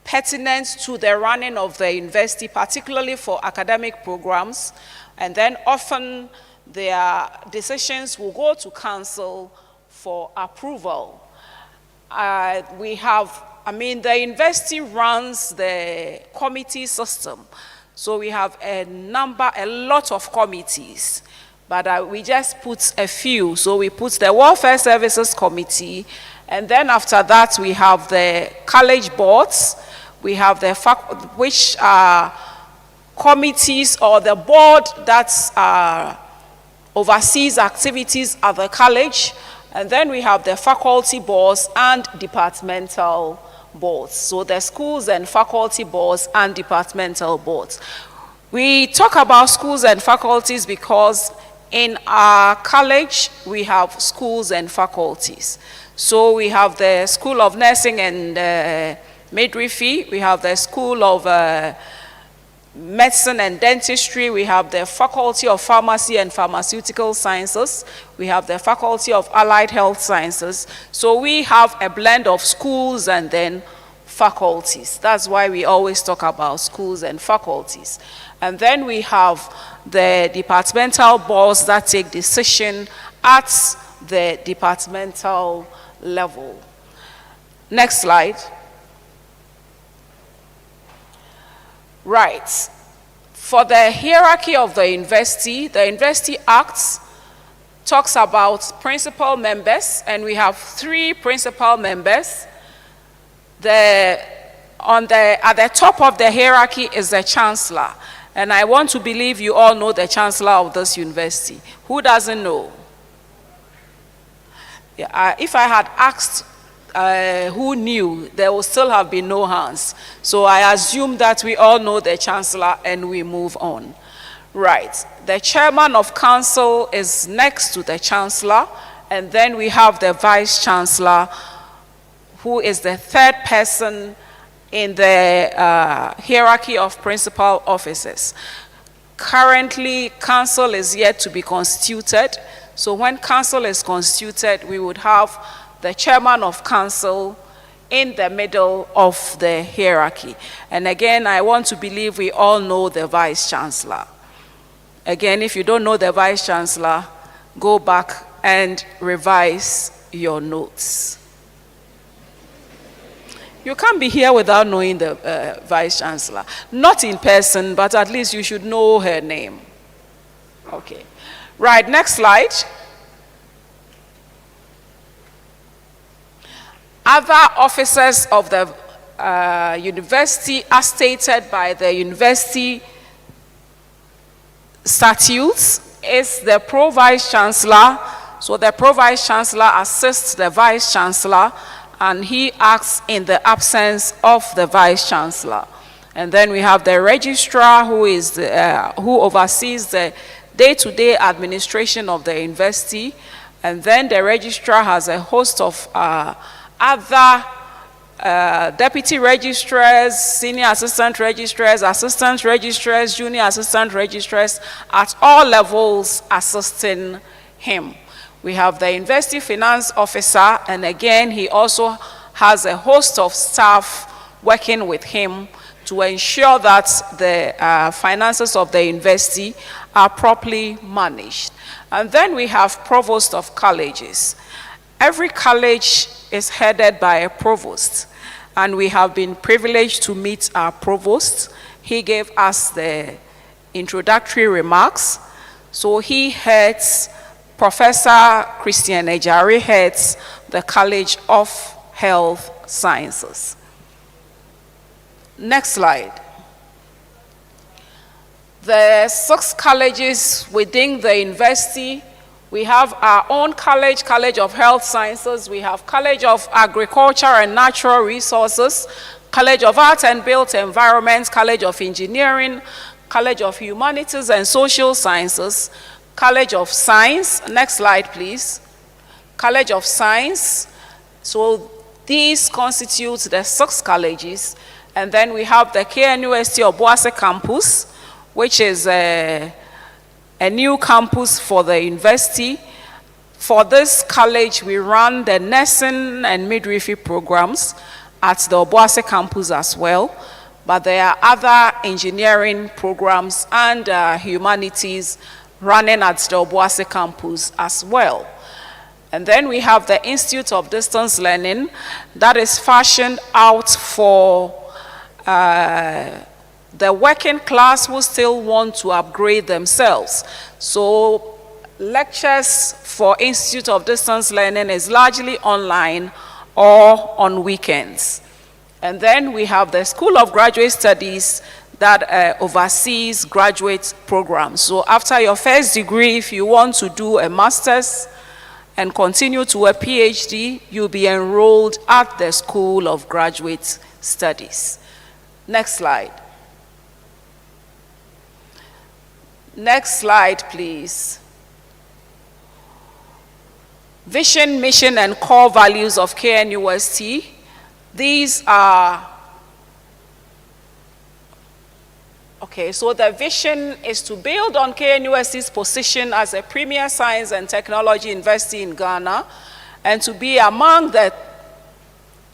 pertinent to the running of the university, particularly for academic programs. And then often their decisions will go to council for approval. The university runs the committee system. So we have a lot of committees, but we just put a few. So we put the Welfare Services Committee, and then after that we have the college boards, we have the which are committees or the board that oversees activities at the college, and then we have the faculty boards and departmental boards. So the schools and faculty boards and departmental boards. We talk about schools and faculties because in our college we have schools and faculties. So we have the School of Nursing and Midwifery, we have the School of Medicine and Dentistry, we have the Faculty of Pharmacy and Pharmaceutical Sciences, we have the Faculty of Allied Health Sciences. So we have a blend of schools and then faculties. That's why we always talk about schools and faculties. And then we have the departmental boards that take decision at the departmental level. Next slide. Right. For the hierarchy of the University Act talks about principal members, and we have 3 principal members. At the top of the hierarchy is the chancellor, and I want to believe you all know the chancellor of this university. Who doesn't know? Yeah, if I had asked who knew, there will still have been no hands. So I assume that we all know the chancellor and we move on. Right. The chairman of council is next to the chancellor, and then we have the vice chancellor, who is the 3rd person in the hierarchy of principal officers. Currently, council is yet to be constituted. So when council is constituted, we would have the chairman of council in the middle of the hierarchy. And again, I want to believe we all know the vice chancellor. Again, if you don't know the vice chancellor, go back and revise your notes. You can't be here without knowing the vice chancellor. Not in person, but at least you should know her name. Okay. Right, next slide. Other officers of the university, as stated by the university statutes, is the pro-vice chancellor. So the pro-vice chancellor assists the vice chancellor, and he acts in the absence of the vice chancellor. And then we have the registrar who oversees the day-to-day administration of the university. And then the registrar has a host of other deputy registrars, senior assistant registrars, junior assistant registrars at all levels assisting him. We have the university finance officer, and again, he also has a host of staff working with him to ensure that the finances of the university are properly managed. And then we have provost of colleges. Every college is headed by a provost, and we have been privileged to meet our provost. He gave us the introductory remarks. So he heads, Professor Christian Ejari heads the College of Health Sciences. Next slide. The 6 colleges within the university, we have our own college, College of Health Sciences. We have College of Agriculture and Natural Resources, College of Art and Built Environment, College of Engineering, College of Humanities and Social Sciences, College of Science. Next slide, please. College of Science. So these constitute the 6 colleges. And then we have the KNUST Obuasi campus, which is a new campus for the university. For this college, we run the nursing and midwifery programs at the Obuasi campus as well. But there are other engineering programs and humanities running at the Obuasi campus as well. And then we have the Institute of Distance Learning that is fashioned out for the working class who still want to upgrade themselves. So lectures for Institute of Distance Learning is largely online or on weekends. And then we have the School of Graduate Studies that oversees graduate programs. So after your first degree, if you want to do a master's and continue to a PhD, you'll be enrolled at the School of Graduate Studies. Next slide. Next slide, please. Vision, mission, and core values of KNUST. These are, okay, so the vision is to build on KNUST's position as a premier science and technology university in Ghana and to be among the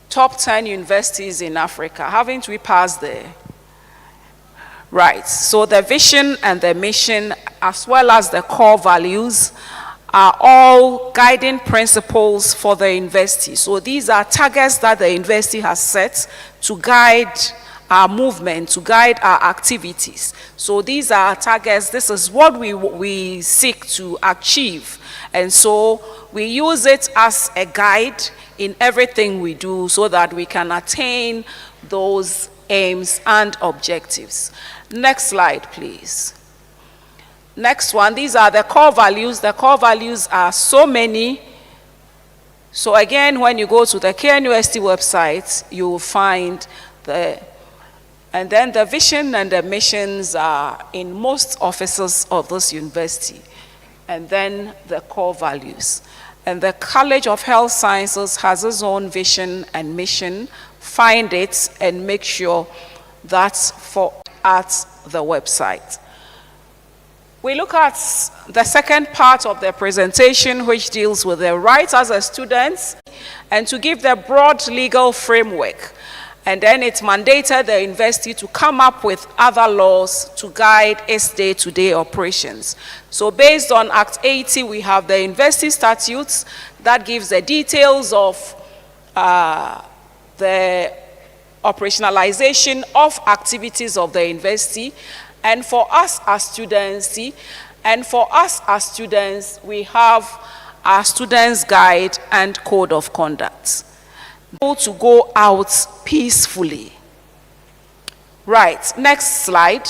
top 10 universities in Africa. Haven't we passed there? Right, so the vision and the mission, as well as the core values, are all guiding principles for the university. So these are targets that the university has set to guide our movement, to guide our activities. So these are our targets. This is what we seek to achieve. And so we use it as a guide in everything we do so that we can attain those aims and objectives. Next slide, please. Next one, these are the core values. The core values are so many. So again, when you go to the KNUST website, you will find and then the vision and the missions are in most offices of this university. And then the core values. And the College of Health Sciences has its own vision and mission. Find it and make sure that's at the website. We look at the second part of the presentation, which deals with the rights as a student and to give the broad legal framework. And then it mandated the university to come up with other laws to guide its day-to-day operations. So based on Act 80, we have the university statutes that gives the details of the operationalization of activities of the university. And for us as students, we have our students' guide and code of conduct. To go out peacefully. Right, next slide.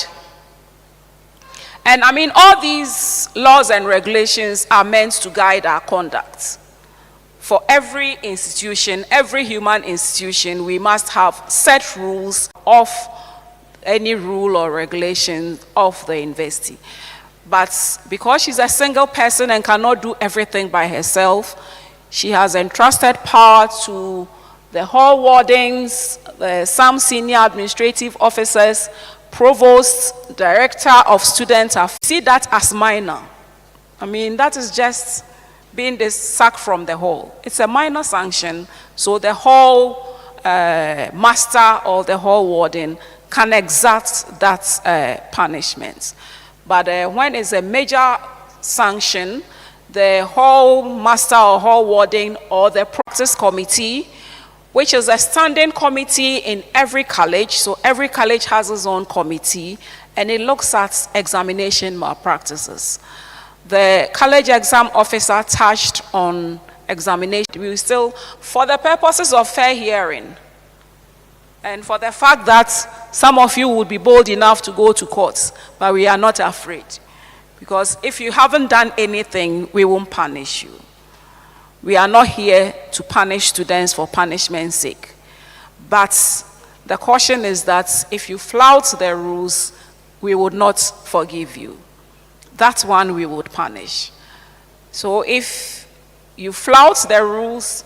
And I mean, all these laws and regulations are meant to guide our conduct. For every institution, every human institution, we must have set rules of any rule or regulation of the university. But because she's a single person and cannot do everything by herself, she has entrusted power to the hall wardens, some senior administrative officers, provost, director of students. I see that as minor. I mean, that is just being sacked from the hall. It's a minor sanction, so the hall master or the hall warden can exact that punishment. But when it's a major sanction, the hall master or hall warden or the practice committee, which is a standing committee in every college, so every college has its own committee, and it looks at examination malpractices. The college exam officer touched on examination. We will still, for the purposes of fair hearing, and for the fact that some of you would be bold enough to go to court, but we are not afraid. Because if you haven't done anything, we won't punish you. We are not here to punish students for punishment's sake. But the caution is that if you flout the rules, we would not forgive you. That one we would punish. So if you flout the rules,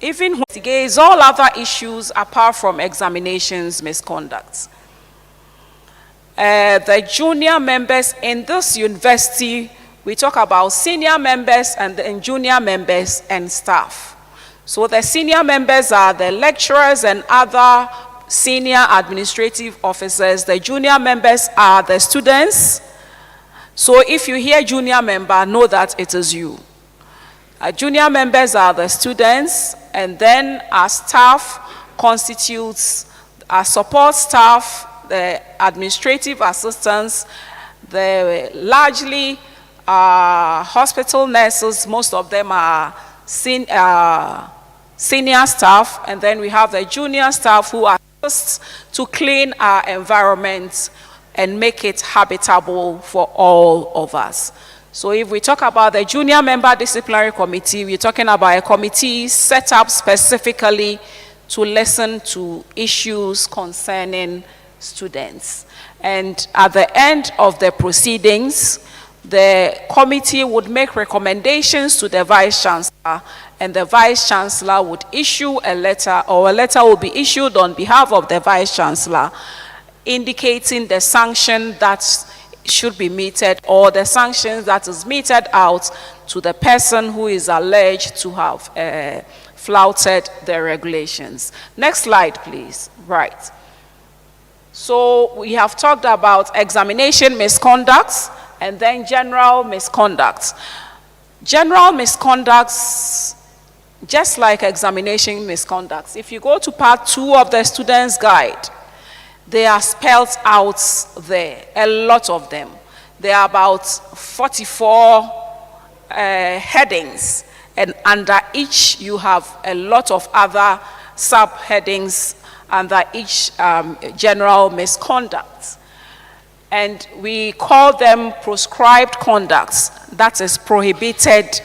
even investigates all other issues apart from examinations misconduct. The junior members in this university, we talk about senior members and junior members and staff. So the senior members are the lecturers and other senior administrative officers. The junior members are the students. So if you hear junior member, know that it is you. Junior members are the students, and then our staff constitutes our support staff, the administrative assistants, the largely hospital nurses. Most of them are senior staff, and then we have the junior staff who assist to clean our environment and make it habitable for all of us. So if we talk about the junior member disciplinary committee, we're talking about a committee set up specifically to listen to issues concerning students. And at the end of the proceedings, the committee would make recommendations to the vice chancellor, and the vice chancellor would issue a letter, or a letter will be issued on behalf of the vice chancellor indicating the sanction that should be meted, or the sanctions that is meted out to the person who is alleged to have flouted the regulations. Next slide, please. Right. So we have talked about examination misconducts and then general misconducts. General misconducts, just like examination misconducts, if you go to part 2 of the student's guide, they are spelled out there, a lot of them. There are about 44 headings, and under each you have a lot of other subheadings under each general misconduct. And we call them proscribed conducts, that is prohibited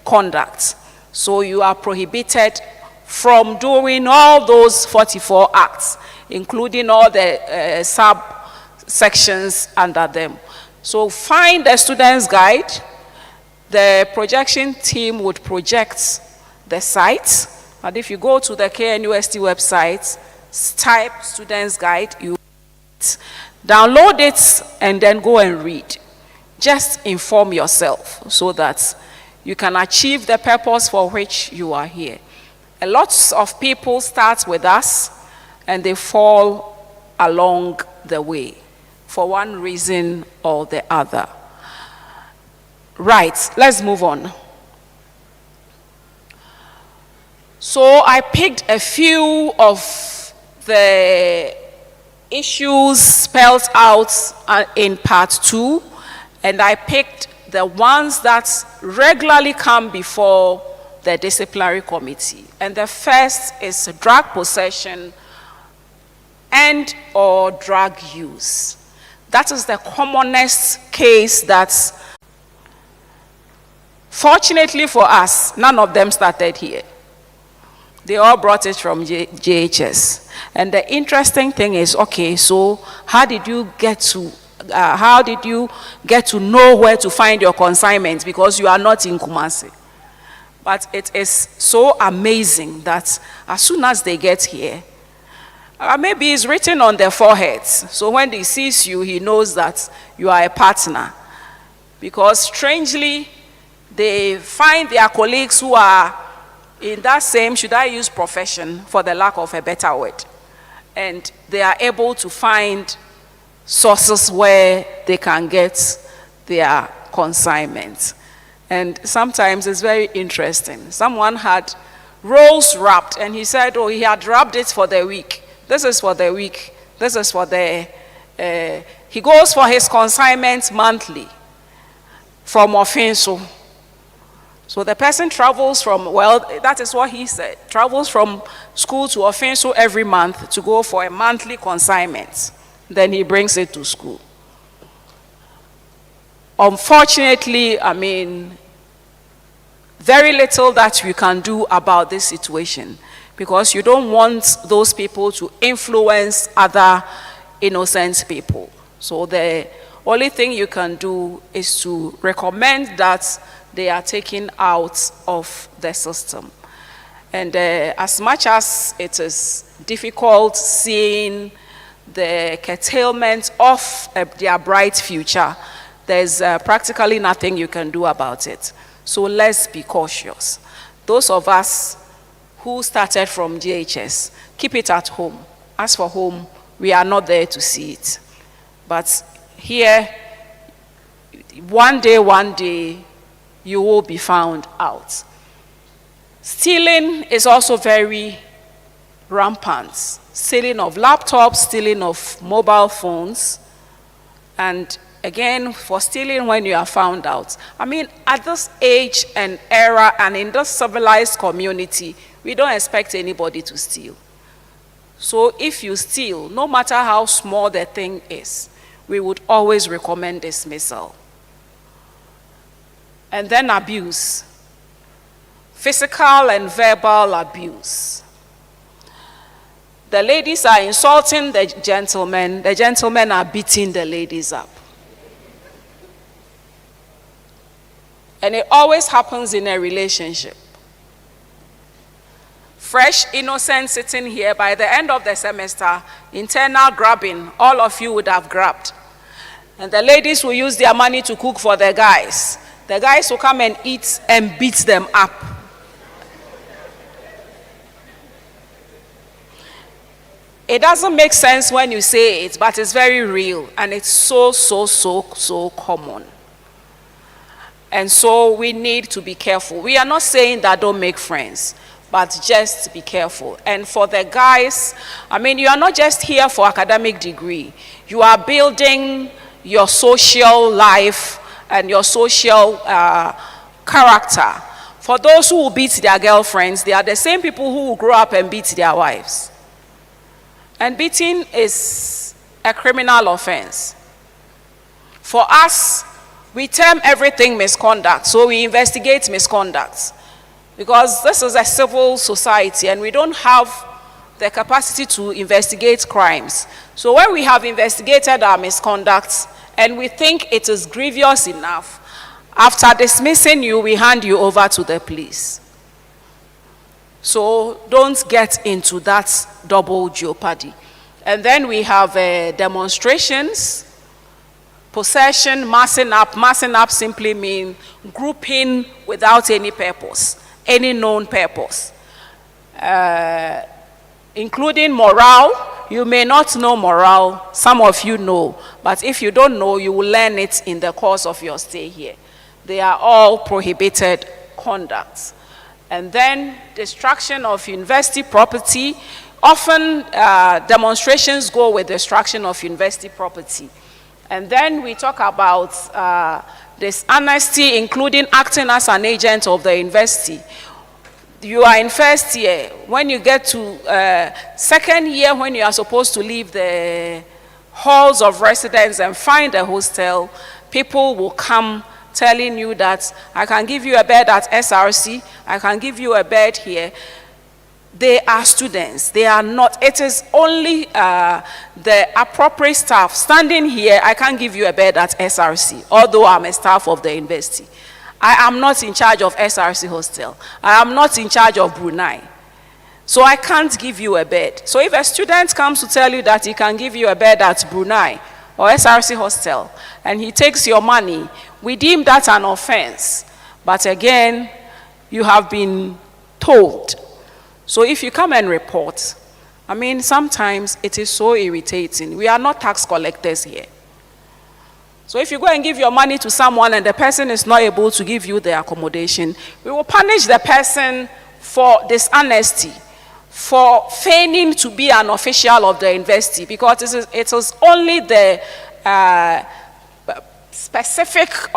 conduct. So you are prohibited from doing all those 44 acts, including all the subsections under them. So find the student's guide. The projection team would project the site. And if you go to the KNUST website, type student's guide, you download it and then go and read. Just inform yourself so that you can achieve the purpose for which you are here. A lot of people start with us and they fall along the way for one reason or the other. Right, let's move on. So I picked a few of the issues spelled out in part 2, and I picked the ones that regularly come before the disciplinary committee. And the first is drug possession and or drug use. That is the commonest case that's, fortunately for us, none of them started here. They all brought it from JHS. And the interesting thing is, okay, so how did you get to know where to find your consignment, because you are not in Kumasi? But it is so amazing that as soon as they get here, maybe it's written on their foreheads. So when he sees you, he knows that you are a partner. Because strangely, they find their colleagues who are in that same, should I use profession for the lack of a better word, and they are able to find sources where they can get their consignment. And sometimes it's very interesting. Someone had rolls wrapped, and he said, oh, he had wrapped it for the week. This is for the week. This is for the... he goes for his consignment monthly from Ofinso. So the person travels from, well, that is what he said, travels from school to Ofinso every month to go for a monthly consignment. Then he brings it to school. Unfortunately, I mean, very little that you can do about this situation, because you don't want those people to influence other innocent people. So the only thing you can do is to recommend that they are taken out of the system. And as much as it is difficult seeing the curtailment of their bright future, there's practically nothing you can do about it. So let's be cautious. Those of us who started from GHS, keep it at home. As for home, we are not there to see it. But here, one day, you will be found out. Stealing is also very rampant. Stealing of laptops, stealing of mobile phones. And again, for stealing when you are found out. I mean, at this age and era and in this civilized community, we don't expect anybody to steal. So if you steal, no matter how small the thing is, we would always recommend dismissal. And then abuse. Physical and verbal abuse. The ladies are insulting the gentlemen are beating the ladies up. And it always happens in a relationship. Fresh, innocent sitting here, by the end of the semester, internal grabbing, all of you would have grabbed. And the ladies will use their money to cook for the guys. The guys will come and eat and beat them up. It doesn't make sense when you say it, but it's very real, and it's so common. And so we need to be careful. We are not saying that don't make friends, but just be careful. And for the guys, I mean, you are not just here for academic degree. You are building your social life and your social character. For those who will beat their girlfriends, they are the same people who will grow up and beat their wives. And beating is a criminal offense. For us, we term everything misconduct, so we investigate misconduct. Because this is a civil society and we don't have the capacity to investigate crimes. So when we have investigated our misconduct and we think it is grievous enough, after dismissing you, we hand you over to the police. So don't get into that double jeopardy. And then we have demonstrations, possession, massing up. Massing up simply means grouping without any purpose, any known purpose. Including morale. You may not know morale, some of you know, but if you don't know, you will learn it in the course of your stay here. They are all prohibited conducts. And then destruction of university property. Often demonstrations go with destruction of university property. And then we talk about dishonesty, including acting as an agent of the university. You are in first year. When you get to second year, when you are supposed to leave the halls of residence and find a hostel, people will come telling you that I can give you a bed at SRC, I can give you a bed here. They are students. They are not. It is only the appropriate staff. Standing here, I can't give you a bed at SRC, although I'm a staff of the university. I am not in charge of SRC hostel. I am not in charge of Brunei. So I can't give you a bed. So if a student comes to tell you that he can give you a bed at Brunei or SRC hostel, and he takes your money, we deem that an offense. But again, you have been told. So if you come and report, I mean, sometimes it is so irritating. We are not tax collectors here. So if you go and give your money to someone and the person is not able to give you the accommodation, we will punish the person for dishonesty, for feigning to be an official of the university, because it is only the specific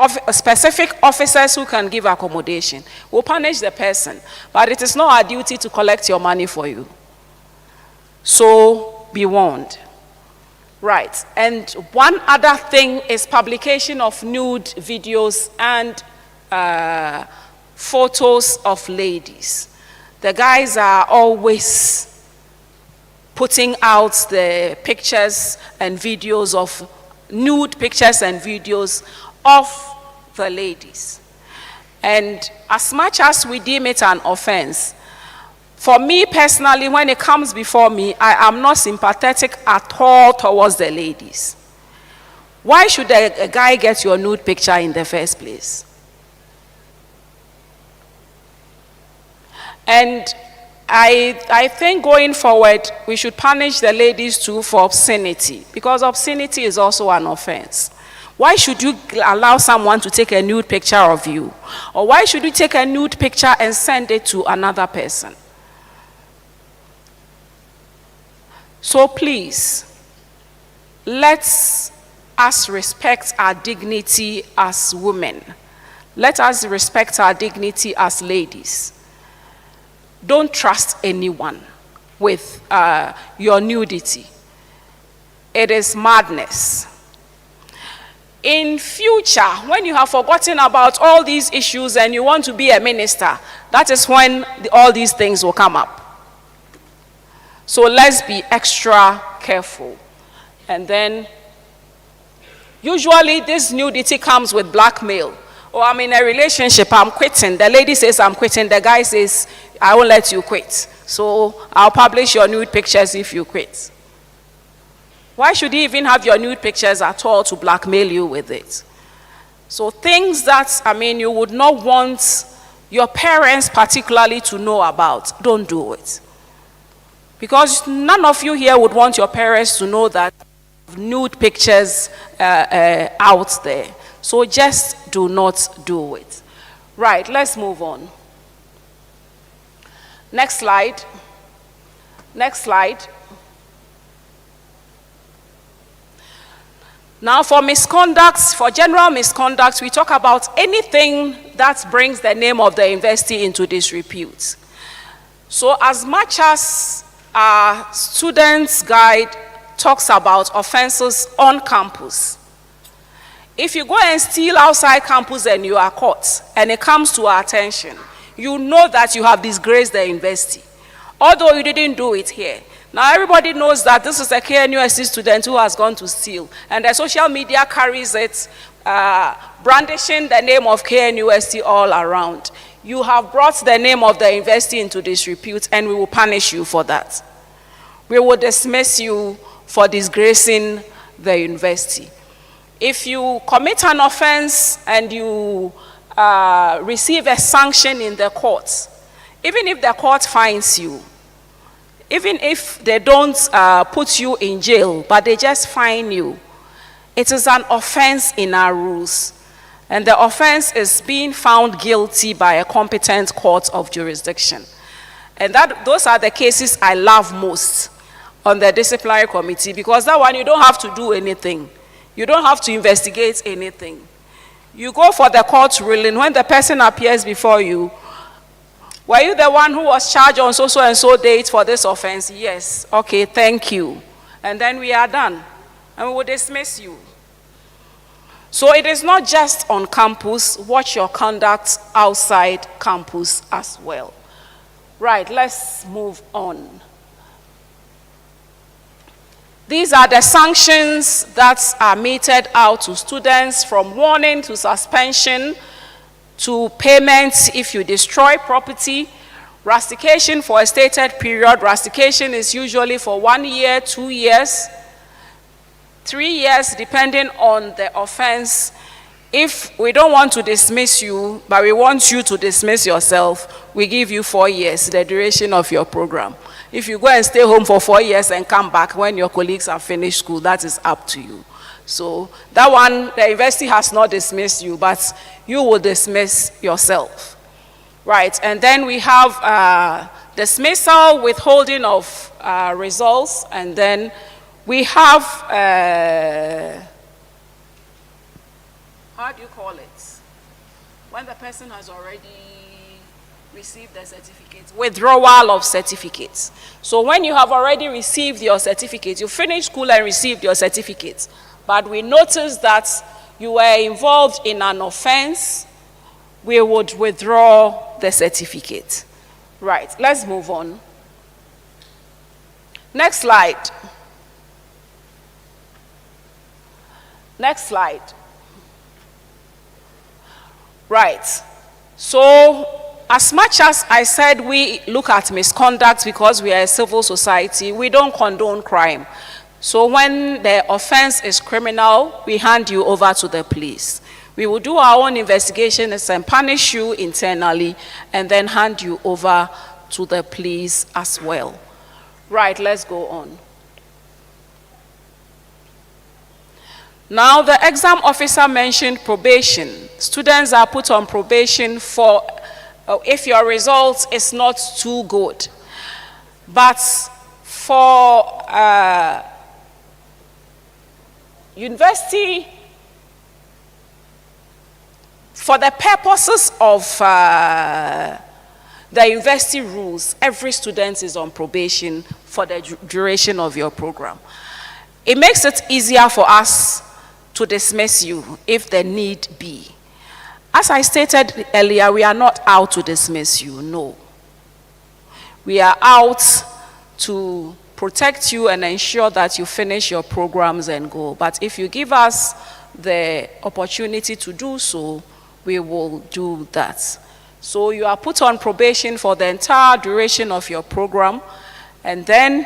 officers who can give accommodation. We'll punish the person, but it is not our duty to collect your money for you. So be warned. Right, and one other thing is publication of nude videos and photos of ladies. The guys are always putting out the pictures and videos of nude pictures and videos of the ladies. And as much as we deem it an offense, for me personally, when it comes before me, I am not sympathetic at all towards the ladies. Why should a guy get your nude picture in the first place? And I think going forward, we should punish the ladies too for obscenity, because obscenity is also an offense. Why should you allow someone to take a nude picture of you? Or why should you take a nude picture and send it to another person? So please, let us respect our dignity as women. Let us respect our dignity as ladies. Don't trust anyone with your nudity. It is madness. In future, when you have forgotten about all these issues and you want to be a minister, that is when all these things will come up. So let's be extra careful. And then, usually this nudity comes with blackmail. Oh, I'm in a relationship, I'm quitting. The lady says I'm quitting. The guy says, I won't let you quit. So I'll publish your nude pictures if you quit. Why should he even have your nude pictures at all to blackmail you with it? So things that, I mean, you would not want your parents particularly to know about, don't do it. Because none of you here would want your parents to know that nude pictures out there. So just do not do it. Right, let's move on. Next slide. Next slide. Now for misconduct, for general misconduct, we talk about anything that brings the name of the university into disrepute. So as much as our students' guide talks about offenses on campus, if you go and steal outside campus and you are caught, and it comes to our attention, you know that you have disgraced the university, although you didn't do it here. Now everybody knows that this is a KNUST student who has gone to steal, and the social media carries it, brandishing the name of KNUST all around. You have brought the name of the university into disrepute, and we will punish you for that. We will dismiss you for disgracing the university. If you commit an offense and you receive a sanction in the court, even if the court fines you, even if they don't put you in jail, but they just fine you, it is an offense in our rules. And the offense is being found guilty by a competent court of jurisdiction. And those are the cases I love most on the disciplinary committee, because that one you don't have to do anything. You don't have to investigate anything. You go for the court ruling. When the person appears before you, were you the one who was charged on so and so date for this offense? Yes. Okay, thank you. And then we are done. And we will dismiss you. So it is not just on campus. Watch your conduct outside campus as well. Right, let's move on. These are the sanctions that are meted out to students, from warning to suspension to payment if you destroy property. Rustication for a stated period. Rustication is usually for 1 year, 2 years, 3 years, depending on the offense. If we don't want to dismiss you, but we want you to dismiss yourself, we give you 4 years, the duration of your program. If you go and stay home for 4 years and come back when your colleagues have finished school, that is up to you. So that one, the university has not dismissed you, but you will dismiss yourself. Right, and then we have dismissal, withholding of results, and then we have, how do you call it? When the person has already received the certificate, withdrawal of certificates. So when you have already received your certificate, you finished school and received your certificate, but we noticed that you were involved in an offense, we would withdraw the certificate. Right, let's move on. Next slide. Next slide. Right, so as much as I said we look at misconduct because we are a civil society, we don't condone crime. So when the offense is criminal, we hand you over to the police. We will do our own investigations and punish you internally and then hand you over to the police as well. Right, let's go on. Now, the exam officer mentioned probation. Students are put on probation for if your result is not too good. But for university, for the purposes of the university rules, every student is on probation for the duration of your program. It makes it easier for us to dismiss you if the need be. As I stated earlier, we are not out to dismiss you, no. We are out to protect you and ensure that you finish your programs and go. But if you give us the opportunity to do so, we will do that. So you are put on probation for the entire duration of your program, and then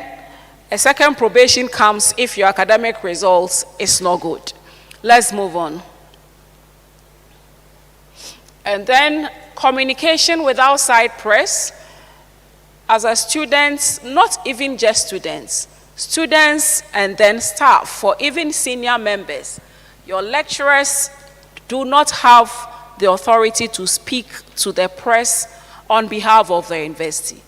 a second probation comes if your academic results is not good. Let's move on. And then communication with outside press. As a student, not even just students and then staff, for even senior members, your lecturers do not have the authority to speak to the press on behalf of the university.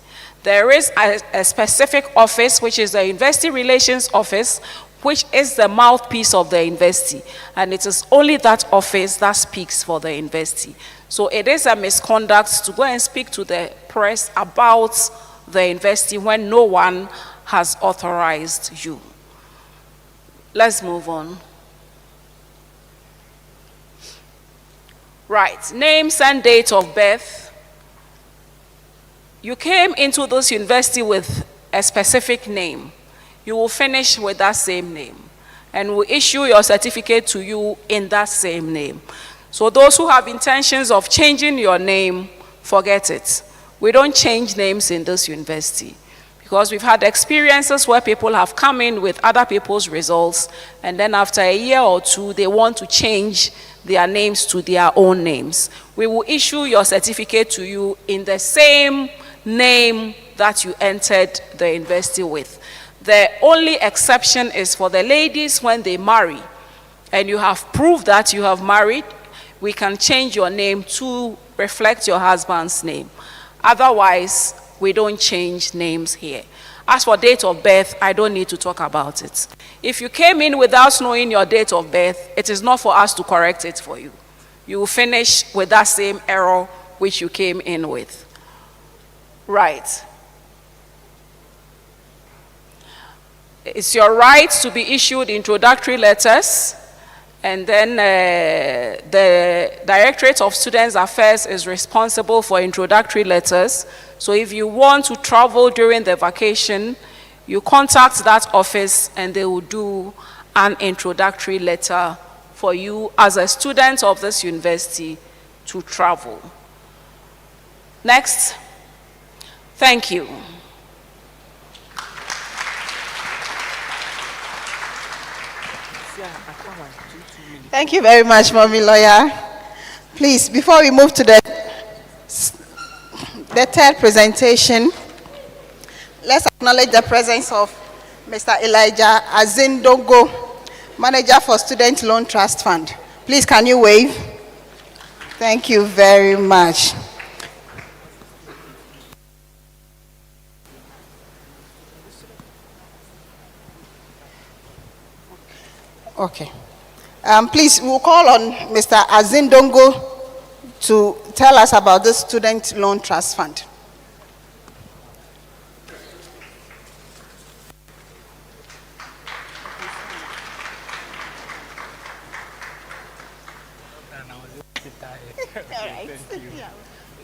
There is a specific office, which is the University Relations Office, which is the mouthpiece of the university, and it is only that office that speaks for the university. So it is a misconduct to go and speak to the press about the university when no one has authorized you. Let's move on. Right, names and date of birth. You came into this university with a specific name. You will finish with that same name, and we'll issue your certificate to you in that same name. So those who have intentions of changing your name, forget it. We don't change names in this university, because we've had experiences where people have come in with other people's results, and then after a year or two, they want to change their names to their own names. We will issue your certificate to you in the same name that you entered the university with. The only exception is for the ladies when they marry, and you have proved that you have married, we can change your name to reflect your husband's name. Otherwise, we don't change names here. As for date of birth, I don't need to talk about it. If you came in without knowing your date of birth, it is not for us to correct it for you. You will finish with that same error which you came in with. Right. It's your right to be issued introductory letters And then the Directorate of Students Affairs is responsible for introductory letters. So if you want to travel during the vacation, you contact that office and they will do an introductory letter for you as a student of this university to travel. Next. Thank you. Thank you very much, Mommy Lawyer. Please, before we move to the third presentation, let's acknowledge the presence of Mr. Elijah Azindongo, Manager for Student Loan Trust Fund. Please, can you wave? Thank you very much. Okay. Please, we'll call on Mr. Azindongo to tell us about the Student Loan Trust Fund.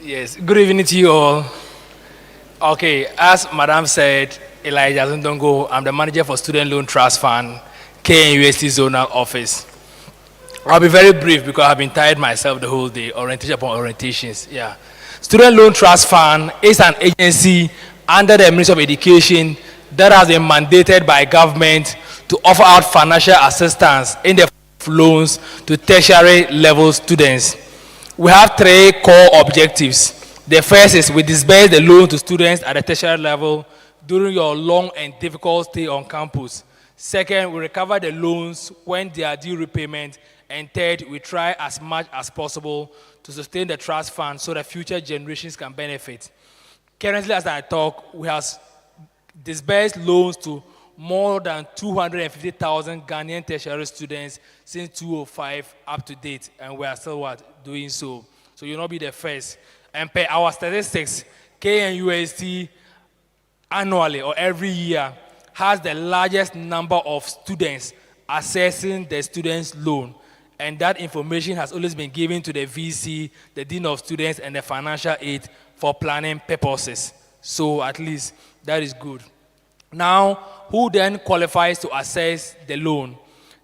Yes, good evening to you all. Okay, as Madam said, Elijah Azindongo, I'm the manager for Student Loan Trust Fund, KNUST Zonal Office. I'll be very brief because I've been tired myself the whole day, orientation upon orientations. Yeah. Student Loan Trust Fund is an agency under the Ministry of Education that has been mandated by government to offer out financial assistance in the form of loans to tertiary level students. We have three core objectives. The first is we disburse the loan to students at the tertiary level during your long and difficult stay on campus. Second, we recover the loans when they are due repayment. And third, we try as much as possible to sustain the trust fund so that future generations can benefit. Currently, as I talk, we have disbursed loans to more than 250,000 Ghanaian tertiary students since 2005 up to date, and we are still doing so. So you'll not be the first. And per our statistics, KNUST annually or every year has the largest number of students assessing the student's loan. And that information has always been given to the VC, the Dean of Students, and the financial aid for planning purposes. So at least that is good. Now, who then qualifies to assess the loan?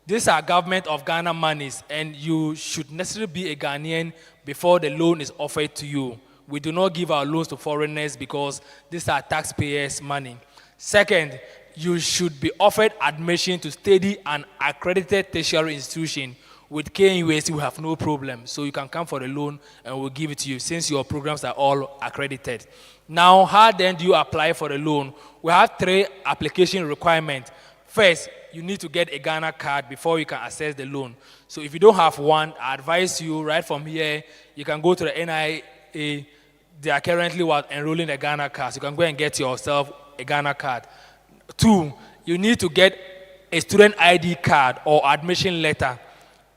These are government of Ghana monies, and you should necessarily be a Ghanaian before the loan is offered to you. We do not give our loans to foreigners because these are taxpayers' money. Second, you should be offered admission to study an accredited tertiary institution. With KNUST, we have no problem. So you can come for the loan and we'll give it to you since your programs are all accredited. Now, how then do you apply for the loan? We have three application requirements. First, you need to get a Ghana card before you can access the loan. So if you don't have one, I advise you right from here, you can go to the NIA. They are currently enrolling a Ghana card. So you can go and get yourself a Ghana card. Two, you need to get a student ID card or admission letter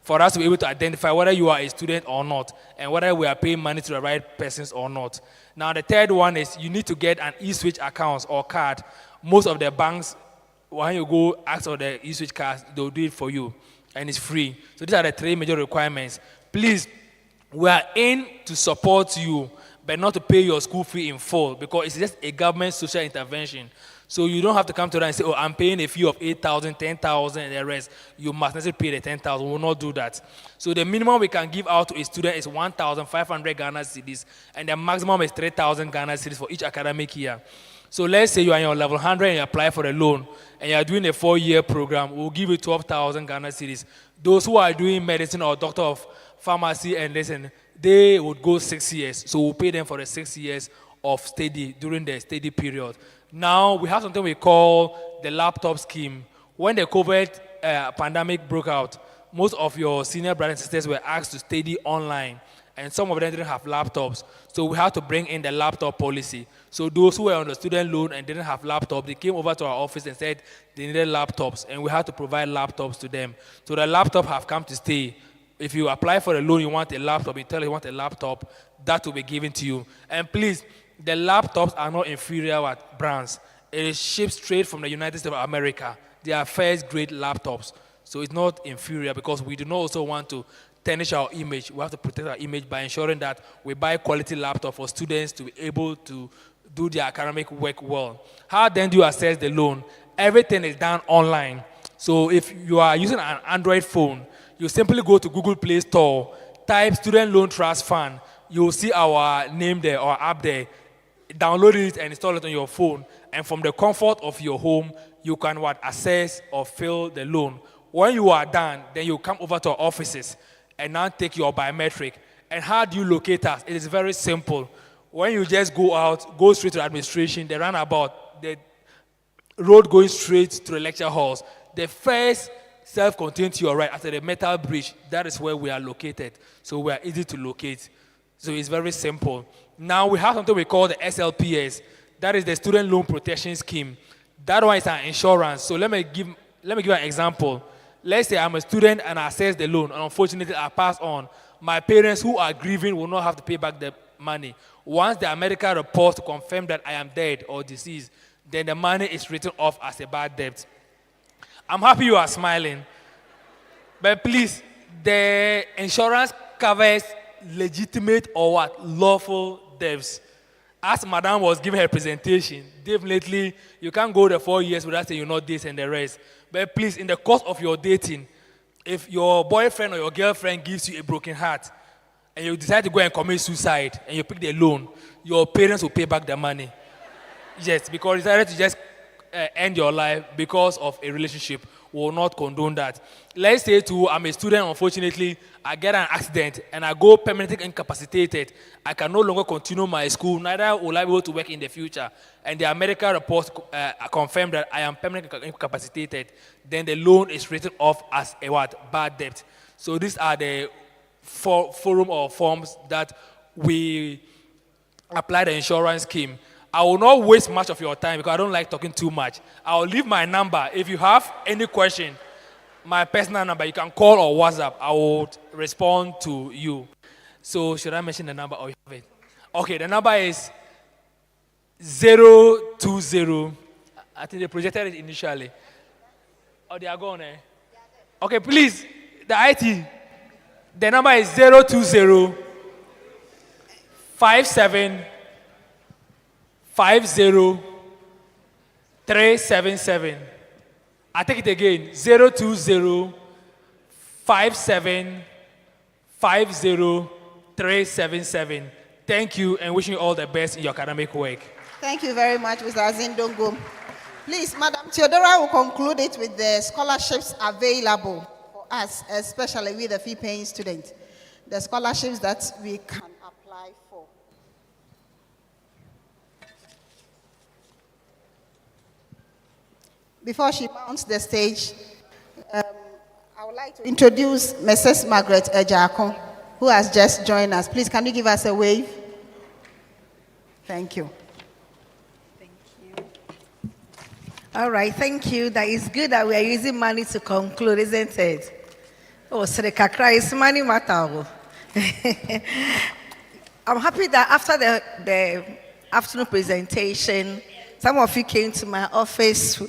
for us to be able to identify whether you are a student or not and whether we are paying money to the right persons or not. Now, the third one is you need to get an e-switch account or card. Most of the banks, when you go ask for the e-switch card, they'll do it for you, and it's free. So these are the three major requirements. Please, we are in to support you, but not to pay your school fee in full because it's just a government social intervention. So you don't have to come to that and say, oh, I'm paying a fee of 8,000, 10,000, and the rest. You must necessarily pay the 10,000. We will not do that. So the minimum we can give out to a student is 1,500 Ghana cedis, and the maximum is 3,000 Ghana cedis for each academic year. So let's say you are in your level 100 and you apply for a loan, and you are doing a 4-year program, we'll give you 12,000 Ghana cedis. Those who are doing medicine or doctor of pharmacy and listen, they would go 6 years. So we'll pay them for the 6 years of study during the study period. Now, we have something we call the laptop scheme. When the COVID pandemic broke out, most of your senior brothers and sisters were asked to study online, and some of them didn't have laptops. So we had to bring in the laptop policy. So those who were on the student loan and didn't have laptops, they came over to our office and said they needed laptops, and we had to provide laptops to them. So the laptop have come to stay. If you apply for a loan, you want a laptop, you tell you want a laptop, that will be given to you. And please, the laptops are not inferior brands. It is shipped straight from the United States of America. They are first-grade laptops. So it's not inferior because we do not also want to tarnish our image. We have to protect our image by ensuring that we buy quality laptop for students to be able to do their academic work well. How then do you access the loan? Everything is done online. So if you are using an Android phone, you simply go to Google Play Store, type Student Loan Trust Fund. You will see our name there or app there. Download it and install it on your phone. And from the comfort of your home, you can access or fill the loan. When you are done, then you come over to our offices and now take your biometric. And how do you locate us? It is very simple. When you just go out, go straight to administration, the roundabout, the road going straight to the lecture halls. The first self-contained to your right after the metal bridge, that is where we are located. So we are easy to locate. So it's very simple. Now we have something we call the SLPS. That is the Student Loan Protection Scheme. That one is an insurance. So let me give an example. Let's say I'm a student and I access the loan, and unfortunately I pass on. My parents who are grieving will not have to pay back the money. Once the medical report to confirm that I am dead or deceased, then the money is written off as a bad debt. I'm happy you are smiling, but please, the insurance covers legitimate or lawful debts. As Madam was giving her presentation, definitely you can't go the 4 years without saying you're not dating and the rest. But please, in the course of your dating, if your boyfriend or your girlfriend gives you a broken heart and you decide to go and commit suicide and you pick the loan, your parents will pay back the money. Yes, because you decided to just end your life because of a relationship, will not condone that. Let's say too, I'm a student, unfortunately, I get an accident and I go permanently incapacitated. I can no longer continue my school, neither will I be able to work in the future. And the medical report confirm that I am permanently incapacitated. Then the loan is written off as a bad debt. So these are the forum or forms that we apply the insurance scheme. I will not waste much of your time because I don't like talking too much. I will leave my number. If you have any question, my personal number, you can call or WhatsApp. I will respond to you. So should I mention the number or you have it? Okay, the number is 020. I think they projected it initially. Oh, they are gone, eh? Okay, please, the IT. The number is 020 57 50377. I take it again. 020 57 50377. Thank you and wishing you all the best in your academic work. Thank you very much, Mr. Azindongo. Please, Madam Theodora will conclude it with the scholarships available for us, especially with the fee-paying students. The scholarships that we can apply for. Before she mounts the stage, I would like to introduce Mrs. Margaret Ejako, who has just joined us. Please, can you give us a wave? Thank you. Thank you. All right, thank you. That is good that we are using money to conclude, isn't it? Oh, Srekakra is money matter. I'm happy that after the afternoon presentation, some of you came to my office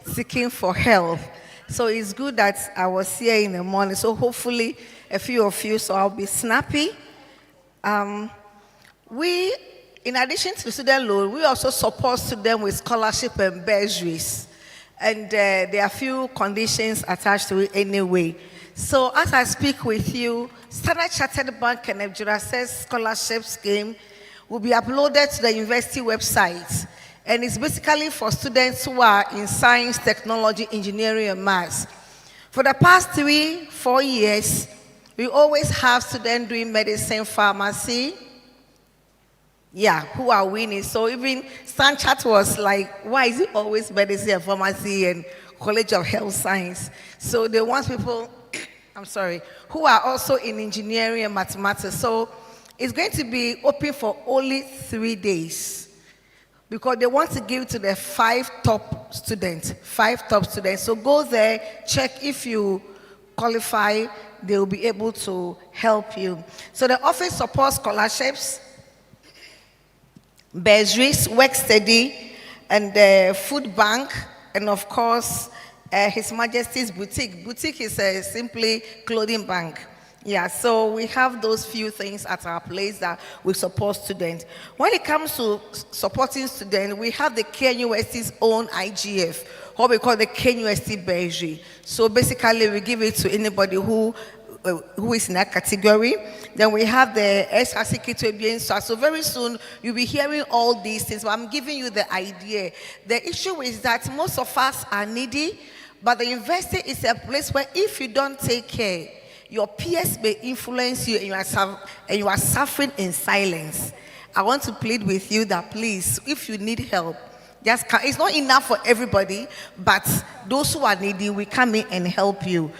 seeking for help. So it's good that I was here in the morning. So hopefully a few of you, so I'll be snappy. We, in addition to the student loan, we also support students with scholarship and bursaries. And there are a few conditions attached to it anyway. So as I speak with you, Standard Chartered Bank and FGRAS's scholarship scheme will be uploaded to the university website. And it's basically for students who are in science, technology, engineering, and maths. For the past 3-4 years, we always have students doing medicine, pharmacy, who are winning. So even Stanchart was like, why is it always medicine and pharmacy and College of Health Science? So they want people, who are also in engineering and mathematics. So it's going to be open for only 3 days. Because they want to give to the 5 top students. So go there, check if you qualify, they will be able to help you. So the office supports scholarships, bursaries, work study, and the food bank, and of course, His Majesty's Boutique. Boutique is simply clothing bank. Yeah, so we have those few things at our place that we support students. When it comes to supporting students, we have the KNUST's own IGF, what we call the KNUST Bursary. So basically, we give it to anybody who is in that category. Then we have the SRC Keynote. So very soon, you'll be hearing all these things, but I'm giving you the idea. The issue is that most of us are needy, but the university is a place where if you don't take care, your peers may influence you and you are suffering in silence. I want to plead with you that please, if you need help, just come. It's not enough for everybody, but those who are needy, we come in and help you.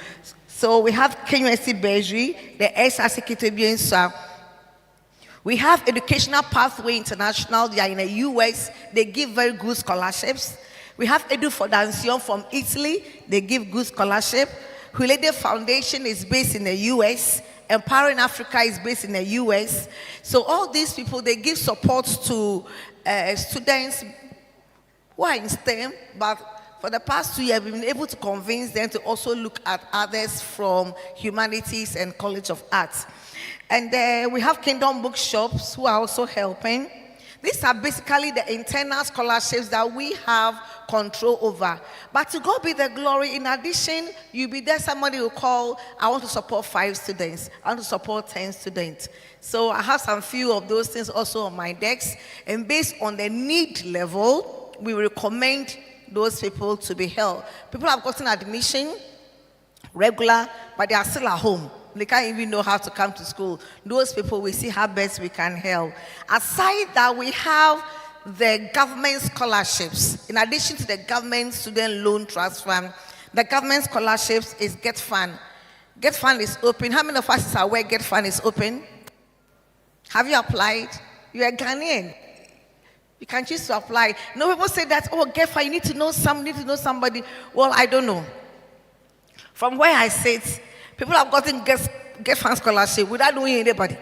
So we have KNUST Bursary, the SRC Keynote. We have Educational Pathway International. They are in the US. They give very good scholarships. We have Edu for Dancion from Italy. They give good scholarship. Hulede Foundation is based in the US. Empowering Africa is based in the US. So all these people, they give support to students who are in STEM, but for the past 2 years, we've been able to convince them to also look at others from humanities and College of Arts. And we have Kingdom Bookshops who are also helping. These are basically the internal scholarships that we have control over. But to God be the glory, in addition, you'll be there, somebody will call, I want to support 5 students, I want to support 10 students. So I have some few of those things also on my desk. And based on the need level, we recommend those people to be held. People have gotten admission, regular, but they are still at home. They can't even know how to come to school. Those people, we see how best we can help. Aside that, we have the government scholarships. In addition to the government student loan trust fund, the government scholarships is Get Fund. Get Fund is open. How many of us are aware Get Fund is open? Have you applied? You're a Ghanaian. You can choose to apply. No, people say that, oh, Get Fund, you need to know somebody. Well, I don't know. From where I sit, people have gotten Get Fund scholarship without knowing anybody.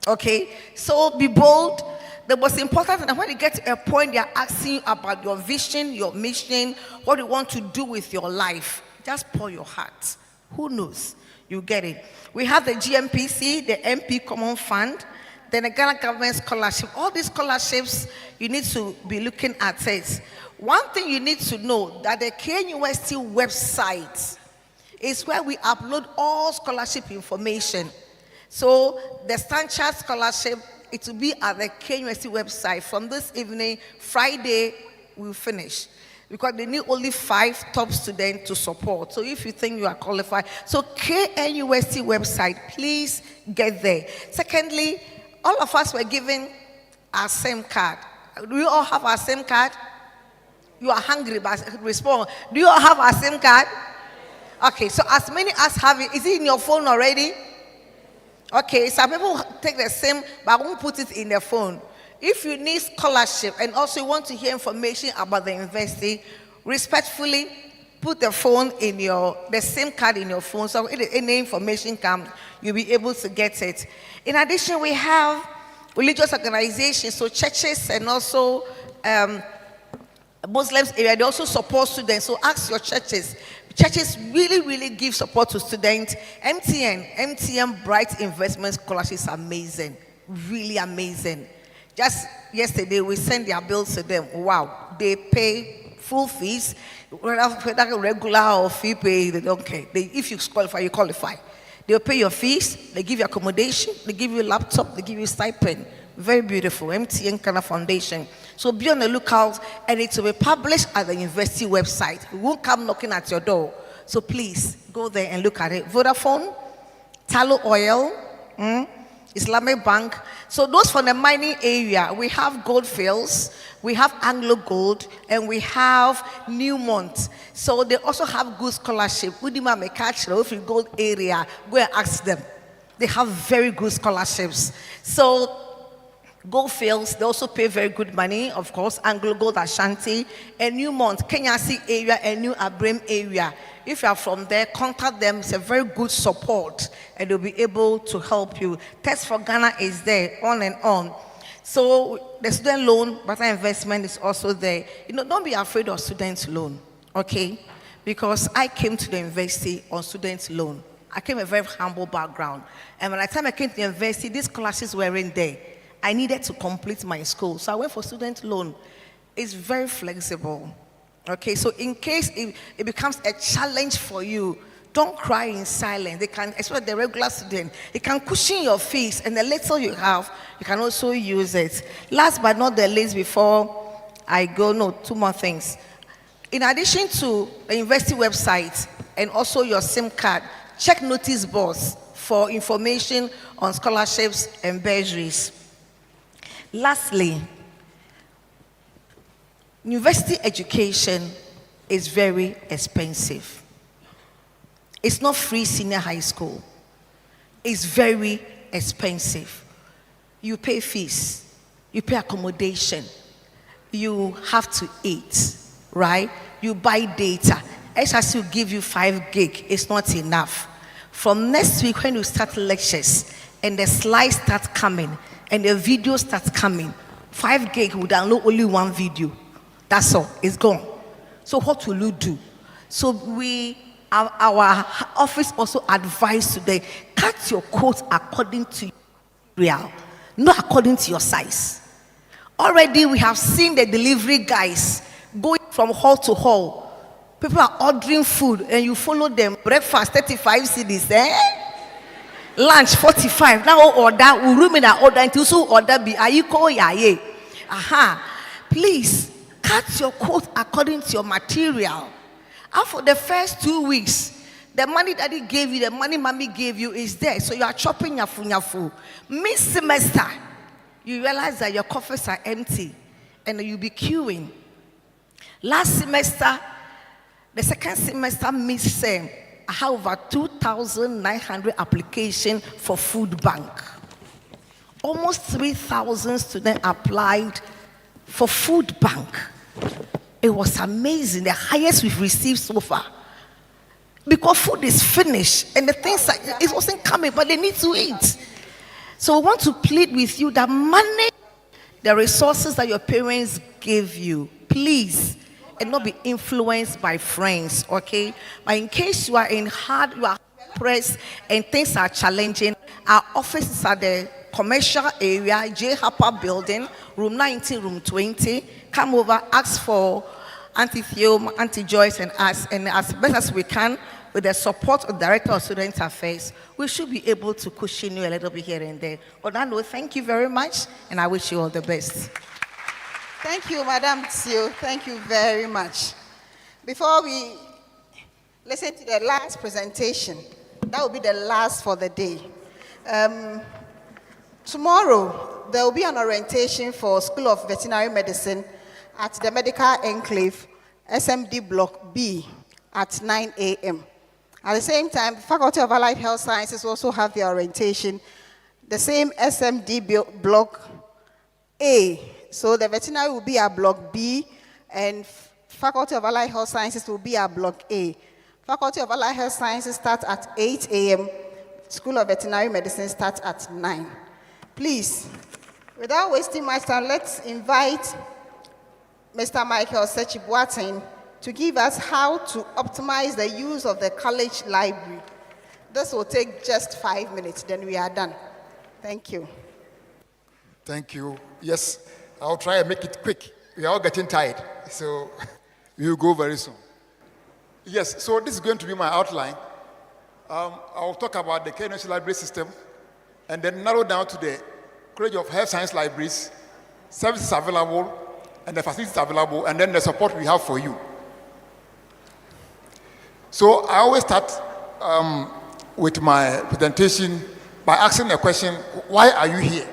Okay? So be bold. The most important thing, when you get to a point, they are asking you about your vision, your mission, what you want to do with your life. Just pour your heart. Who knows? You get it. We have the GMPC, the MP Common Fund, then the Ghana Government Scholarship. All these scholarships, you need to be looking at it. One thing you need to know, that the KNUST website is where we upload all scholarship information. So the Stanchard Scholarship, it will be at the KNUST website. From this evening, Friday, we'll finish. Because they need only 5 top students to support. So if you think you are qualified, so KNUST website, please get there. Secondly, all of us were given our same card. Do you all have our same card? You are hungry, but respond. Do you all have our same card? Okay, so as many as have it, is it in your phone already? Okay, some people take the same, but won't put it in their phone. If you need scholarship and also you want to hear information about the university, respectfully, put the phone in the same card in your phone, so if any information comes, you'll be able to get it. In addition, we have religious organizations, so churches and also Muslims area, they also support students. So ask your churches. Churches really, really give support to students. MTN Bright Investment Scholarship is amazing, really amazing. Just yesterday, we sent their bills to them. Wow, they pay full fees, whether regular or fee pay, they don't care. If you qualify, you qualify. They'll pay your fees, they give you accommodation, they give you a laptop, they give you stipend. Very beautiful, MTN Ghana Foundation. So be on the lookout, and it will be published at the university website. We won't come knocking at your door. So please, go there and look at it. Vodafone, Tallow Oil, Islamic Bank. So those from the mining area, we have Goldfields, we have Anglo Gold, and we have Newmont. So they also have good scholarship. Udima Mekachiro, if you gold area, go and ask them. They have very good scholarships. So Goldfields, they also pay very good money, of course. Anglo Gold Ashanti, and Newmont, Kenyasi area, and New Abram area. If you are from there, contact them. It's a very good support, and they'll be able to help you. Test for Ghana is there, on and on. So the student loan, better investment is also there. Don't be afraid of student loan, okay? because I came to the university on student loan. I came from a very humble background. And by the time I came to the university, these scholarships weren't there. I needed to complete my school. So I went for student loan. It's very flexible. Okay, so in case it becomes a challenge for you, don't cry in silence. They can, especially the regular student, it can cushion your fees, and the little you have, you can also use it. Last but not the least, before I go, no, two more things. In addition to the university website and also your SIM card, check notice boards for information on scholarships and bursaries. Lastly, university education is very expensive. It's not free senior high school. It's very expensive. You pay fees, you pay accommodation, you have to eat, right? You buy data. SRC will give you 5 gig. It's not enough. From next week, when you start lectures and the slides start coming and the video starts coming, 5 gig will download only 1 video. That's all. It's gone. So what will you do? So our office also advised today, cut your coat according to real, not according to your size. Already we have seen the delivery guys going from hall to hall. People are ordering food and you follow them. Breakfast, 35 cedis, Lunch, 45. Now order, we room in our order until so order be. Are you call yaye? Aha. Please, cut your coat according to your material. And for the first 2 weeks, the money daddy gave you, the money mommy gave you is there. So you are chopping yafu. Mid-semester, you realize that your coffers are empty and you'll be queuing. Last semester, the second semester mid-sem, I have over 2,900 applications for food bank. Almost 3,000 students applied for food bank. It was amazing, the highest we've received so far. Because food is finished and the things, it wasn't coming, but they need to eat. So we want to plead with you that manage the resources that your parents gave you, please, and not be influenced by friends, okay? But in case you are pressed and things are challenging, our office is at the commercial area, J. Harper building, room 19, room 20. Come over, ask for Auntie Theo, Auntie Joyce, and us, and as best as we can, with the support of Director of Student Affairs, we should be able to cushion you a little bit here and there. On that note, thank you very much, and I wish you all the best. Thank you, Madam Theo. Thank you very much. Before we listen to the last presentation, that will be the last for the day. Tomorrow, there will be an orientation for School of Veterinary Medicine at the Medical Enclave, SMD Block B, at 9 a.m. At the same time, the Faculty of Allied Health Sciences also have their orientation, the same SMD Block A. So the veterinary will be at Block B, and Faculty of Allied Health Sciences will be at Block A. Faculty of Allied Health Sciences starts at 8 a.m. School of Veterinary Medicine starts at 9. Please, without wasting much time, let's invite Mr. Michael Sechibuatin to give us how to optimize the use of the college library. This will take just 5 minutes, then we are done. Thank you. Thank you. Yes, I'll try and make it quick. We are all getting tired, so we will go very soon. Yes, so this is going to be my outline. I'll talk about the KNUST library system and then narrow down to the College of Health Science libraries, services available, and the facilities available, and then the support we have for you. So I always start with my presentation by asking the question, why are you here?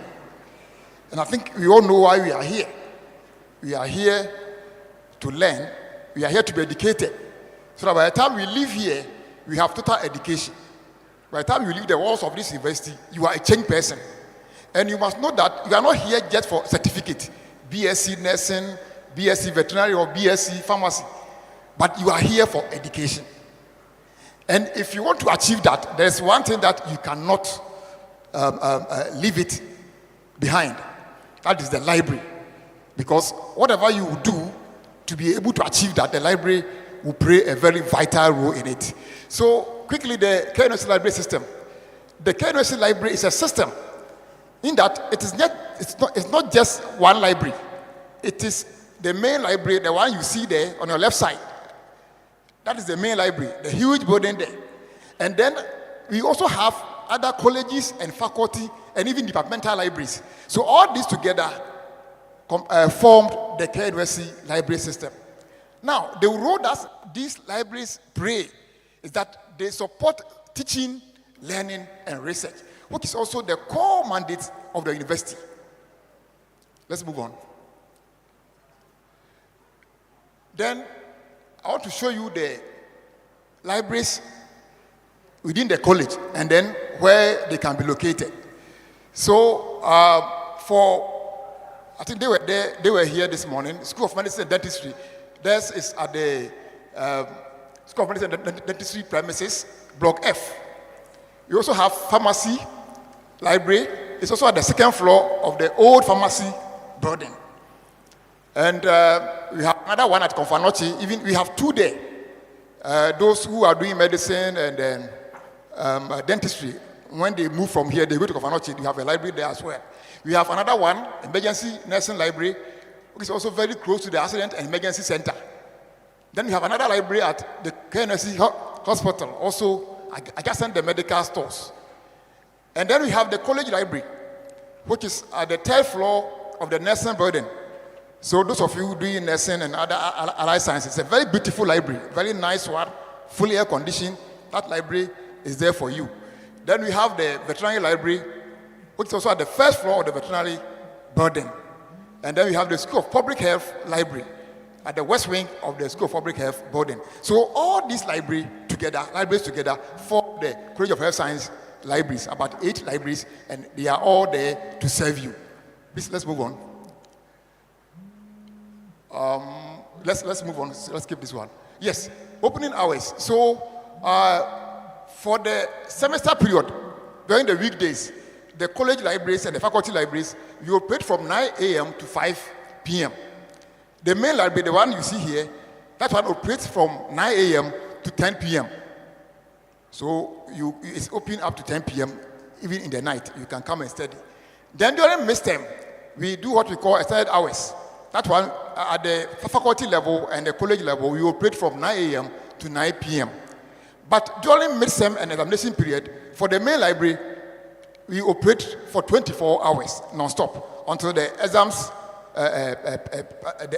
And I think we all know why we are here. We are here to learn. We are here to be educated. So that by the time we leave here, we have total education. By the time you leave the walls of this university, you are a changed person. And you must know that you are not here just for certificate, BSc nursing, BSc veterinary, or BSc pharmacy. But you are here for education. And if you want to achieve that, there's one thing that you cannot leave it behind. That is the library. Because whatever you do to be able to achieve that, the library will play a very vital role in it. So quickly, the KNUST library system. The KNUST library is a system in that it's not just one library. It is the main library, the one you see there on your left side. That is the main library, the huge building there. And then we also have other colleges and faculty and even departmental libraries. So all these together formed the KNUST library system. Now, the role that these libraries play is that they support teaching, learning, and research, which is also the core mandate of the university. Let's move on. Then, I want to show you the libraries within the college and then where they can be located. So, I think they were here this morning, School of Medicine and Dentistry. Theirs is at the School of Medicine and Dentistry premises, Block F. We also have pharmacy, library. It's also at the second floor of the old pharmacy building. And we have another one at Konfanochi. Even we have two there. Those who are doing medicine and then dentistry, when they move from here, they go to Konfanochi. We have a library there as well. We have another one, emergency nursing library, which is also very close to the accident and emergency center. Then we have another library at the KNUST hospital, also adjacent the medical stores. And then we have the college library, which is at the third floor of the nursing building. So those of you doing nursing and other allied sciences, it's a very beautiful library, very nice one, fully air conditioned. That library is there for you. Then we have the veterinary library, which is also at the first floor of the veterinary building. And then we have the School of Public Health library at the west wing of the School of Public Health building. So all these libraries together form the College of Health Science libraries, about 8 libraries, and they are all there to serve you. Please, let's move on. Let's move on. Let's keep this one. Yes, opening hours. So for the semester period, during the weekdays, the college libraries and the faculty libraries, you operate from 9 a.m. to 5 p.m. The main library, the one you see here, that one operates from 9 a.m. to 10 p.m. So it's open up to 10 p.m. even in the night. You can come and study. Then during midterm, we do what we call extended hours. That one, at the faculty level and the college level, we operate from 9 a.m. to 9 p.m. But during midterm and examination period, for the main library, we operate for 24 hours non-stop until the exams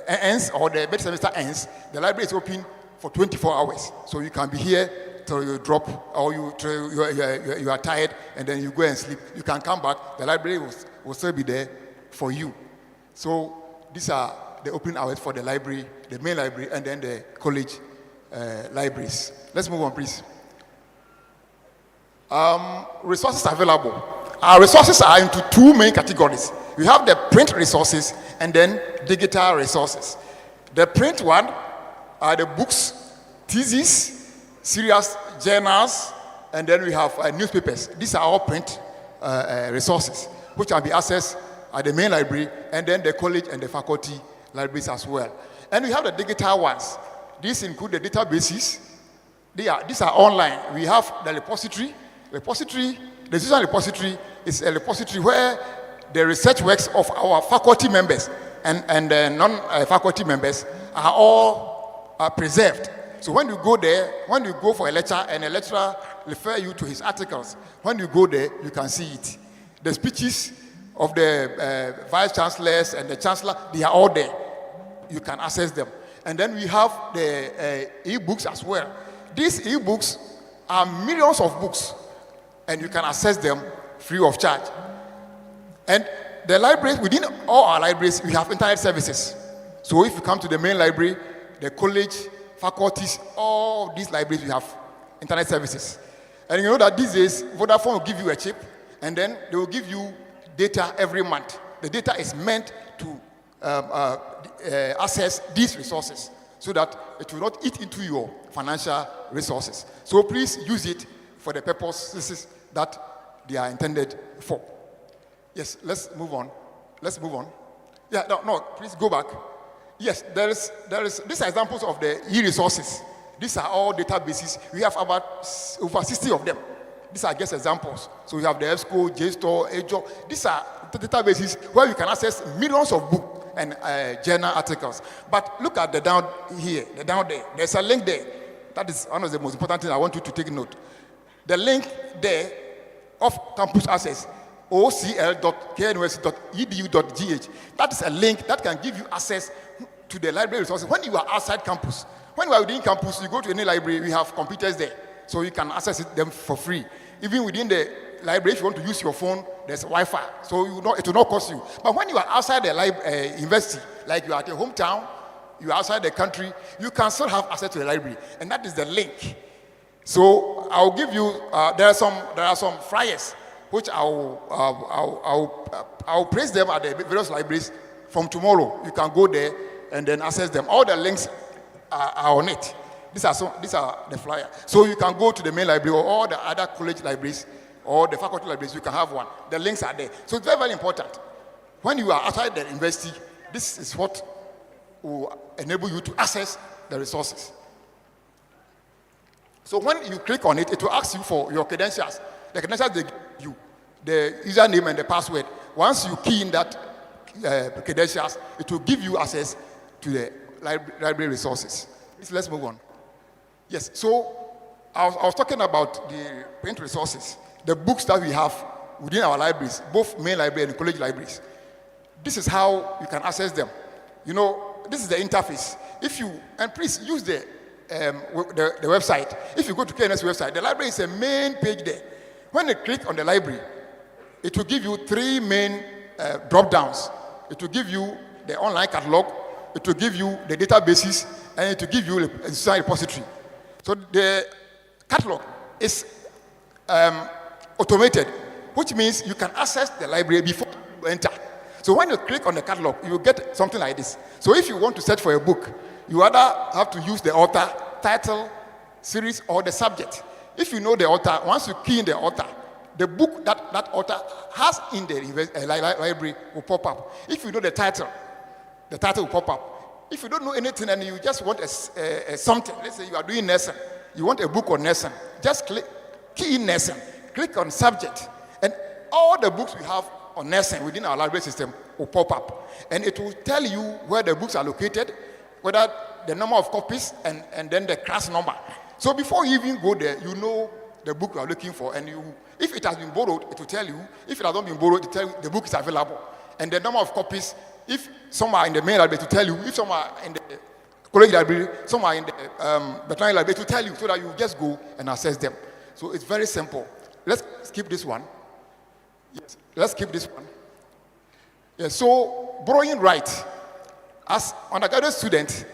ends or the mid semester ends. The library is open for 24 hours, so you can be here till you drop or you are tired and then you go and sleep. You can come back. The library will still be there for you. So these are the open hours for the library, the main library, and then the college libraries. Let's move on, please. Resources available. Our resources are into 2 main categories. We have the print resources and then digital resources. The print one are the books, theses, serious journals, and then we have newspapers. These are all print resources, which can be accessed at the main library and then the college and the faculty libraries as well. And we have the digital ones. These include the databases. These are online. We have the repository. The decision repository is a repository where the research works of our faculty members and non-faculty members are all preserved. So when you go there, when you go for a lecture and a lecturer refer you to his articles, when you go there, you can see it. The speeches of the vice chancellors and the chancellor, they are all there. You can access them. And then we have the e-books as well. These e-books are millions of books, and you can access them free of charge. And the libraries, within all our libraries, we have internet services. So if you come to the main library, the college, faculties, all these libraries, we have internet services. And you know that these days, Vodafone will give you a chip, and then they will give you data every month. The data is meant to access these resources so that it will not eat into your financial resources. So please use it for the purposes that they are intended for. Yes, let's move on. Yeah, no, please go back. Yes, there is these are examples of the e-resources. These are all databases. We have about over 60 of them. These are just examples. So we have the EBSCO, JSTOR, AJO. These are the databases where you can access millions of books and journal articles. But look at the down here, the down there. There's a link there. That is one of the most important things I want you to take note. The link there of campus access, ocl.knus.edu.gh. That is a link that can give you access to the library resources when you are outside campus. When you are within campus, you go to any library, we have computers there, so you can access them for free. Even within the library, if you want to use your phone, there's Wi-Fi, so it will not cost you. But when you are outside the university, like you are at your hometown, you are outside the country, you can still have access to the library, and that is the link. So I'll give you. There are some flyers which I'll place them at the various libraries from tomorrow. You can go there and then access them. All the links are on it. These are the flyers. So you can go to the main library or all the other college libraries or the faculty libraries. You can have one. The links are there. So it's very, very important. When you are outside the university, this is what will enable you to access the resources. So when you click on it, it will ask you for your credentials. The credentials they give you, the username and the password. Once you key in that credentials, it will give you access to the library resources. Let's move on. Yes, so I was talking about the print resources, the books that we have within our libraries, both main library and college libraries. This is how you can access them. You know, this is the interface. And please use the website. If you go to KNUST website, the library is a main page there. When you click on the library, it will give you 3 main drop-downs. It will give you the online catalog, it will give you the databases, and it will give you the institutional repository. So the catalog is automated, which means you can access the library before you enter. So when you click on the catalog, you will get something like this. So if you want to search for a book, you either have to use the author, title, series, or the subject. If you know the author, once you key in the author, the book that author has in the library will pop up. If you know the title will pop up. If you don't know anything and you just want something, let's say you are doing nursing, you want a book on nursing, just key in nursing, click on subject, and all the books we have on nursing within our library system will pop up. And it will tell you where the books are located, whether the number of copies, and then the class number. So before you even go there, you know the book you are looking for, and if it has been borrowed, it will tell you. If it has not been borrowed, it will tell you the book is available. And the number of copies, if some are in the main library, to tell you. If some are in the college library, some are in the veterinary library, to tell you, so that you just go and access them. So it's very simple. Let's skip this one. Yes, let's skip this one. Yes, so borrowing right. As undergraduate student,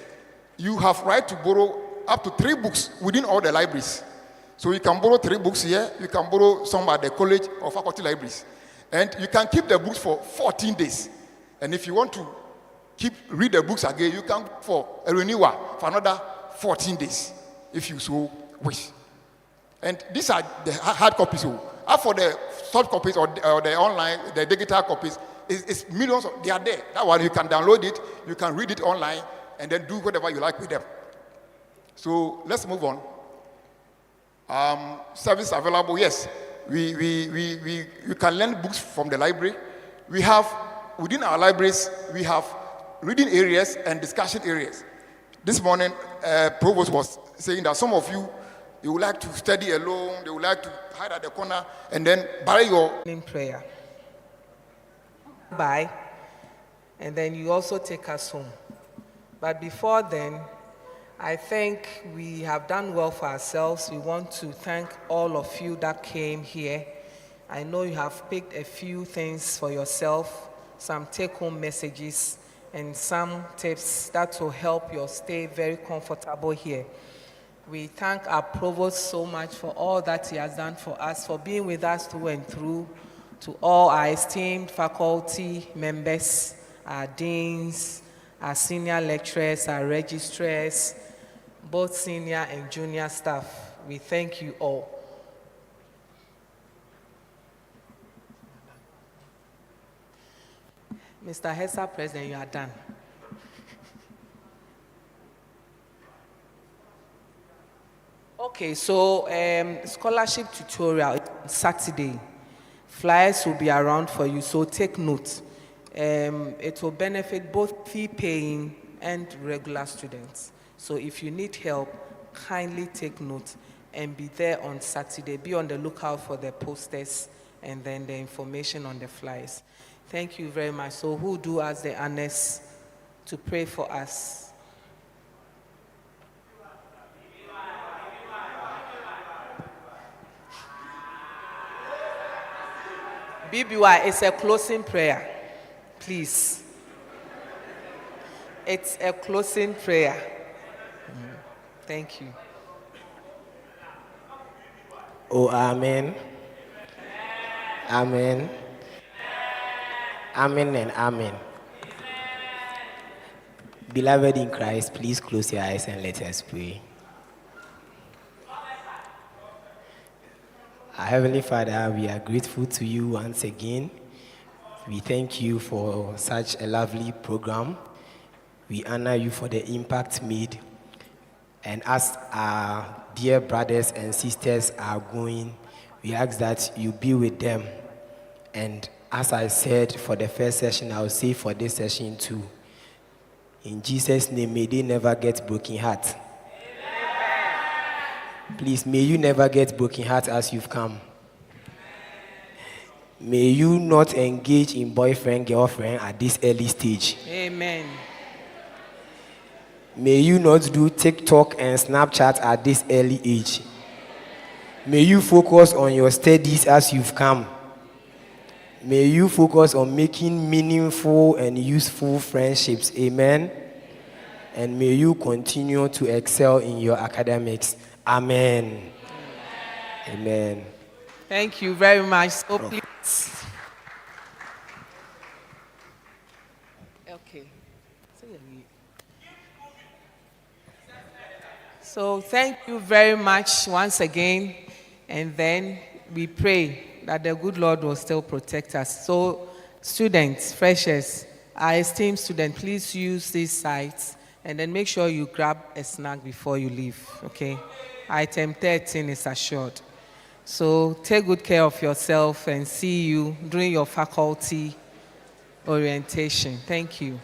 you have right to borrow up to 3 books within all the libraries. So you can borrow 3 books here, you can borrow some at the college or faculty libraries. And you can keep the books for 14 days. And if you want to read the books again, you can go for a renewal for another 14 days, if you so wish. And these are the hard copies. As for the soft copies or the online, the digital copies, it's millions, they are there. That one, you can download it, you can read it online, and then do whatever you like with them. So let's move on. Service available, yes. We can lend books from the library. We have, within our libraries, we have reading areas and discussion areas. This morning, Provost was saying that some of you would like to study alone, they would like to hide at the corner, and then bury your... In prayer. Bye. And then you also take us home. But before then, I think we have done well for ourselves. We want to thank all of you that came here. I know you have picked a few things for yourself, some take-home messages, and some tips that will help you stay very comfortable here. We thank our Provost so much for all that he has done for us, for being with us through and through, to all our esteemed faculty members, our deans, our senior lecturers, our registrars, both senior and junior staff. We thank you all. Mr. Hessa, President, you are done. Okay, so scholarship tutorial Saturday. Flyers will be around for you, so take note. It will benefit both fee-paying and regular students. So if you need help, kindly take note and be there on Saturday. Be on the lookout for the posters and then the information on the flyers. Thank you very much. So who do us the honors to pray for us? BBY, it's a closing prayer. Please. It's a closing prayer. Thank you. Oh, amen. Amen. Amen and amen. Beloved in Christ, please close your eyes and let us pray. Our Heavenly Father, we are grateful to you once again. We thank you for such a lovely program. We honor you for the impact made. And as our dear brothers and sisters are going, we ask that you be with them. And as I said for the first session, I will say for this session too. In Jesus' name, may they never get broken heart. Please, may you never get broken heart as you've come. May you not engage in boyfriend, girlfriend at this early stage. Amen. May you not do TikTok and Snapchat at this early age. May you focus on your studies as you've come. May you focus on making meaningful and useful friendships. Amen. And may you continue to excel in your academics. Amen. Amen. Thank you very much. So please. Okay. So thank you very much once again. And then we pray that the good Lord will still protect us. So students, freshers, our esteemed students, please use these sites and then make sure you grab a snack before you leave, okay? Item 13 is assured. So take good care of yourself and see you during your faculty orientation. Thank you.